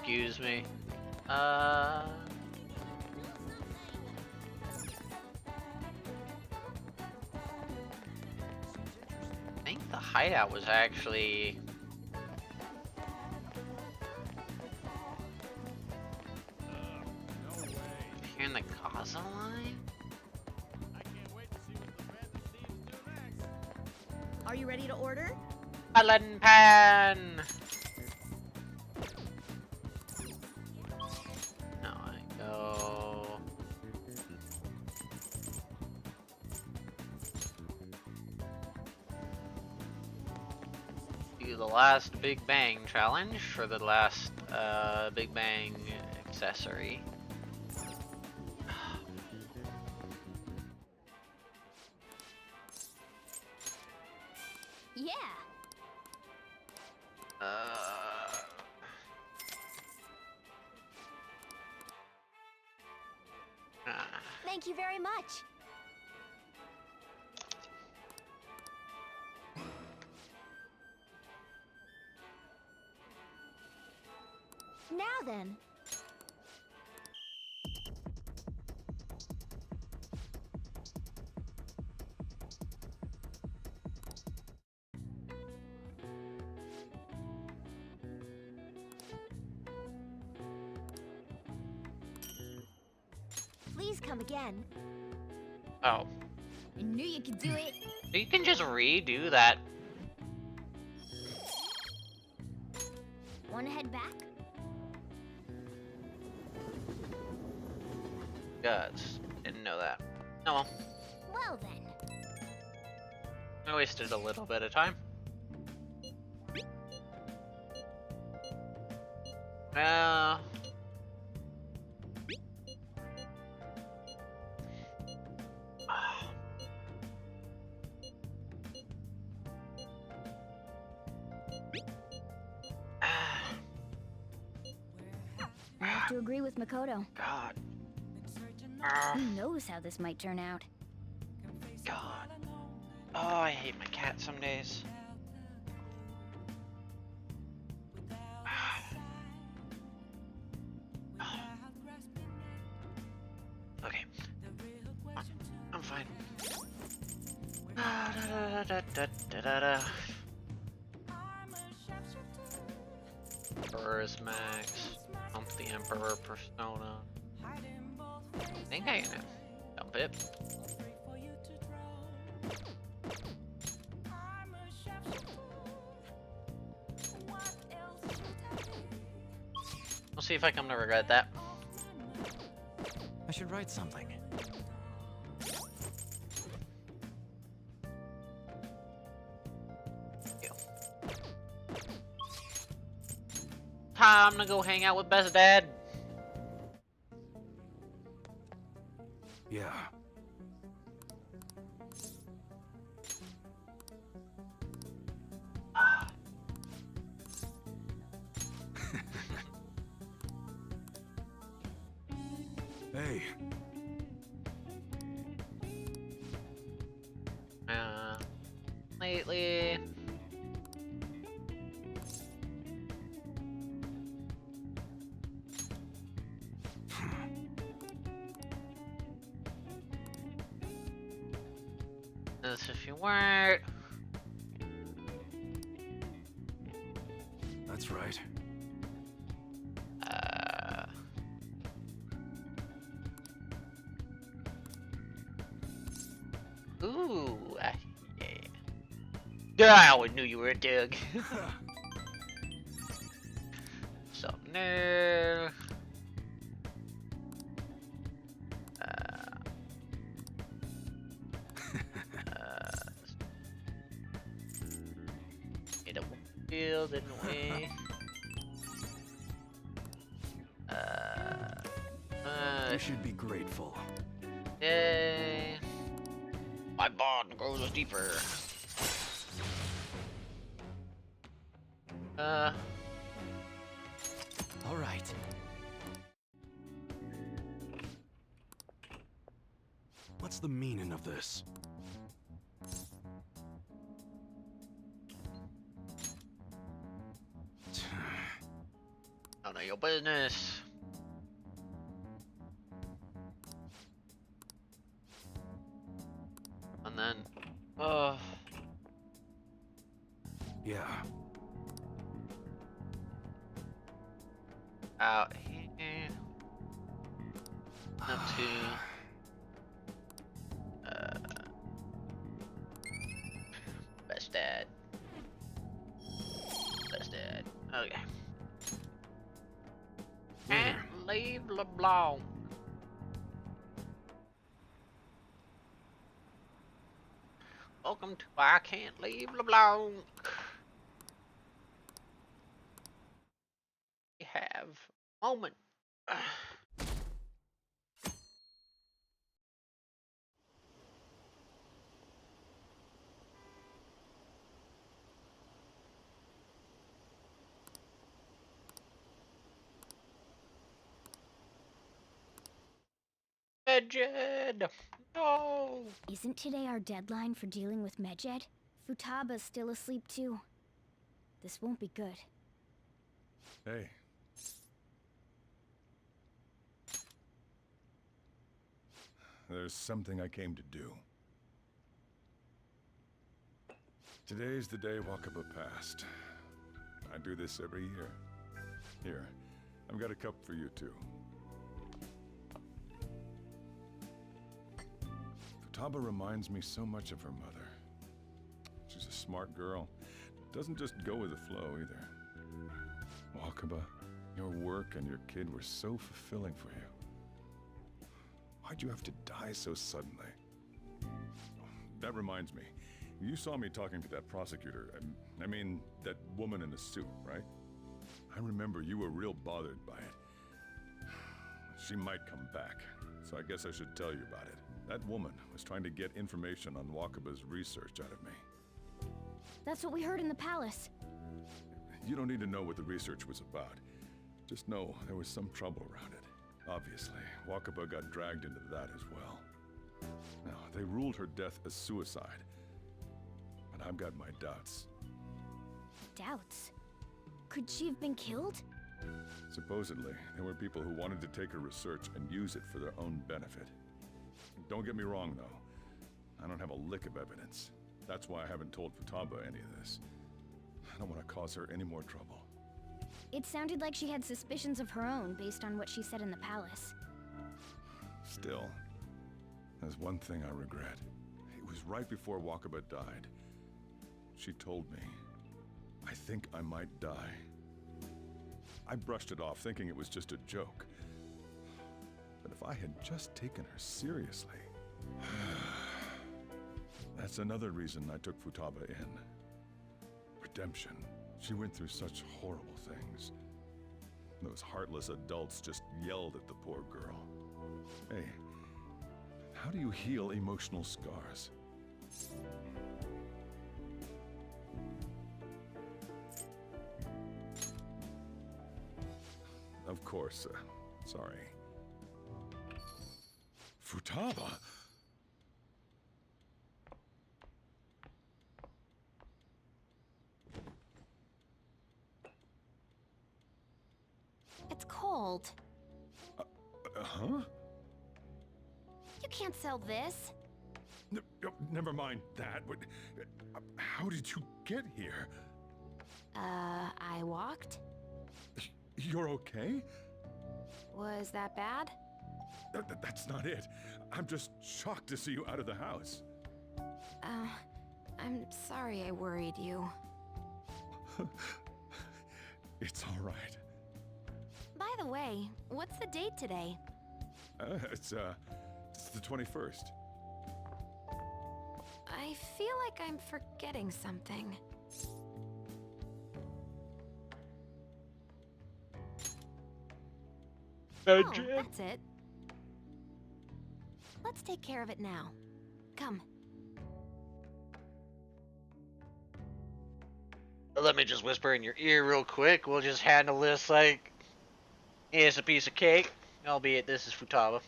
excuse me. I think the hideout was actually here in the Gaza line. Are you ready to order? Allen Pan. Now I go. Do the last Big Bang challenge for the last Big Bang accessory. Yeah. Thank you very much. Now then. Please come again. Oh, I knew you could do it. you can just redo that. Wanna head back? Gods, didn't know that. Oh well, Well then. I wasted a little bit of time. Uh, I have to agree with Makoto. God. Who knows how this might turn out? God. Oh, I hate my cat some days. Okay. I'm fine. Emperor's Max. Pump the Emperor Persona. I think I can dump it. We'll see if I come to regret that. I should write something. Time to go hang out with Best Dad. Yeah. Hey. Lately. As if you weren't. That's right. Ooh, yeah. I always knew you were a Doug. Something new. Get a field, didn't we? You should be grateful. Yay. My bond grows deeper. All right. What's the meaning of this? Oh no, Mind your business. And then, Yeah. out here. Up to, best dad. Best dad. Okay. Can't leave LeBlanc. Welcome to I Can't Leave LeBlanc. We have a moment. Medjed! No! Isn't today our deadline for dealing with Medjed? Futaba's still asleep too. This won't be good. Hey. There's something I came to do. Today's the day Wakaba passed. I do this every year. Here, I've got a cup for you too. Futaba reminds me so much of her mother. She's a smart girl. Doesn't just go with the flow either. Wakaba, your work and your kid were so fulfilling for you. Why'd you have to die so suddenly? That reminds me. You saw me talking to that prosecutor. I mean, that woman in the suit, right? I remember you were real bothered by it. She might come back, so I guess I should tell you about it. That woman was trying to get information on Wakaba's research out of me. That's what we heard in the palace. You don't need to know what the research was about. Just know there was some trouble around it. Obviously, Wakaba got dragged into that as well. Now, they ruled her death as suicide. But I've got my doubts. Doubts? Could she have been killed? Supposedly, there were people who wanted to take her research and use it for their own benefit. Don't get me wrong, though. I don't have a lick of evidence. That's why I haven't told Futaba any of this. I don't want to cause her any more trouble. It sounded like she had suspicions of her own based on what she said in the palace. Still, there's one thing I regret. It was right before Wakaba died. She told me, I think I might die. I brushed it off, thinking it was just a joke. But if I had just taken her seriously... That's another reason I took Futaba in. Redemption. She went through such horrible things. Those heartless adults just yelled at the poor girl. Hey, how do you heal emotional scars? Of course, sorry. Futaba? It's cold. Huh? You can't sell this. Never mind that. How did you get here? I walked? You're okay? Was that bad? That's not it. I'm just shocked to see you out of the house. I'm sorry I worried you. It's all right. By the way, what's the date today? It's the 21st. I feel like I'm forgetting something. Oh, that's it. Let's take care of it now. Come. Let me just whisper in your ear real quick. We'll just handle this like it's a piece of cake. Albeit this is Futaba.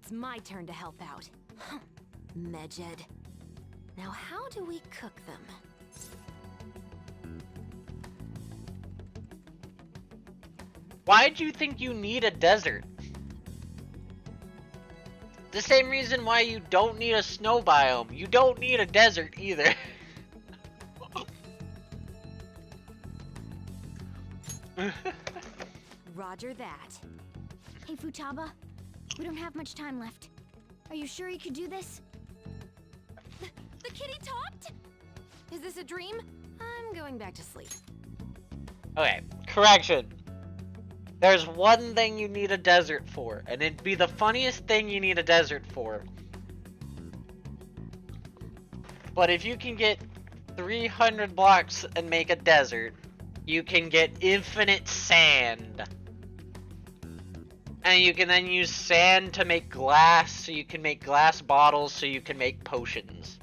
it's my turn to help out. Medjed. Now how do we cook them? Why do you think you need a desert? The same reason why you don't need a snow biome. You don't need a desert either. Roger that. Hey, Futaba. We don't have much time left. Are you sure you could do this? The kitty talked? Is this a dream? I'm going back to sleep. Okay, correction. There's one thing you need a desert for, and it'd be the funniest thing you need a desert for. But if you can get 300 blocks and make a desert, you can get infinite sand. And you can then use sand to make glass, so you can make glass bottles, so you can make potions.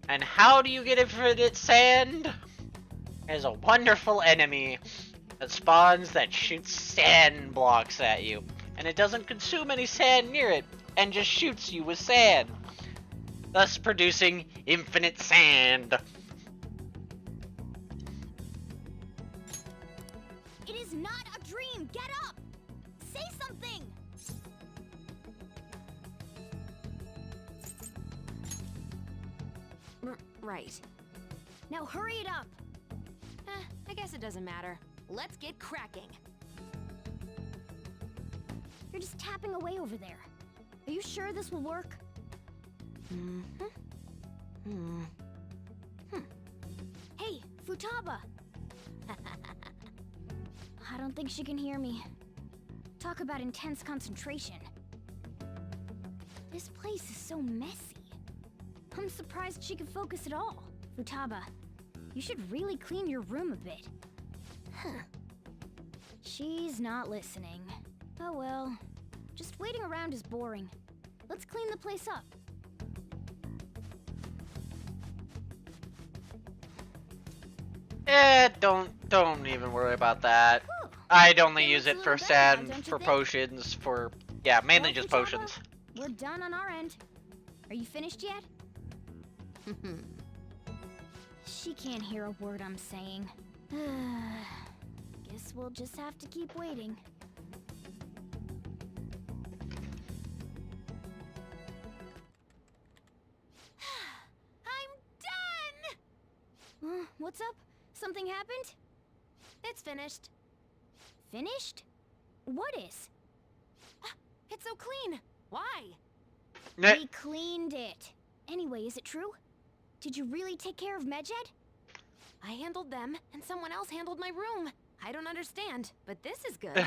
And how do you get infinite sand? There's a wonderful enemy that spawns that shoots sand blocks at you. And it doesn't consume any sand near it, and just shoots you with sand, thus producing infinite sand. It is not a dream! Get up! Say something! Right. Now hurry it up! I guess it doesn't matter. Let's get cracking. You're just tapping away over there. Are you sure this will work? Hey, Futaba! I don't think she can hear me. Talk about intense concentration. This place is so messy. I'm surprised she can focus at all. Futaba, you should really clean your room a bit. She's not listening. Oh well. Just waiting around is boring. Let's clean the place up. Don't even worry about that. Whew. I'd only Feels use a it for little better now, sand, don't you for think? potions, for... Yeah, mainly Well, just Futaba, potions. We're done on our end. Are you finished yet? She can't hear a word I'm saying. Guess we'll just have to keep waiting. I'm done! What's up? Something happened? It's finished. Finished? What is? It's so clean. Why? We cleaned it. Anyway, is it true? Did you really take care of Medjed? I handled them, and someone else handled my room. I don't understand, but this is good.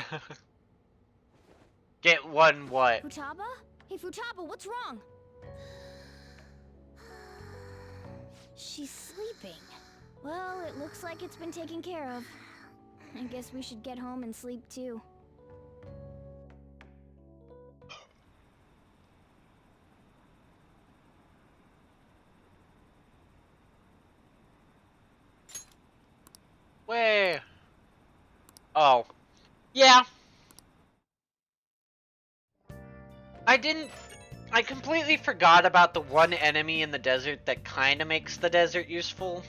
Get one what? Futaba? Hey, Futaba, what's wrong? She's sleeping. Well, it looks like it's been taken care of. I guess we should get home and sleep too. Where? Oh. Yeah. I completely forgot about the one enemy in the desert that kinda makes the desert useful.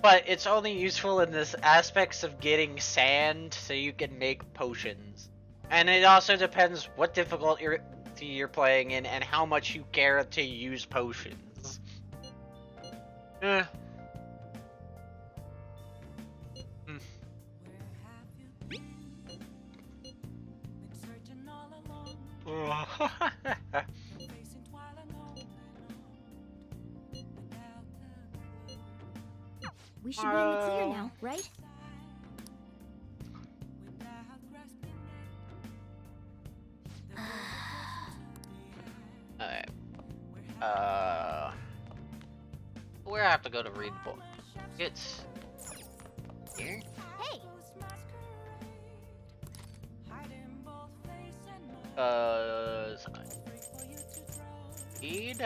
But it's only useful in this aspects of getting sand so you can make potions. And it also depends what difficulty you're playing in and how much you care to use potions. Eh. We should be in the clear now, right? Alright. Where I have to go to read book? It's here. Hey! Speed.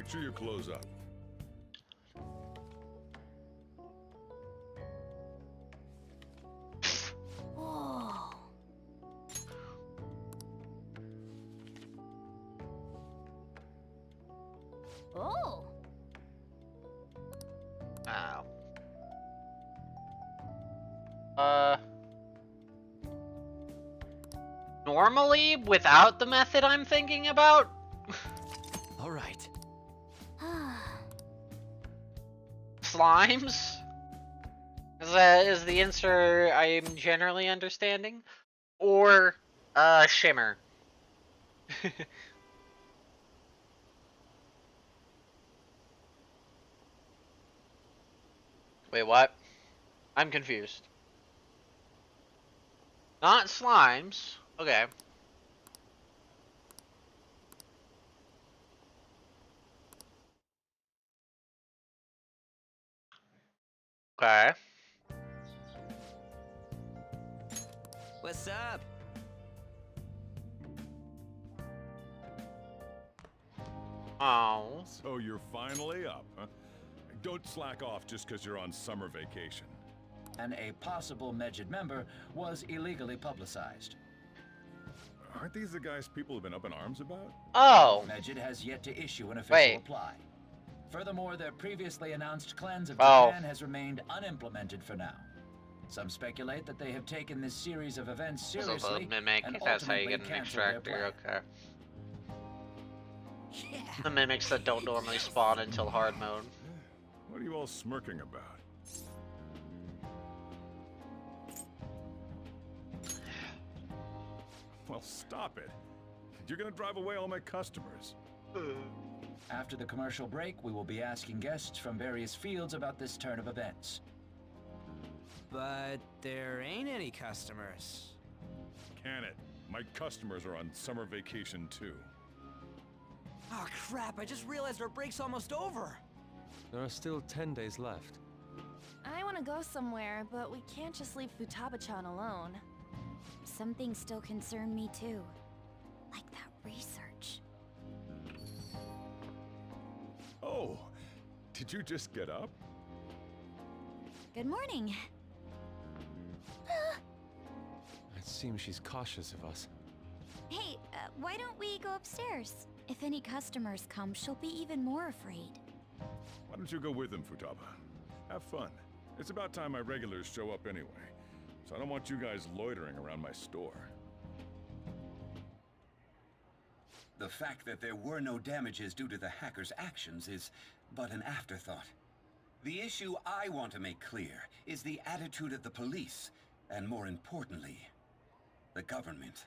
Make sure you close up. Whoa. Oh. Ow. Normally, without the method I'm thinking about, All right. slimes is the answer I am generally understanding, or shimmer. Wait, what? I'm confused. Not slimes. Okay. Okay. What's up? Oh. So you're finally up, huh? Don't slack off just because you're on summer vacation. And a possible Medjed member was illegally publicized. Aren't these the guys people have been up in arms about? Oh. Medjed has yet to issue an official Wait. reply. Furthermore, their previously announced cleanse of Oh. Japan has remained unimplemented for now. Some speculate that they have taken this series of events This is a seriously mimic. and That's how you ultimately get an canceled their extractor. plan. Okay. The mimics that don't normally spawn until hard mode. What are you all smirking about? Well, stop it. You're gonna drive away all my customers. After the commercial break, we will be asking guests from various fields about this turn of events. But there ain't any customers. Can it? My customers are on summer vacation too. Oh crap, I just realized our break's almost over. There are still 10 days left. I want to go somewhere, but we can't just leave Futaba-chan alone. Some things still concern me too. Like that research. Oh, did you just get up? Good morning. It seems she's cautious of us. Hey, why don't we go upstairs? If any customers come, she'll be even more afraid. Why don't you go with them, Futaba? Have fun. It's about time my regulars show up anyway, so I don't want you guys loitering around my store. The fact that there were no damages due to the hackers' actions is but an afterthought. The issue I want to make clear is the attitude of the police, and more importantly, the government.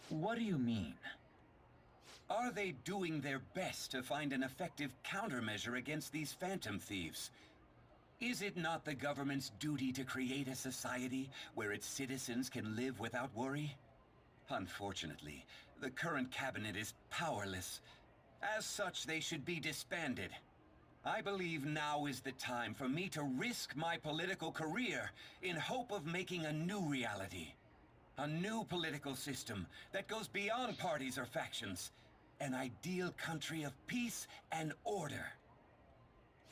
What do you mean? Are they doing their best to find an effective countermeasure against these phantom thieves? Is it not the government's duty to create a society where its citizens can live without worry? Unfortunately, the current cabinet is powerless. As such, they should be disbanded. I believe now is the time for me to risk my political career in hope of making a new reality. A new political system that goes beyond parties or factions. An ideal country of peace and order.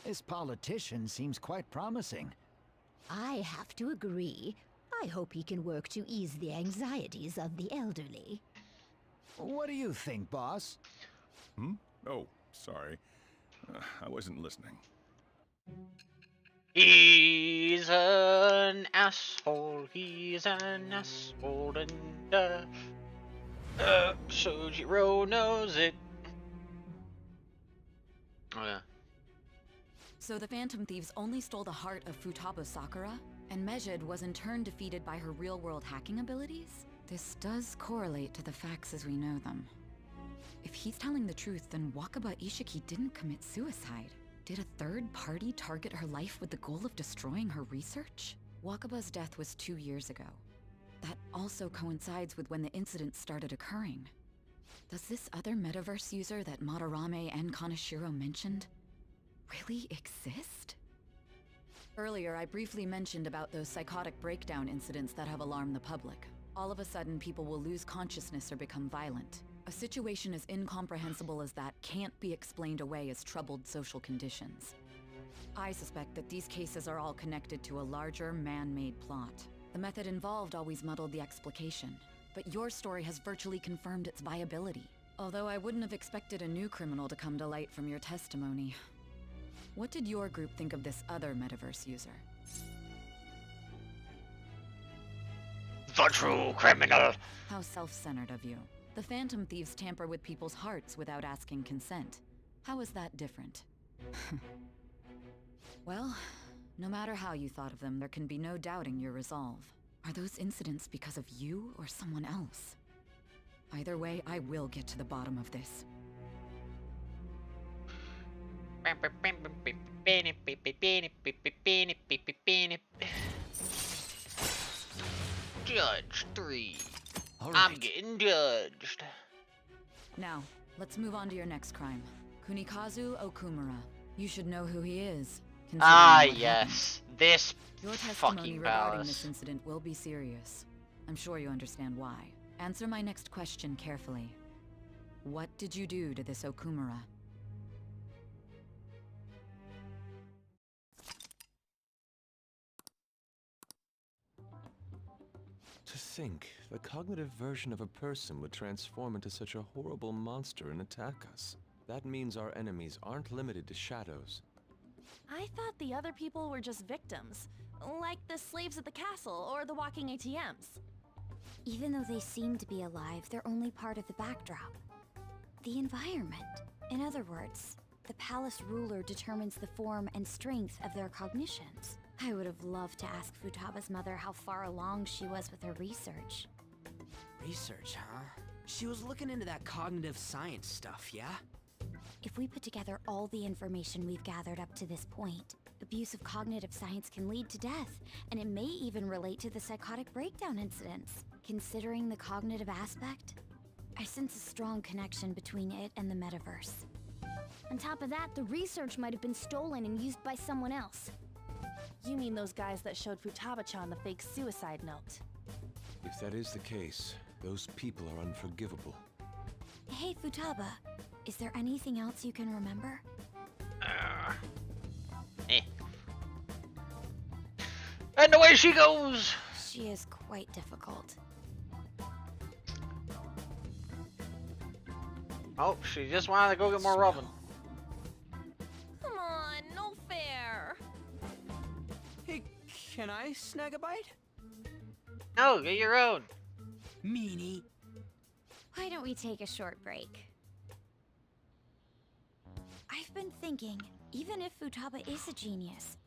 This politician seems quite promising. I have to agree. I hope he can work to ease the anxieties of the elderly. What do you think, boss? Hmm? Oh, sorry. I wasn't listening. He's an asshole. He's an asshole, and Sojiro knows it. Oh yeah. So the Phantom Thieves only stole the heart of Futaba Sakura, and Medjed was in turn defeated by her real-world hacking abilities? This does correlate to the facts as we know them. If he's telling the truth, then Wakaba Ishiki didn't commit suicide. Did a third party target her life with the goal of destroying her research? Wakaba's death was 2 years ago. That also coincides with when the incident started occurring. Does this other metaverse user that Madarame and Kaneshiro mentioned really exist? Earlier, I briefly mentioned about those psychotic breakdown incidents that have alarmed the public. All of a sudden, people will lose consciousness or become violent. A situation as incomprehensible as that can't be explained away as troubled social conditions. I suspect that these cases are all connected to a larger man-made plot. The method involved always muddled the explication, but your story has virtually confirmed its viability. Although I wouldn't have expected a new criminal to come to light from your testimony. What did your group think of this other metaverse user? The true criminal! How self-centered of you. The Phantom Thieves tamper with people's hearts without asking consent. How is that different? Well, no matter how you thought of them, there can be no doubting your resolve. Are those incidents because of you or someone else? Either way, I will get to the bottom of this. Judge 3. All I'm right. getting judged. Now, let's move on to your next crime. Kunikazu Okumura. You should know who he is. considering Ah, what yes. This happened. Your testimony fucking regarding palace. this incident will be serious. I'm sure you understand why. Answer my next question carefully. What did you do to this Okumura? To think, the cognitive version of a person would transform into such a horrible monster and attack us. That means our enemies aren't limited to shadows. I thought the other people were just victims, like the slaves at the castle or the walking ATMs. Even though they seem to be alive, they're only part of the backdrop. The environment. In other words, the palace ruler determines the form and strength of their cognitions. I would have loved to ask Futaba's mother how far along she was with her research. Research, huh? She was looking into that cognitive science stuff, yeah? If we put together all the information we've gathered up to this point, abuse of cognitive science can lead to death, and it may even relate to the psychotic breakdown incidents. Considering the cognitive aspect, I sense a strong connection between it and the metaverse. On top of that, the research might have been stolen and used by someone else. You mean those guys that showed Futaba-chan the fake suicide note? If that is the case, those people are unforgivable. Hey, Futaba, is there anything else you can remember? And away she goes! She is quite difficult. Oh, she just wanted to go get more Robin. Come on, no fair. Hey, can I snag a bite? No, get your own. Meanie. Why don't we take a short break? I've been thinking, even if Futaba is a genius,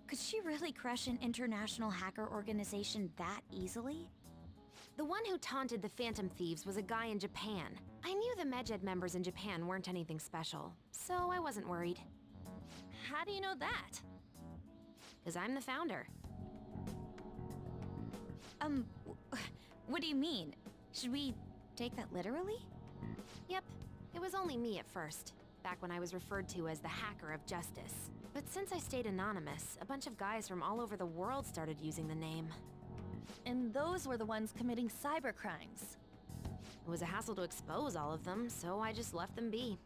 could she really crush an international hacker organization that easily? The one who taunted the Phantom Thieves was a guy in Japan. I knew the Medjed members in Japan weren't anything special, so I wasn't worried. How do you know that? Because I'm the founder. What do you mean? Should we take that literally? Yep, it was only me at first, back when I was referred to as the Hacker of Justice. But since I stayed anonymous, a bunch of guys from all over the world started using the name. And those were the ones committing cybercrimes. It was a hassle to expose all of them, so I just left them be.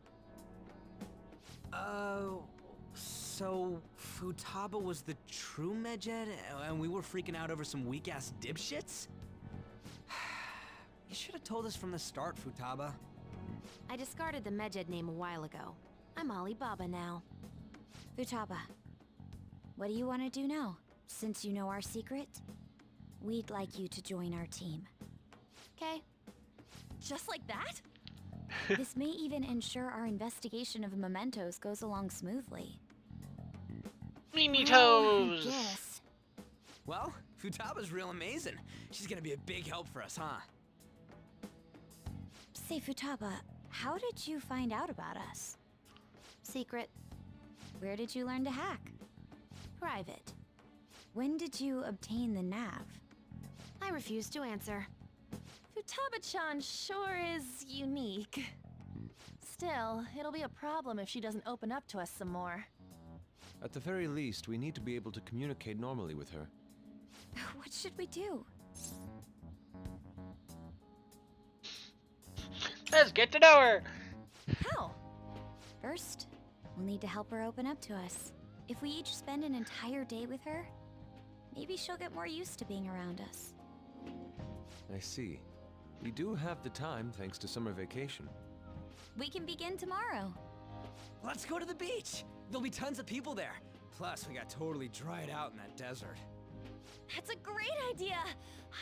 So Futaba was the true Medjed, and we were freaking out over some weak-ass dipshits? You should have told us from the start, Futaba. I discarded the Medjed name a while ago. I'm Alibaba now. Futaba, what do you want to do now? Since you know our secret, we'd like you to join our team. Okay. Just like that? This may even ensure our investigation of mementos goes along smoothly. Mimi Well, Toes! yes. Well, Futaba's real amazing. She's gonna be a big help for us, huh? Say, Futaba, how did you find out about us? Secret. Where did you learn to hack? Private. When did you obtain the nav? I refuse to answer. Futaba-chan sure is unique. Still, it'll be a problem if she doesn't open up to us some more. At the very least, we need to be able to communicate normally with her. What should we do? Let's get to know her. How? First, we'll need to help her open up to us. If we each spend an entire day with her, maybe she'll get more used to being around us. I see. We do have the time thanks to summer vacation. We can begin tomorrow. Let's go to the beach. There'll be tons of people there. Plus, we got totally dried out in that desert. That's a great idea!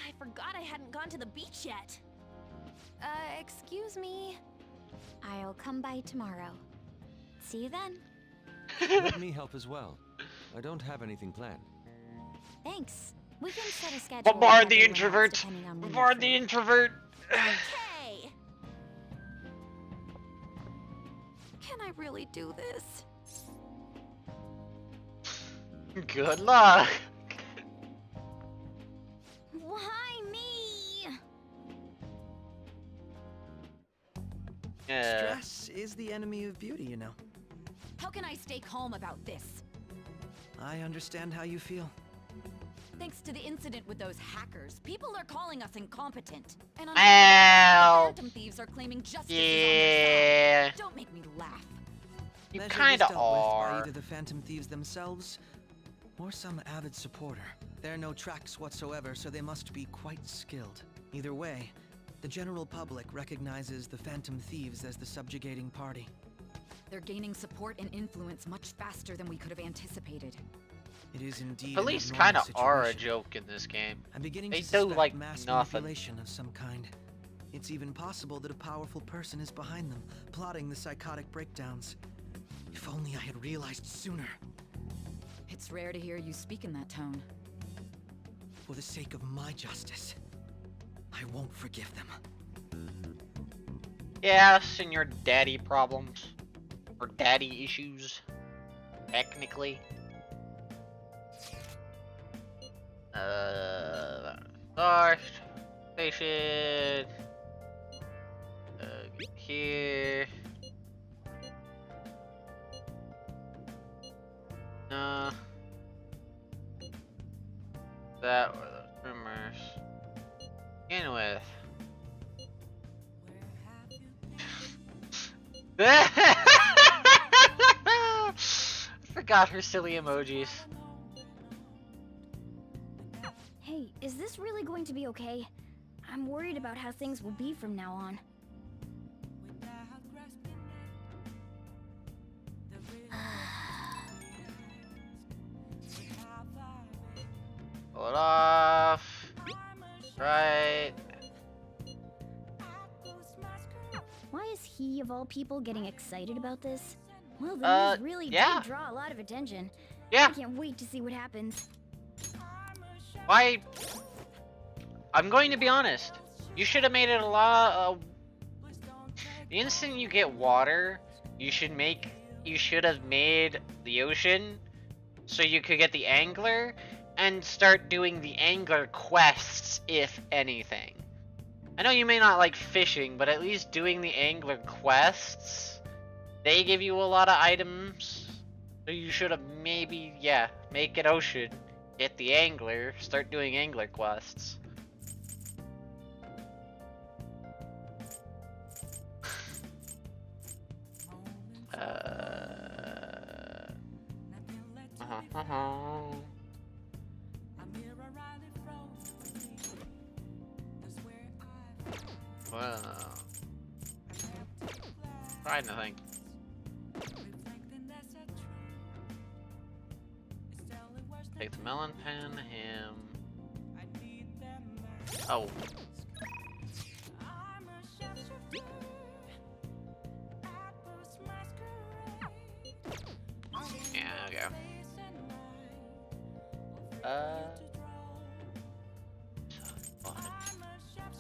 I forgot I hadn't gone to the beach yet. Excuse me? I'll come by tomorrow. See you then. Let me help as well. I don't have anything planned. Thanks. We can set a schedule. Bombard with the everyone else introvert. depending on when Bombard you're the free. introvert. Okay! Can I really do this? Good luck. Why me? Yeah. Stress is the enemy of beauty, you know. How can I stay calm about this? I understand how you feel. Thanks to the incident with those hackers, people are calling us incompetent. And on Well, the Phantom Thieves are claiming justice yeah. is on their side. Don't make me laugh. You Measure kinda was dealt with by are. either the Phantom Thieves themselves or some avid supporter. There are no tracks whatsoever, so they must be quite skilled. Either way, the general public recognizes the Phantom Thieves as the subjugating party. They're gaining support and influence much faster than we could have anticipated. It is indeed Police an kind abnormal of are a situation. joke in this game. I'm beginning They to do suspect like mass nothing. manipulation of some kind. It's even possible that a powerful person is behind them, plotting the psychotic breakdowns. If only I had realized sooner. It's rare to hear you speak in that tone. For the sake of my justice, I won't forgive them. Yes, and your daddy problems. Or daddy issues. Technically. Start. Station. Here. That were the rumors. Begin with. I forgot her silly emojis. Hey, is this really going to be okay? I'm worried about how things will be from now on. Pull it off. Right. Why is he, of all people, getting excited about this? Well, the news really yeah. did draw a lot of attention. Yeah. I can't wait to see what happens. Why? I'm going to be honest. You should have made it a lot. The instant you get water, you should have made the ocean so you could get the angler and start doing the angler quests, if anything. I know you may not like fishing, but at least doing the angler quests, they give you a lot of items. So you should have maybe, yeah, make it ocean, get the angler, start doing angler quests. Wow. Trying to think. Take the melon pen, him. Oh. Yeah, okay.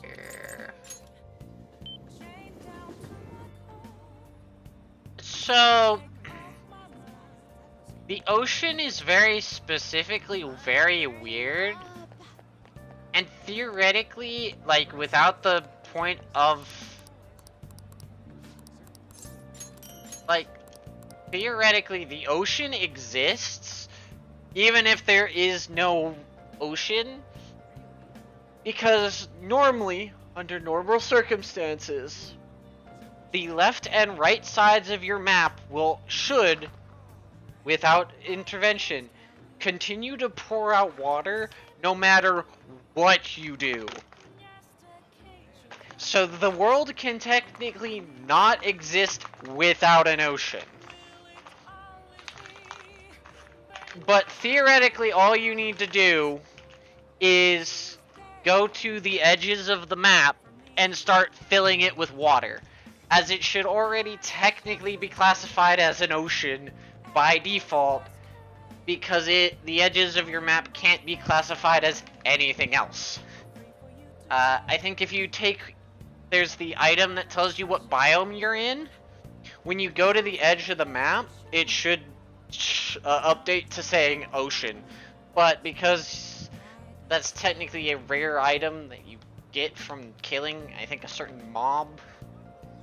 Here. So, the ocean is very specifically very weird, and theoretically, like, without the point of, like, theoretically the ocean exists even if there is no ocean, because normally, under normal circumstances, the left and right sides of your map should, without intervention, continue to pour out water no matter what you do. So the world can technically not exist without an ocean. But theoretically, all you need to do is go to the edges of the map and start filling it with water, as it should already technically be classified as an ocean by default, because the edges of your map can't be classified as anything else. I think if you there's the item that tells you what biome you're in. When you go to the edge of the map, it should update to saying ocean. But because that's technically a rare item that you get from killing, I think, a certain mob,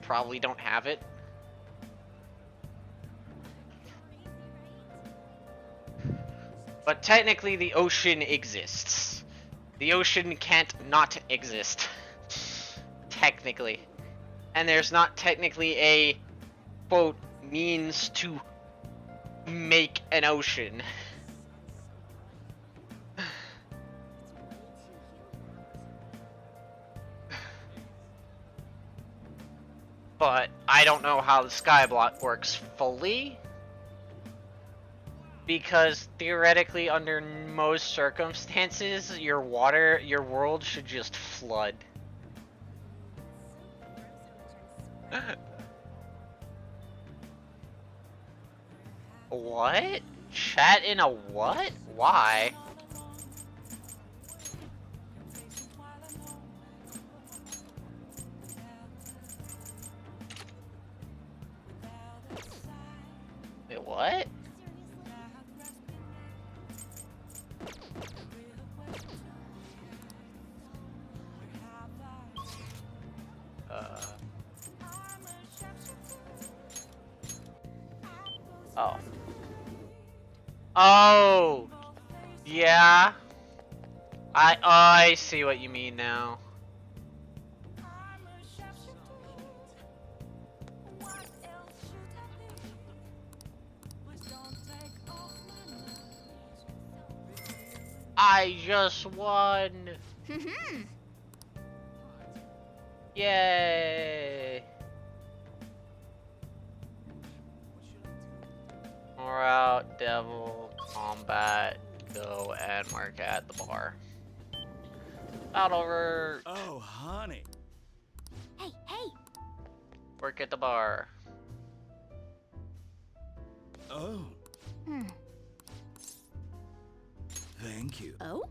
probably don't have it. But technically the ocean exists. The ocean can't not exist. Technically. And there's not technically a, quote, means to make an ocean. But I don't know how the skyblock works fully, because theoretically under most circumstances your world should just flood. What? Chat in a what? Why? Wait, what? Oh. Oh! Yeah. I see what you mean now. I just won! Yay! More out, devil, combat, go, and mark at the bar. Battle over. Oh, honey. Hey, hey! Work at the bar. Oh. Thank you. Oh?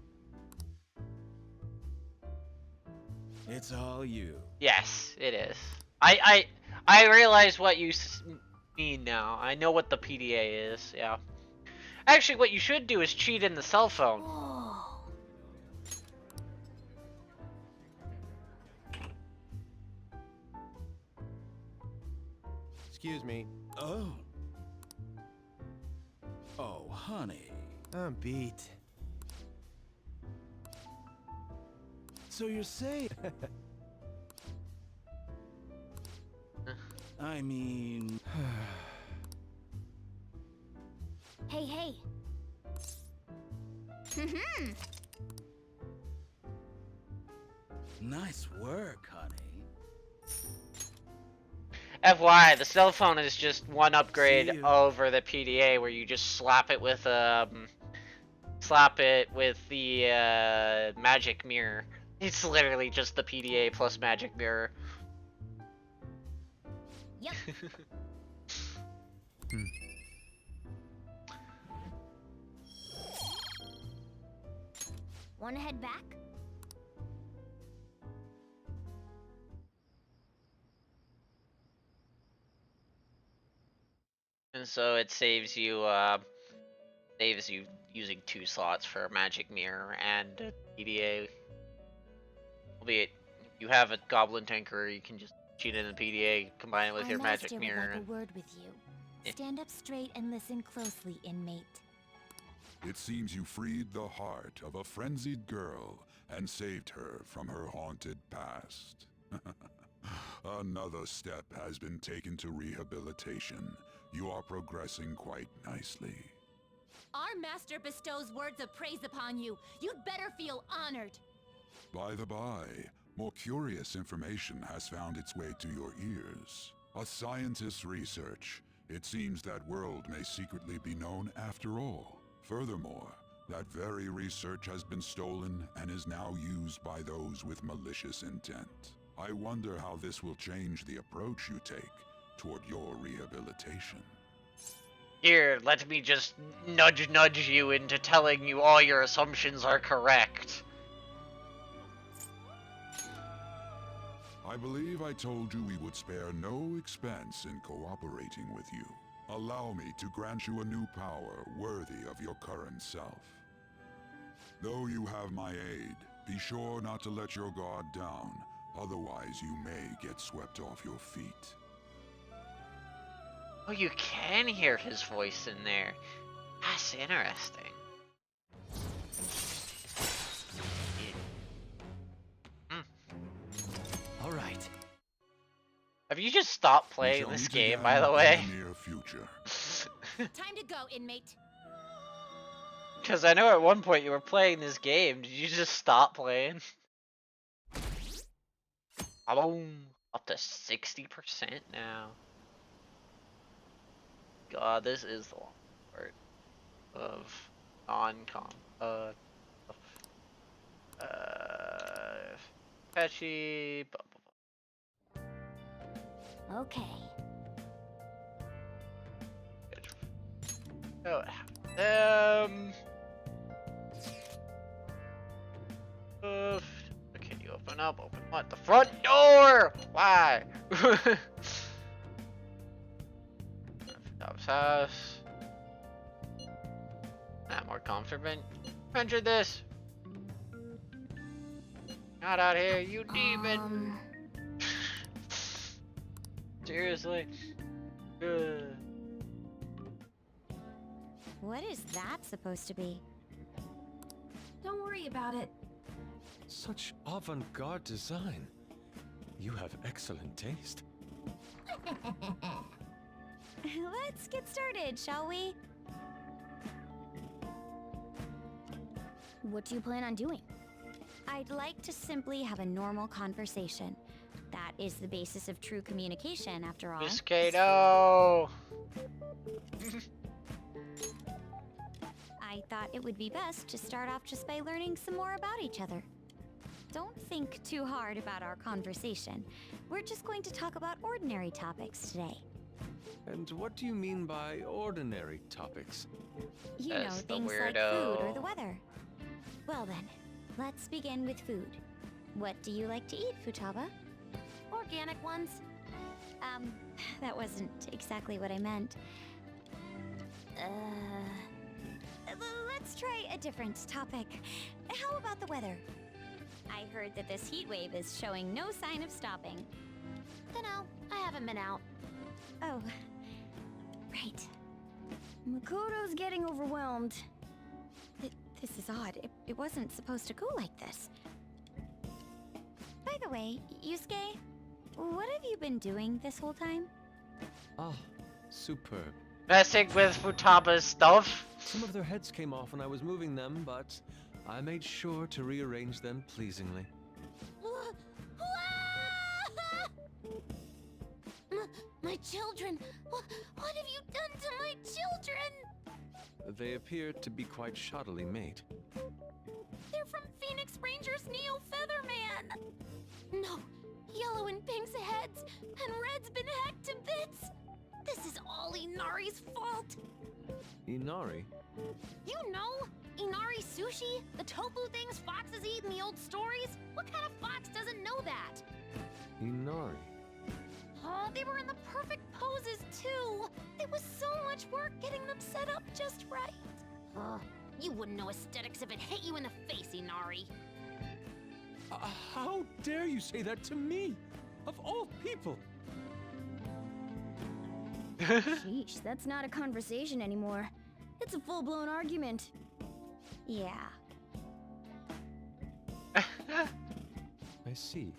It's all you. Yes, it is. I realize what you mean now. I know what the PDA is, yeah. Actually, what you should do is cheat in the cell phone. Excuse me. Oh. Oh, honey. I'm beat. So you're saying... I mean... Hey, hey! Nice work, honey. FYI, the cell phone is just one upgrade over the PDA, where you just slap it with the magic mirror. It's literally just the PDA plus magic mirror. Yep. Wanna head back? And so it saves you using 2 slots for a magic mirror and a PDA. Albeit, if you have a goblin tanker, you can just cheat in the PDA, combine it with Our your magic master mirror. would like a word with you. Stand up straight and listen closely, inmate. It seems you freed the heart of a frenzied girl and saved her from her haunted past. Another step has been taken to rehabilitation. You are progressing quite nicely. Our master bestows words of praise upon you. You'd better feel honored. By the by, more curious information has found its way to your ears. A scientist's research. It seems that world may secretly be known after all. Furthermore, that very research has been stolen and is now used by those with malicious intent. I wonder how this will change the approach you take toward your rehabilitation. Here, let me just nudge you into telling you all your assumptions are correct. I believe I told you we would spare no expense in cooperating with you. Allow me to grant you a new power worthy of your current self. Though you have my aid, be sure not to let your guard down, otherwise you may get swept off your feet. Oh, you can hear his voice in there. That's interesting. All right. Have you just stopped playing this game, by the way? Near future. Time to go, inmate. Because I know at one point you were playing this game. Did you just stop playing? Boom! Up to 60% now. God, this is the long part of non-com. Patchy. Okay. Oh, okay, you open up. Open what? The front door. Why? House. Not more comfortable. Enter this. Not out here, you demon. Seriously. What is that supposed to be? Don't worry about it. Such avant-garde design. You have excellent taste. Let's get started, shall we? What do you plan on doing? I'd like to simply have a normal conversation. That is the basis of true communication, after all. Miss Kato! I thought it would be best to start off just by learning some more about each other. Don't think too hard about our conversation. We're just going to talk about ordinary topics today. And what do you mean by ordinary topics? You know, things like food or the weather. Well then, let's begin with food. What do you like to eat, Futaba? Organic ones. That wasn't exactly what I meant. Let's try a different topic. How about the weather? I heard that this heat wave is showing no sign of stopping. Dunno, I haven't been out. Oh, right. Makoto's getting overwhelmed. This is odd. It wasn't supposed to go like this. By the way, Yusuke, what have you been doing this whole time? Ah, superb. Messing with Futaba's stuff? Some of their heads came off when I was moving them, but I made sure to rearrange them pleasingly. My children! What have you done to my children? They appear to be quite shoddily made. They're from Phoenix Rangers Neo Featherman! No, Yellow and Pink's heads, and Red's been hacked to bits! This is all Inari's fault! Inari? You know? Inari sushi? The tofu things foxes eat in the old stories? What kind of fox doesn't know that? Inari? Oh, they were in the perfect poses, too! It was so much work getting them set up just right. Oh, you wouldn't know aesthetics if it hit you in the face, Inari. How dare you say that to me? Of all people! Sheesh, that's not a conversation anymore. It's a full-blown argument. Yeah. I see.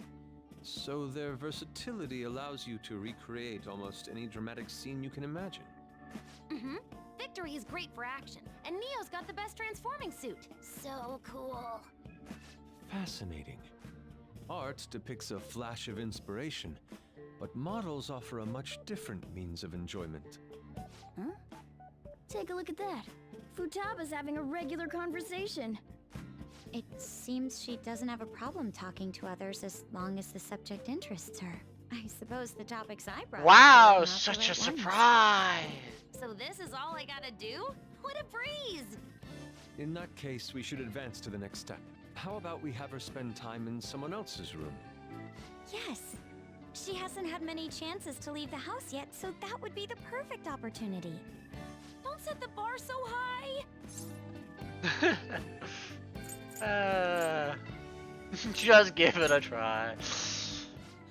so their versatility allows you to recreate almost any dramatic scene you can imagine. Mm-hmm. Victory is great for action, and Neo's got the best transforming suit. So cool. Fascinating. Art depicts a flash of inspiration, but models offer a much different means of enjoyment. Huh? Take a look at that. Futaba's having a regular conversation. It seems she doesn't have a problem talking to others as long as the subject interests her. I suppose the topics I brought Wow, up are not such the a right ones. surprise! So this is all I gotta do? What a breeze! In that case, we should advance to the next step. How about we have her spend time in someone else's room? Yes. She hasn't had many chances to leave the house yet, so that would be the perfect opportunity. Don't set the bar so high! Just give it a try.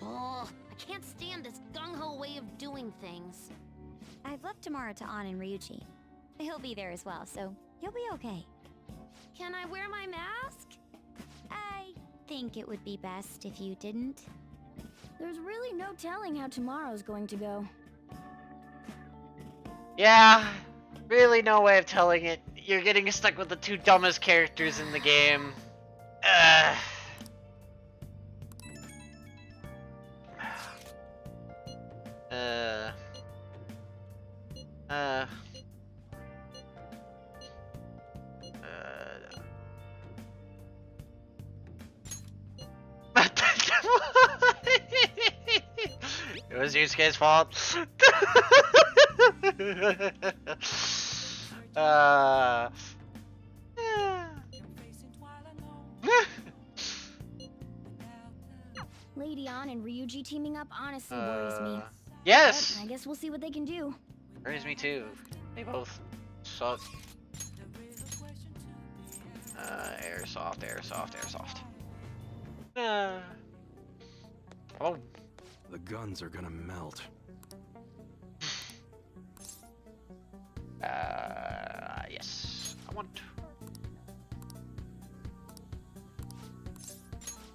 Oh, I can't stand this gung-ho way of doing things. I've left Tamara to An and Ryuji. He'll be there as well, so you'll be okay. Can I wear my mask? I think it would be best if you didn't. There's really no telling how tomorrow's going to go. Yeah, really no way of telling it. You're getting stuck with the two dumbest characters in the game. It was Yusuke's fault. Lady An and Ryuji teaming up honestly worries me. Yes! But I guess we'll see what they can do. Worries me too. They both suck. Airsoft, airsoft, airsoft. Oh. The guns are gonna melt. Yes. I want.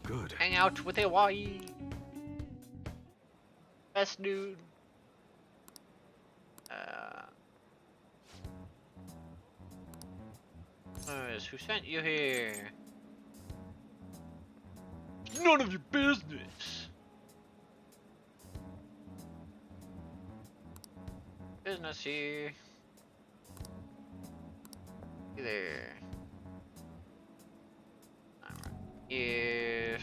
Good. Hang out with Hawaii. Best dude. Who sent you here? None of your business. Business here. Hey there. I'm right here.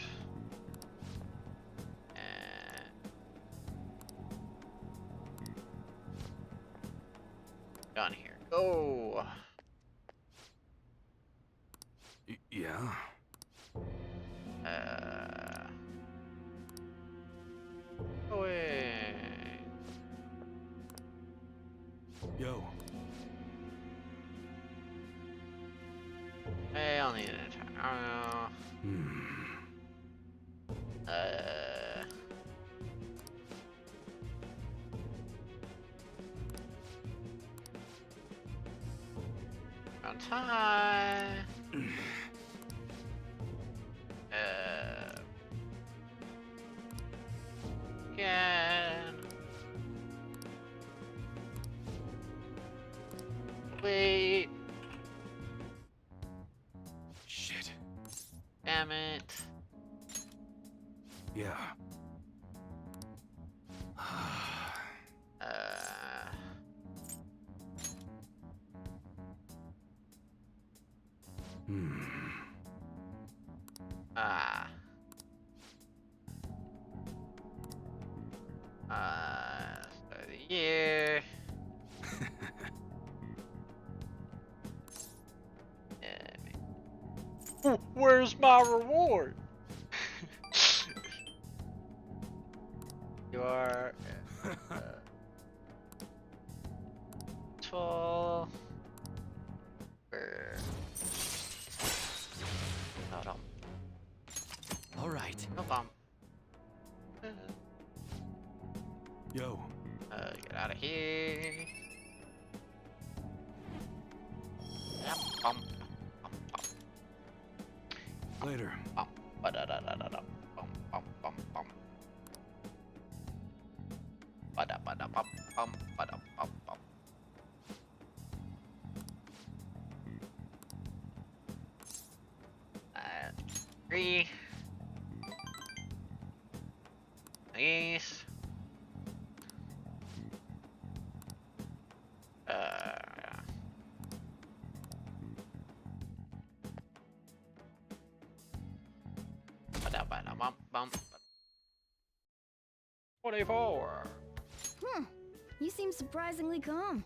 Down here. Go. Yeah. Away. Yo. Hey, I'll need it. Around time. Again. Wait. Shit. Damn it. Yeah. Start of the year. Where's my reward? You are tall. No. All right. No bomb. Yo. Get out of here. Yep. Bump. Later. Bump. Ba-da-da-da-da-da. Bump. Bump. Bump. Bump. bum, ba-dum, bum, bum. Three. Nice. Ba-da-ba-da-bum, bum. 24. You seem surprisingly calm.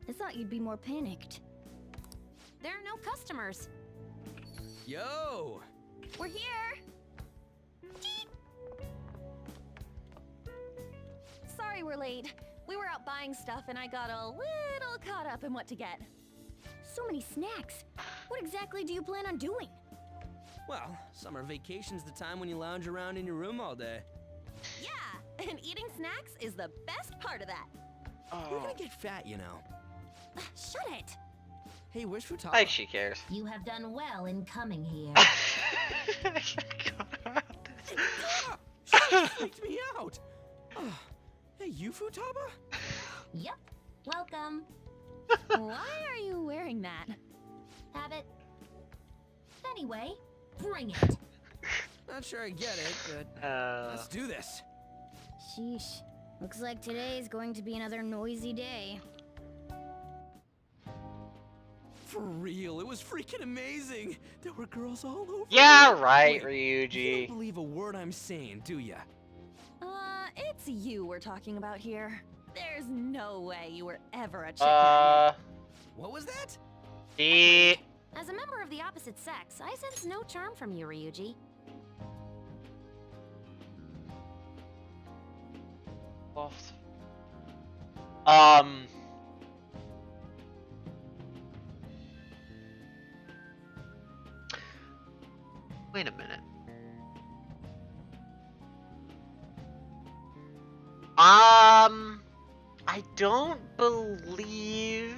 I thought you'd be more panicked. There are no customers. Yo! We're here. Sorry we're late. We were out buying stuff and I got a little caught up in what to get. So many snacks. What exactly do you plan on doing? Well, summer vacation's the time when you lounge around in your room all day. Yeah, and eating snacks is the best part of that. We're gonna get fat, you know. Shut it. Hey, where's Futaba? Like she cares. You have done well in coming here. She freaked me out. Hey, you Futaba? Yep. Welcome. Why are you wearing that? Habit. Anyway, bring it. Not sure I get it, but let's do this. Sheesh. Looks like today's going to be another noisy day. For real, it was freaking amazing. There were girls all over. Yeah, me. right, Wait, Ryuji. You don't believe a word I'm saying, do ya? It's you we're talking about here. There's no way you were ever a chick. What was that? As a member of the opposite sex, I sense no charm from you, Ryuji. Wait a minute. I don't believe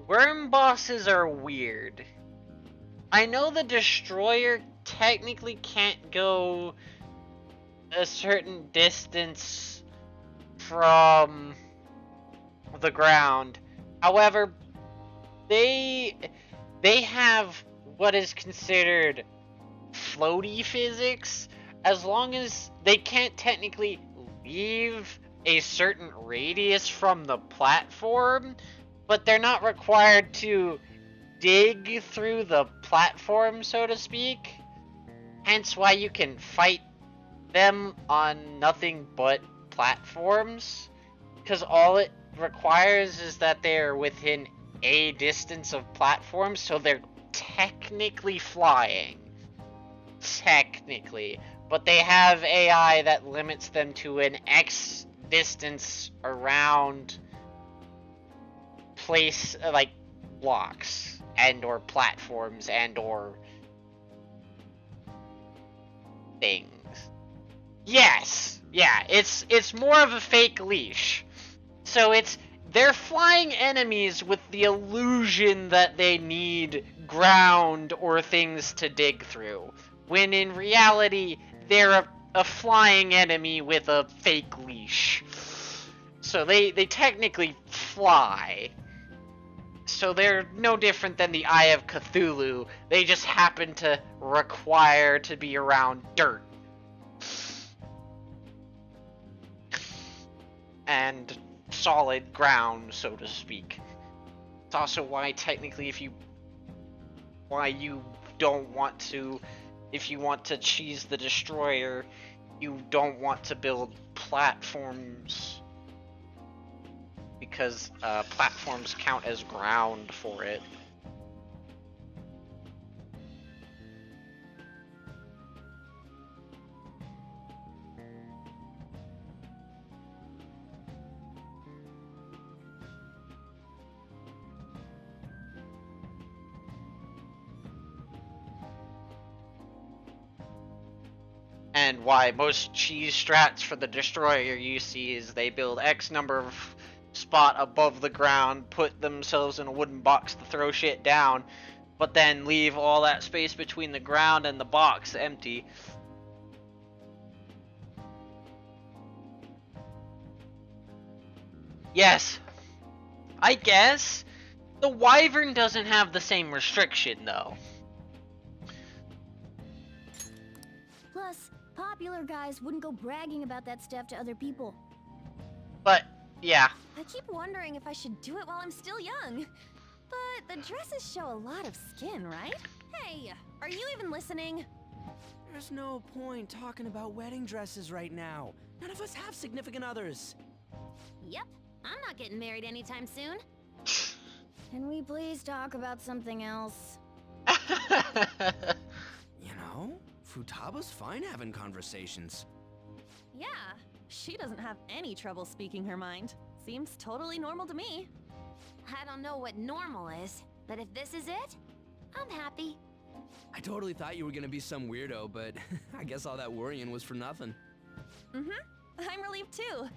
worm bosses are weird. I know the destroyer technically can't go a certain distance from the ground. However, they have what is considered floaty physics, as long as they can't technically leave a certain radius from the platform, but they're not required to dig through the platform, so to speak. Hence why you can fight them on nothing but platforms, because all it requires is that they're within a distance of platforms, so they're technically flying. Technically. But they have AI that limits them to an X distance around place, like blocks and or platforms and or things. Yes, yeah, it's more of a fake leash. So they're flying enemies with the illusion that they need ground or things to dig through, when in reality they're a flying enemy with a fake leash. So they technically fly. So they're no different than the Eye of Cthulhu. They just happen to require to be around dirt. And solid ground, so to speak. It's also why technically if you want to cheese the destroyer, you don't want to build platforms, because platforms count as ground for it. And why most cheese strats for the destroyer you see is they build X number of spot above the ground, put themselves in a wooden box to throw shit down, but then leave all that space between the ground and the box empty. Yes. I guess. The Wyvern doesn't have the same restriction, though. Plus, popular guys wouldn't go bragging about that stuff to other people. But, yeah. I keep wondering if I should do it while I'm still young. But the dresses show a lot of skin, right? Hey, are you even listening? There's no point talking about wedding dresses right now. None of us have significant others. Yep, I'm not getting married anytime soon. Can we please talk about something else? You know, Futaba's fine having conversations. Yeah, she doesn't have any trouble speaking her mind. Seems totally normal to me. I don't know what normal is, but if this is it, I'm happy. I totally thought you were gonna be some weirdo, but I guess all that worrying was for nothing. I'm relieved too.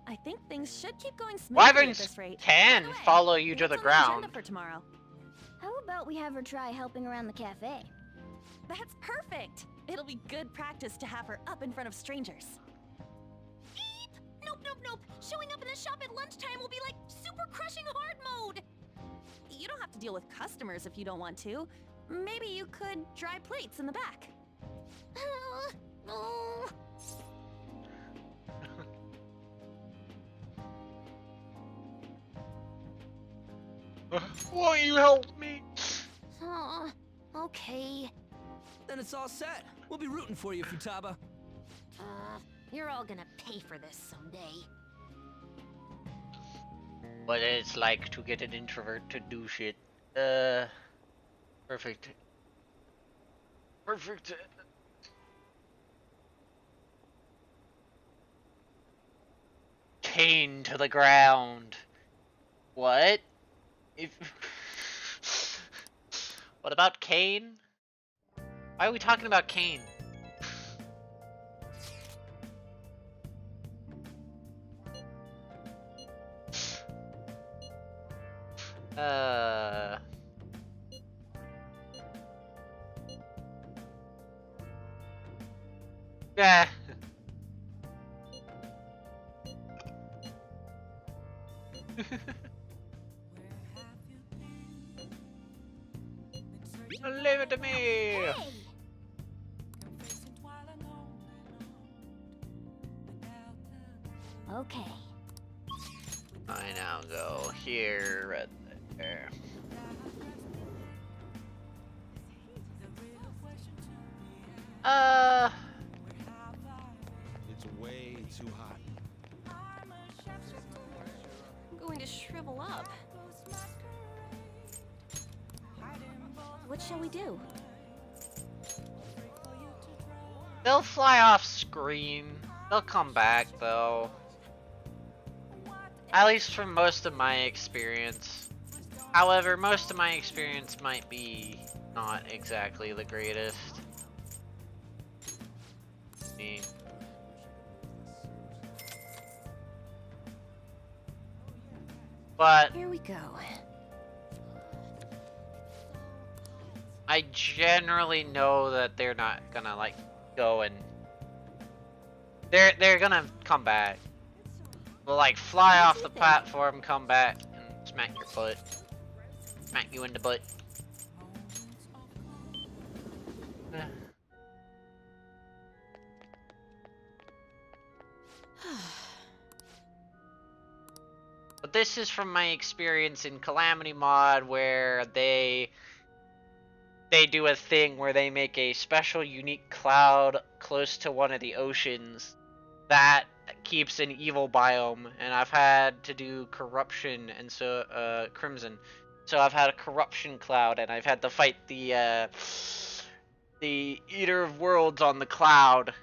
I think things should keep going smoothly at Wyverns this rate. can By the way, follow you to what's the on ground. agenda for tomorrow? How about we have her try helping around the cafe? That's perfect. It'll be good practice to have her up in front of strangers. Eep! Nope, nope, nope. Showing up in the shop at lunchtime will be like super crushing hard mode. You don't have to deal with customers if you don't want to. Maybe you could dry plates in the back. Oh. Won't you help me? Okay. Then it's all set. We'll be rooting for you, Futaba. You're all gonna pay for this someday. What it's like to get an introvert to do shit. Perfect. Perfect. Cane to the ground. What? If what about Kane? Why are we talking about Kane? Yeah. Leave it to me. Hey! Okay. I now go here, right there. It's way too hot. I'm going to shrivel up. What shall we do? They'll fly off screen. They'll come back though. At least from most of my experience. However, most of my experience might be not exactly the greatest. Me. But Here we go. I generally know that they're not gonna like go and they're gonna come back. They'll like fly off the platform, come back, and smack your butt. Smack you in the butt. But this is from my experience in Calamity Mod, where they do a thing where they make a special unique cloud close to one of the oceans that keeps an evil biome, and I've had to do corruption and so Crimson. So I've had a corruption cloud, and I've had to fight the Eater of Worlds on the cloud.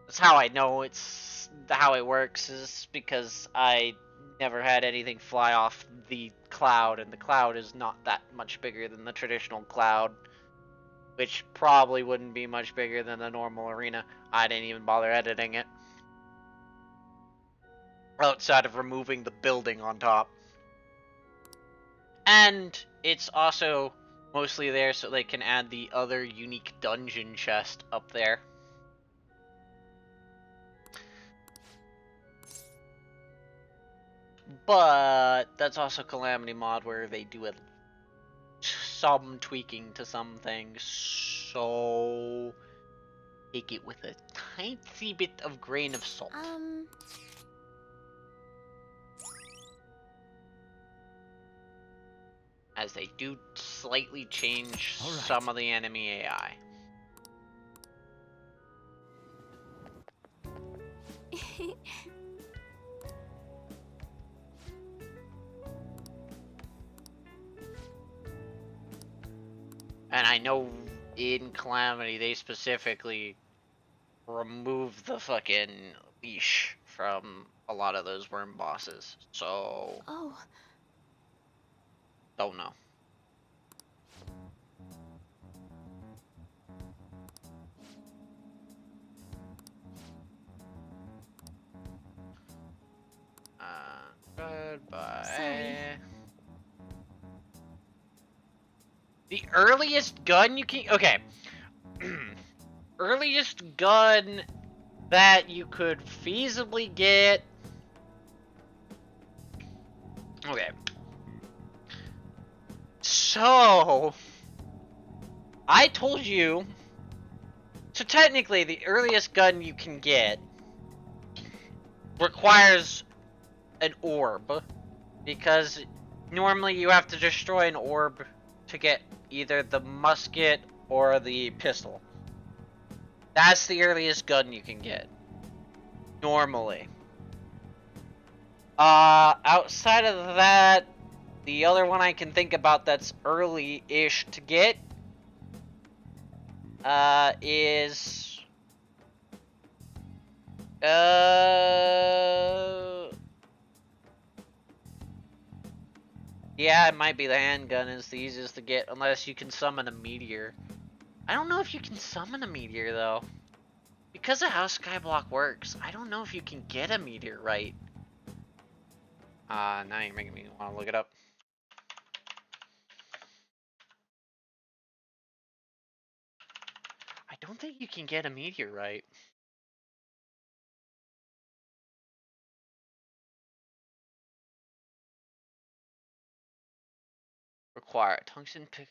That's how I know it's how it works, is because I never had anything fly off the cloud, and the cloud is not that much bigger than the traditional cloud, which probably wouldn't be much bigger than the normal arena. I didn't even bother editing it, outside of removing the building on top. And it's also mostly there so they can add the other unique dungeon chest up there. But that's also Calamity mod where they do some tweaking to some things, so take it with a tiny bit of grain of salt. As they do slightly change some of the enemy AI. And I know in Calamity they specifically remove the fucking leash from a lot of those worm bosses, so don't know. Goodbye. Sorry. The earliest gun you can... Okay. Earliest gun that you could feasibly get... Okay. So... I told you... So technically, the earliest gun you can get requires an orb, because normally you have to destroy an orb to get either the musket or the pistol. That's the earliest gun you can get. Normally. Outside of that, the other one I can think about that's early-ish to get is... Yeah, it might be the handgun is the easiest to get, unless you can summon a meteor. I don't know if you can summon a meteor, though. Because of how Skyblock works, I don't know if you can get a meteorite. Now you're making me want to look it up. I don't think you can get a meteorite. Require a tungsten pick.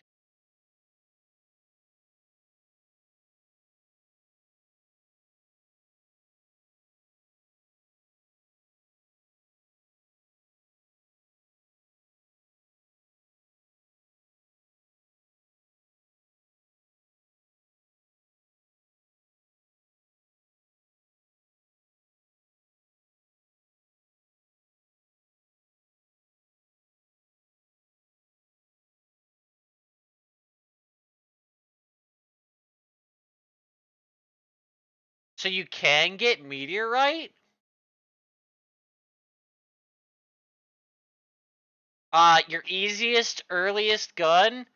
So you can get meteorite? Your easiest, earliest gun?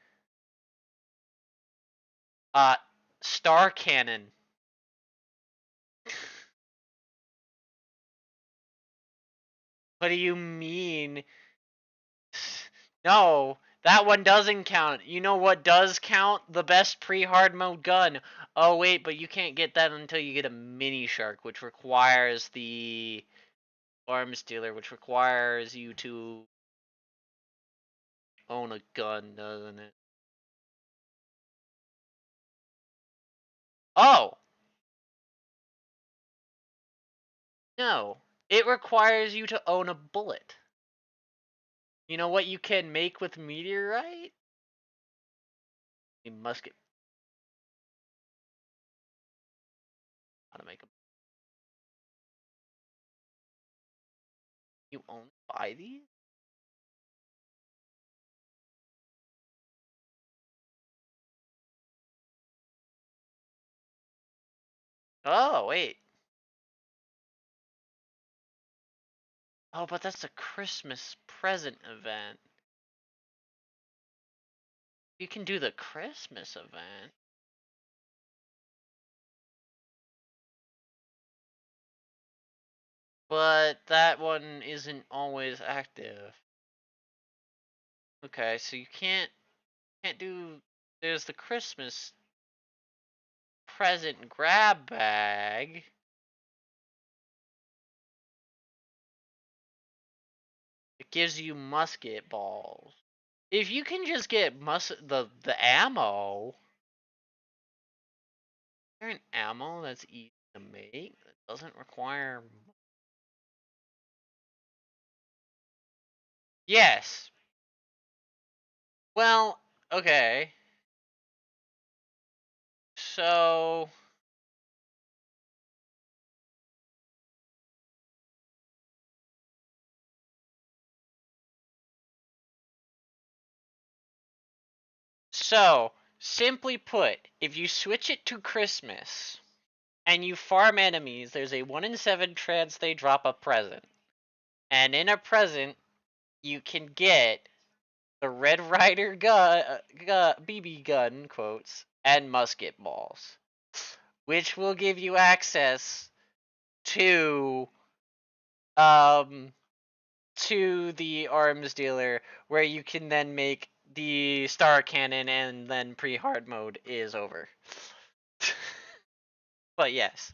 Star Cannon. What do you mean? No, that one doesn't count. You know what does count? The best pre-hard mode gun. Oh wait, but you can't get that until you get a mini shark, which requires the arms dealer, which requires you to own a gun, doesn't it? Oh! No, it requires you to own a bullet. You know what you can make with meteorite? A musket. How to make a... You only buy these? Oh, wait. Oh, but that's a Christmas present event. You can do the Christmas event. But that one isn't always active. Okay, so you can't do... There's the Christmas present grab bag. gives you musket balls. If you can just get the ammo, is there an ammo that's easy to make that doesn't require? Yes. Well, okay. So simply put, if you switch it to Christmas and you farm enemies, there's a 1 in 7 chance they drop a present. And in a present, you can get the Red Ryder BB gun, quotes, and musket balls, which will give you access to the arms dealer, where you can then make the star cannon, and then pre-hard mode is over. But yes.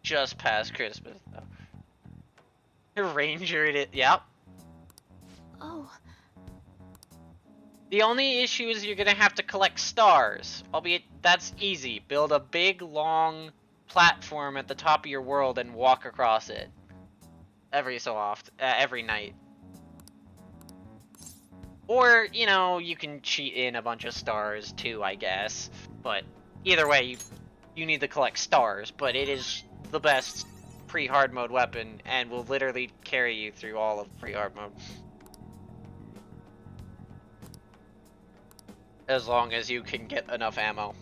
Just past Christmas, though. Ranger it. Yep. Oh. The only issue is you're gonna have to collect stars. Albeit, that's easy. Build a big, long platform at the top of your world and walk across it. Every so often. Every night. Or, you know, you can cheat in a bunch of stars too, I guess. But either way, you need to collect stars. But it is the best pre-hard mode weapon and will literally carry you through all of pre-hard mode. As long as you can get enough ammo.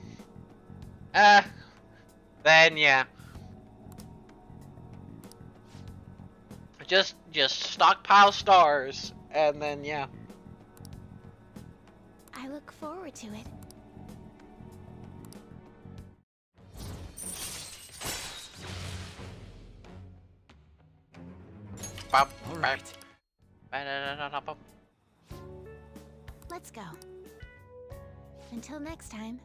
Then yeah. Just stockpile stars, and then yeah. I look forward to it. All right. Let's go. Until next time.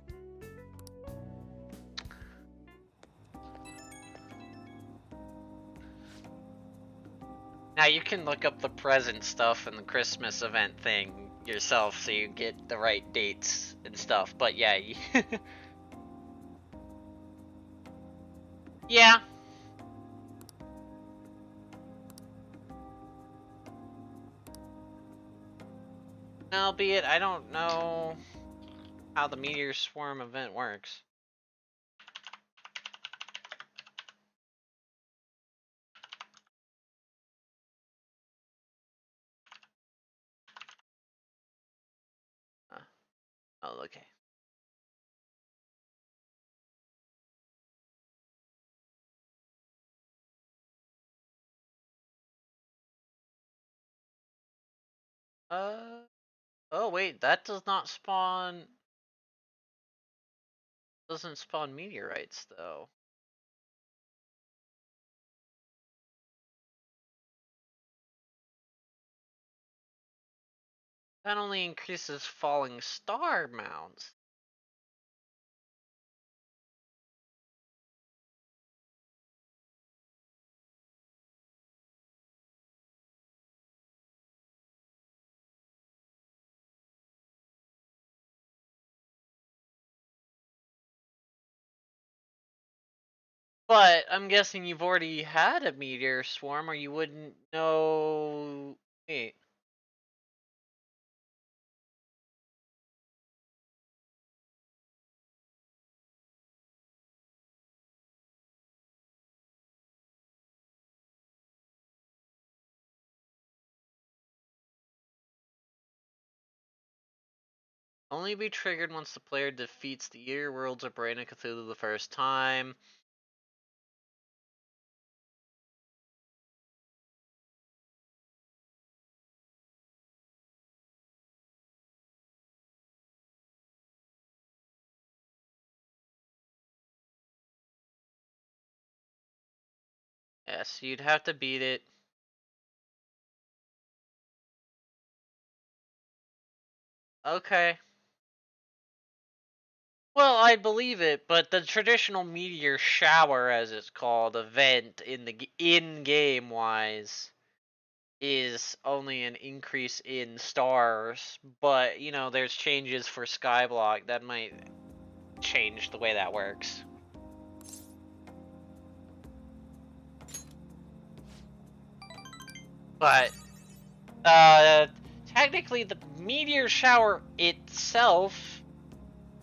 Now you can look up the present stuff and the Christmas event thing yourself, so you get the right dates and stuff. But yeah, yeah. Albeit, I don't know how the Meteor Swarm event works. Oh, okay. Oh wait, that does not spawn... Doesn't spawn meteorites, though. That only increases falling star mounts. But I'm guessing you've already had a meteor swarm, or you wouldn't know. Wait. Only be triggered once the player defeats the Year Worlds of Brain of Cthulhu the first time. Yes, you'd have to beat it. Okay. Well, I believe it, but the traditional meteor shower, as it's called, event in-game wise, is only an increase in stars. But you know, there's changes for Skyblock that might change the way that works. But technically, the meteor shower itself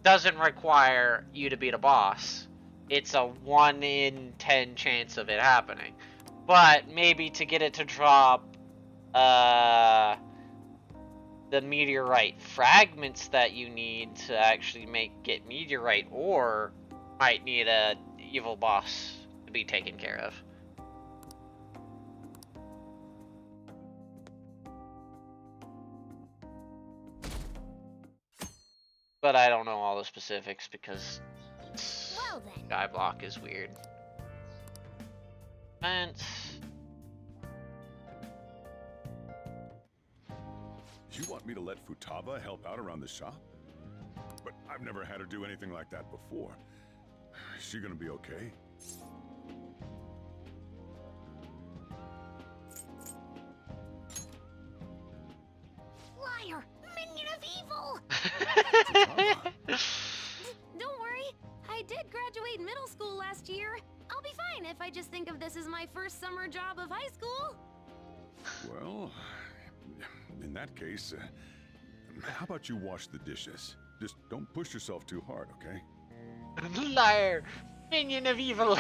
doesn't require you to beat a boss. It's a 1 in 10 chance of it happening. But maybe to get it to drop the meteorite fragments that you need to actually get meteorite ore, might need a evil boss to be taken care of. But I don't know all the specifics because Well then. Skyblock is weird. Fence. You want me to let Futaba help out around the shop? But I've never had her do anything like that before. Is she gonna be okay? Liar! Minion of evil! Don't worry, I did graduate middle school last year. I'll be fine if I just think of this as my first summer job of high school. Well, in that case, how about you wash the dishes? Just don't push yourself too hard, okay? Liar! Minion of evil!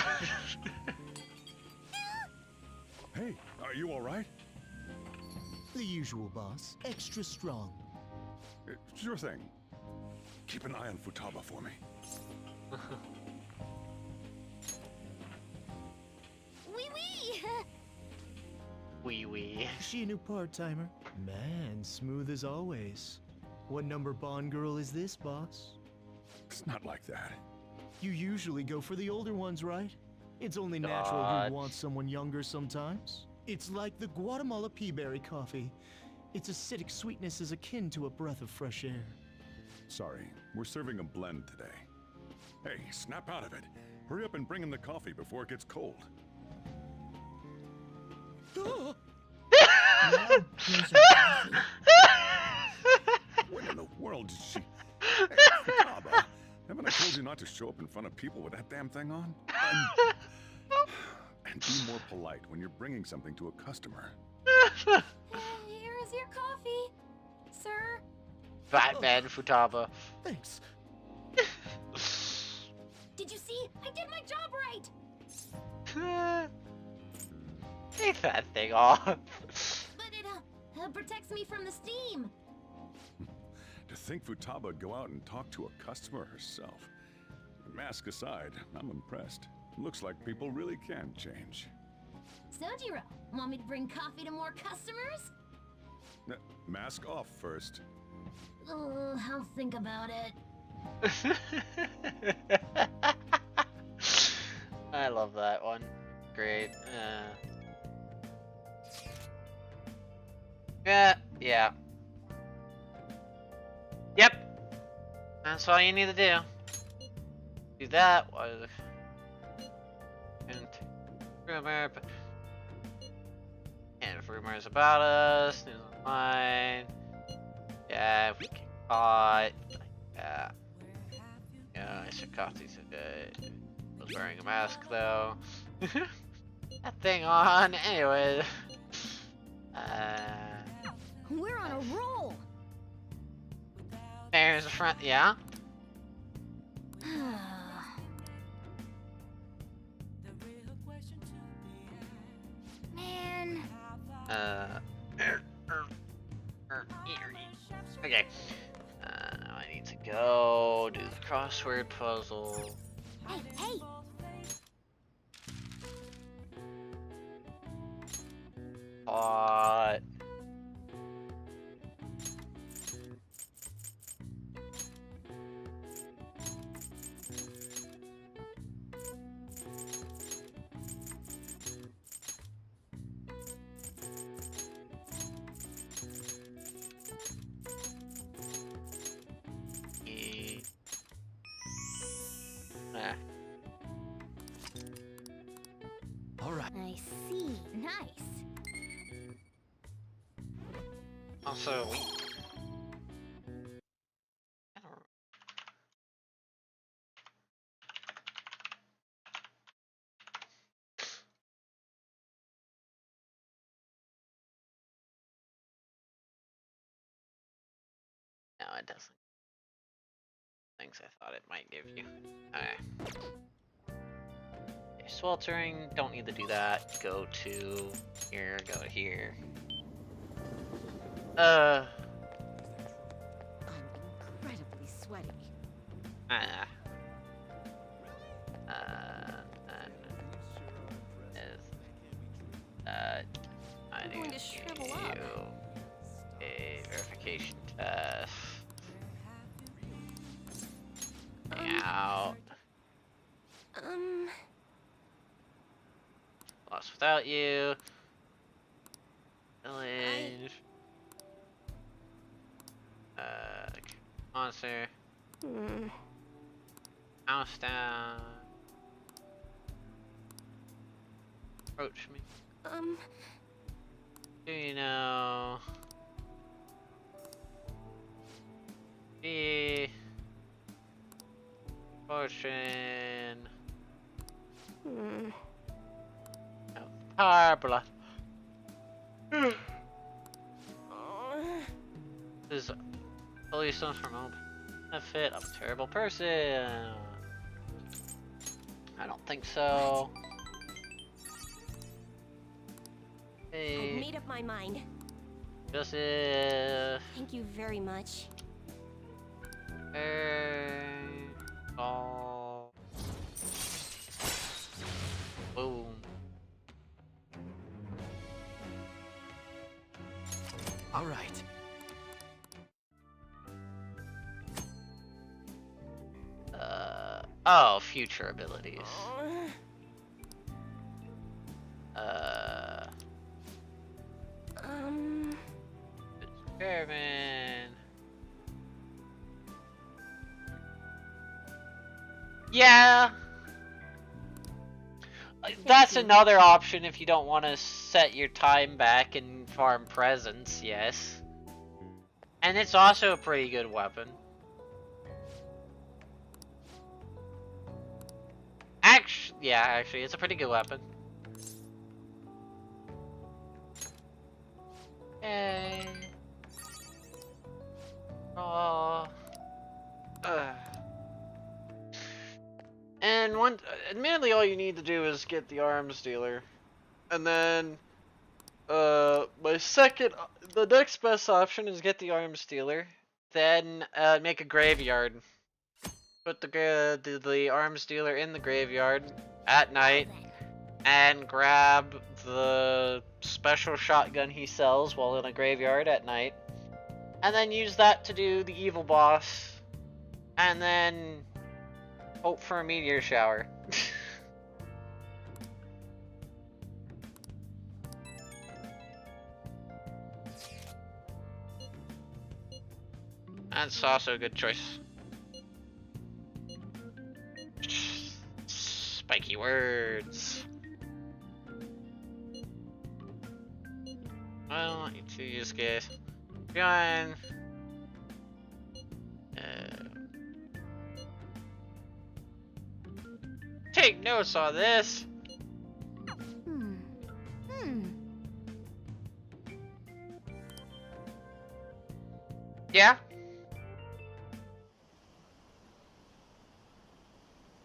Hey, are you alright? The usual, boss. Extra strong. Sure thing. Keep an eye on Futaba for me. Wee wee! Wee wee. She a new part-timer? Man, smooth as always. What number Bond girl is this, boss? It's not like that. You usually go for the older ones, right? It's only natural God. you want someone younger sometimes. It's like the Guatemala peaberry coffee. Its acidic sweetness is akin to a breath of fresh air. Sorry, we're serving a blend today. Hey, snap out of it. Hurry up and bring him the coffee before it gets cold. What in the world did she... Hey, Futaba, haven't I told you not to show up in front of people with that damn thing on? And be more polite when you're bringing something to a customer. Here is your coffee, sir. Batman Futaba. Thanks. Did you see? I did my job right! Take that thing off. But it protects me from the steam. To think Futaba would go out and talk to a customer herself. Mask aside, I'm impressed. Looks like people really can change. Sojiro, want me to bring coffee to more customers? Mask off first. Oh, I'll think about it. I love that one. Great. Yeah. Yep. That's all you need to do. Do that. And rumors about us. News online. Yeah, if we get caught. Yeah. Yeah, I should coffee today. I was wearing a mask though. That thing on. Anyway. We're on a roll. There's the front. Yeah. Man. Okay. Now I need to go do the crossword puzzle. Hey! Hot. Also, we... I don't... No, it doesn't. Things I thought it might give you. Okay. Okay, sweltering, don't need to do that. Go to here, go to here. I'm incredibly sweaty. I going need to shrivel you up. a verification test. Out. Lost without you. Village. Monster. House down. Approach me. Do you know? Be potion. Harbor. This is police from home. Benefit. I'm a terrible person. I don't think so. Hey. I've made up my mind. Joseph. Thank you very much. Oh. Boom. All right. Oh, future abilities. Experiment. Yeah. That's another option if you don't want to set your time back and farm presents, yes. And it's also a pretty good weapon. Actually, it's a pretty good weapon. Yay. Oh. And admittedly, all you need to do is get the arms dealer, and then the next best option is get the arms dealer, then make a graveyard. Put the arms dealer in the graveyard at night, and grab the special shotgun he sells while in a graveyard at night, and then use that to do the evil boss, and then hope for a meteor shower. That's also a good choice. Spiky words. I don't want you to use guys. Gun. Take notes on this. Yeah.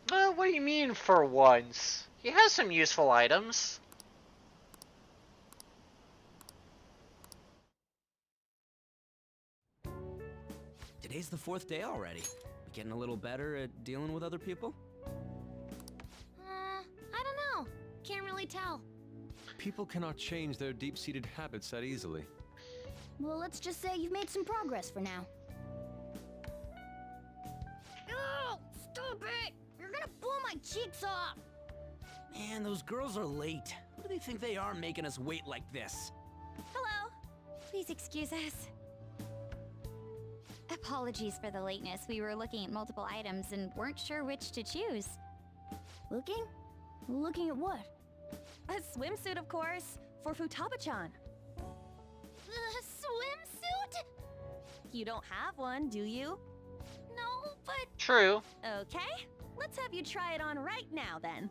What do you mean for once? He has some useful items. Today's the 4th day already. Getting a little better at dealing with other people? I don't know. Can't really tell. People cannot change their deep-seated habits that easily. Well, let's just say you've made some progress for now. Oh, stop it! You're gonna blow my cheeks off! Man, those girls are late. Who do they think they are making us wait like this? Hello. Please excuse us. Apologies for the lateness. We were looking at multiple items and weren't sure which to choose. Looking? Looking at what? A swimsuit, of course, for Futaba-chan. The swimsuit? You don't have one, do you? No, but... True. Okay, let's have you try it on right now then.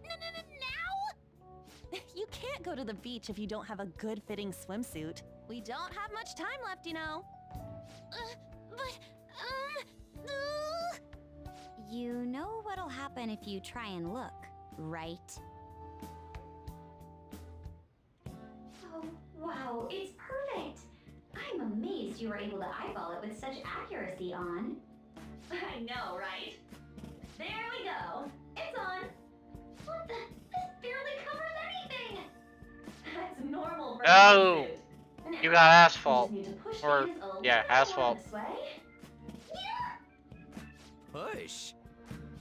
Now? You can't go to the beach if you don't have a good-fitting swimsuit. We don't have much time left, you know. You know what'll happen if you try and look, right? Oh, wow, it's perfect! I'm amazed you were able to eyeball it with such accuracy on. I know, right? There we go. It's on. What the? This barely covers anything! That's normal for Oh! a suit. You got asphalt. You just need to push Or, these a little yeah, more asphalt. this way. Push?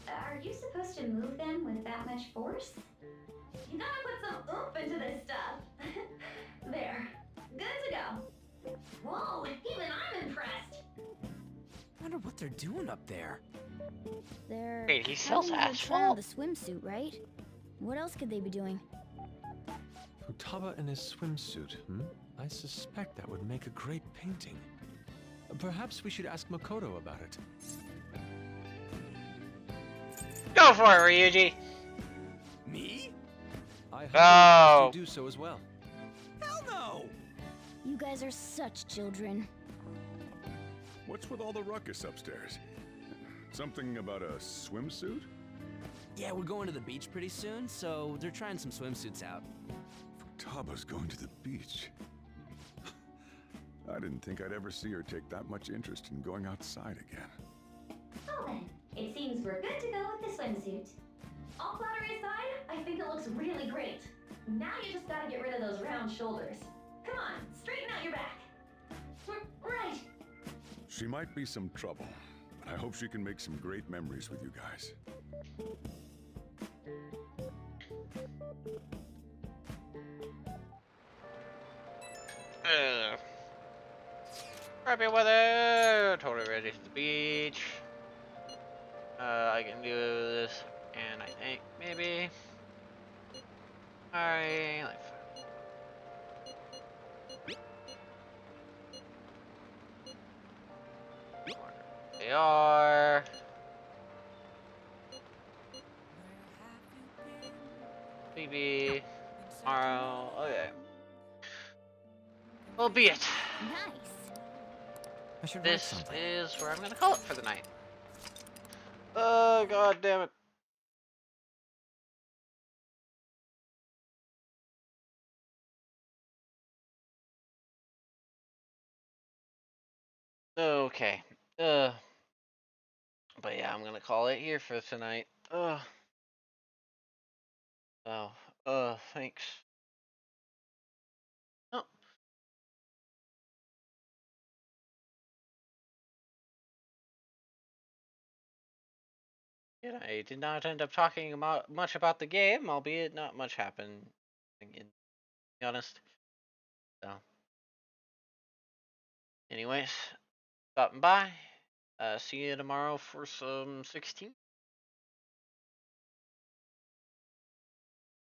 Are you supposed to move them with that much force? You gotta put some oomph into this stuff. There. Good to go. Whoa, even I'm impressed. Wonder what they're doing up there. They're Wait, he sells having you try on asphalt? the swimsuit, right? What else could they be doing? Futaba in his swimsuit, I suspect that would make a great painting. Perhaps we should ask Makoto about it. Go for it, Ryuji. Me? I hope Oh. you do so as well. Hell no! You guys are such children. What's with all the ruckus upstairs? Something about a swimsuit? Yeah, we're going to the beach pretty soon, so they're trying some swimsuits out. Futaba's going to the beach. I didn't think I'd ever see her take that much interest in going outside again. Well then, it seems we're good to go with the swimsuit. All flattery aside, I think it looks really great. Now you just gotta get rid of those round shoulders. Come on, straighten out your back. Right. She might be some trouble, but I hope she can make some great memories with you guys. Happy weather. Totally ready for the beach. I can do this, and I think maybe. Alright, like. They are. Maybe tomorrow. Okay. Will be it. Nice. I should write This something. is where I'm gonna call it for the night. Oh god damn it. Okay. But yeah, I'm gonna call it here for tonight. Thanks. Oh. Yeah, I did not end up talking about much about the game, albeit not much happened. To be honest. So. Anyways, stopping by. See you tomorrow for some 16.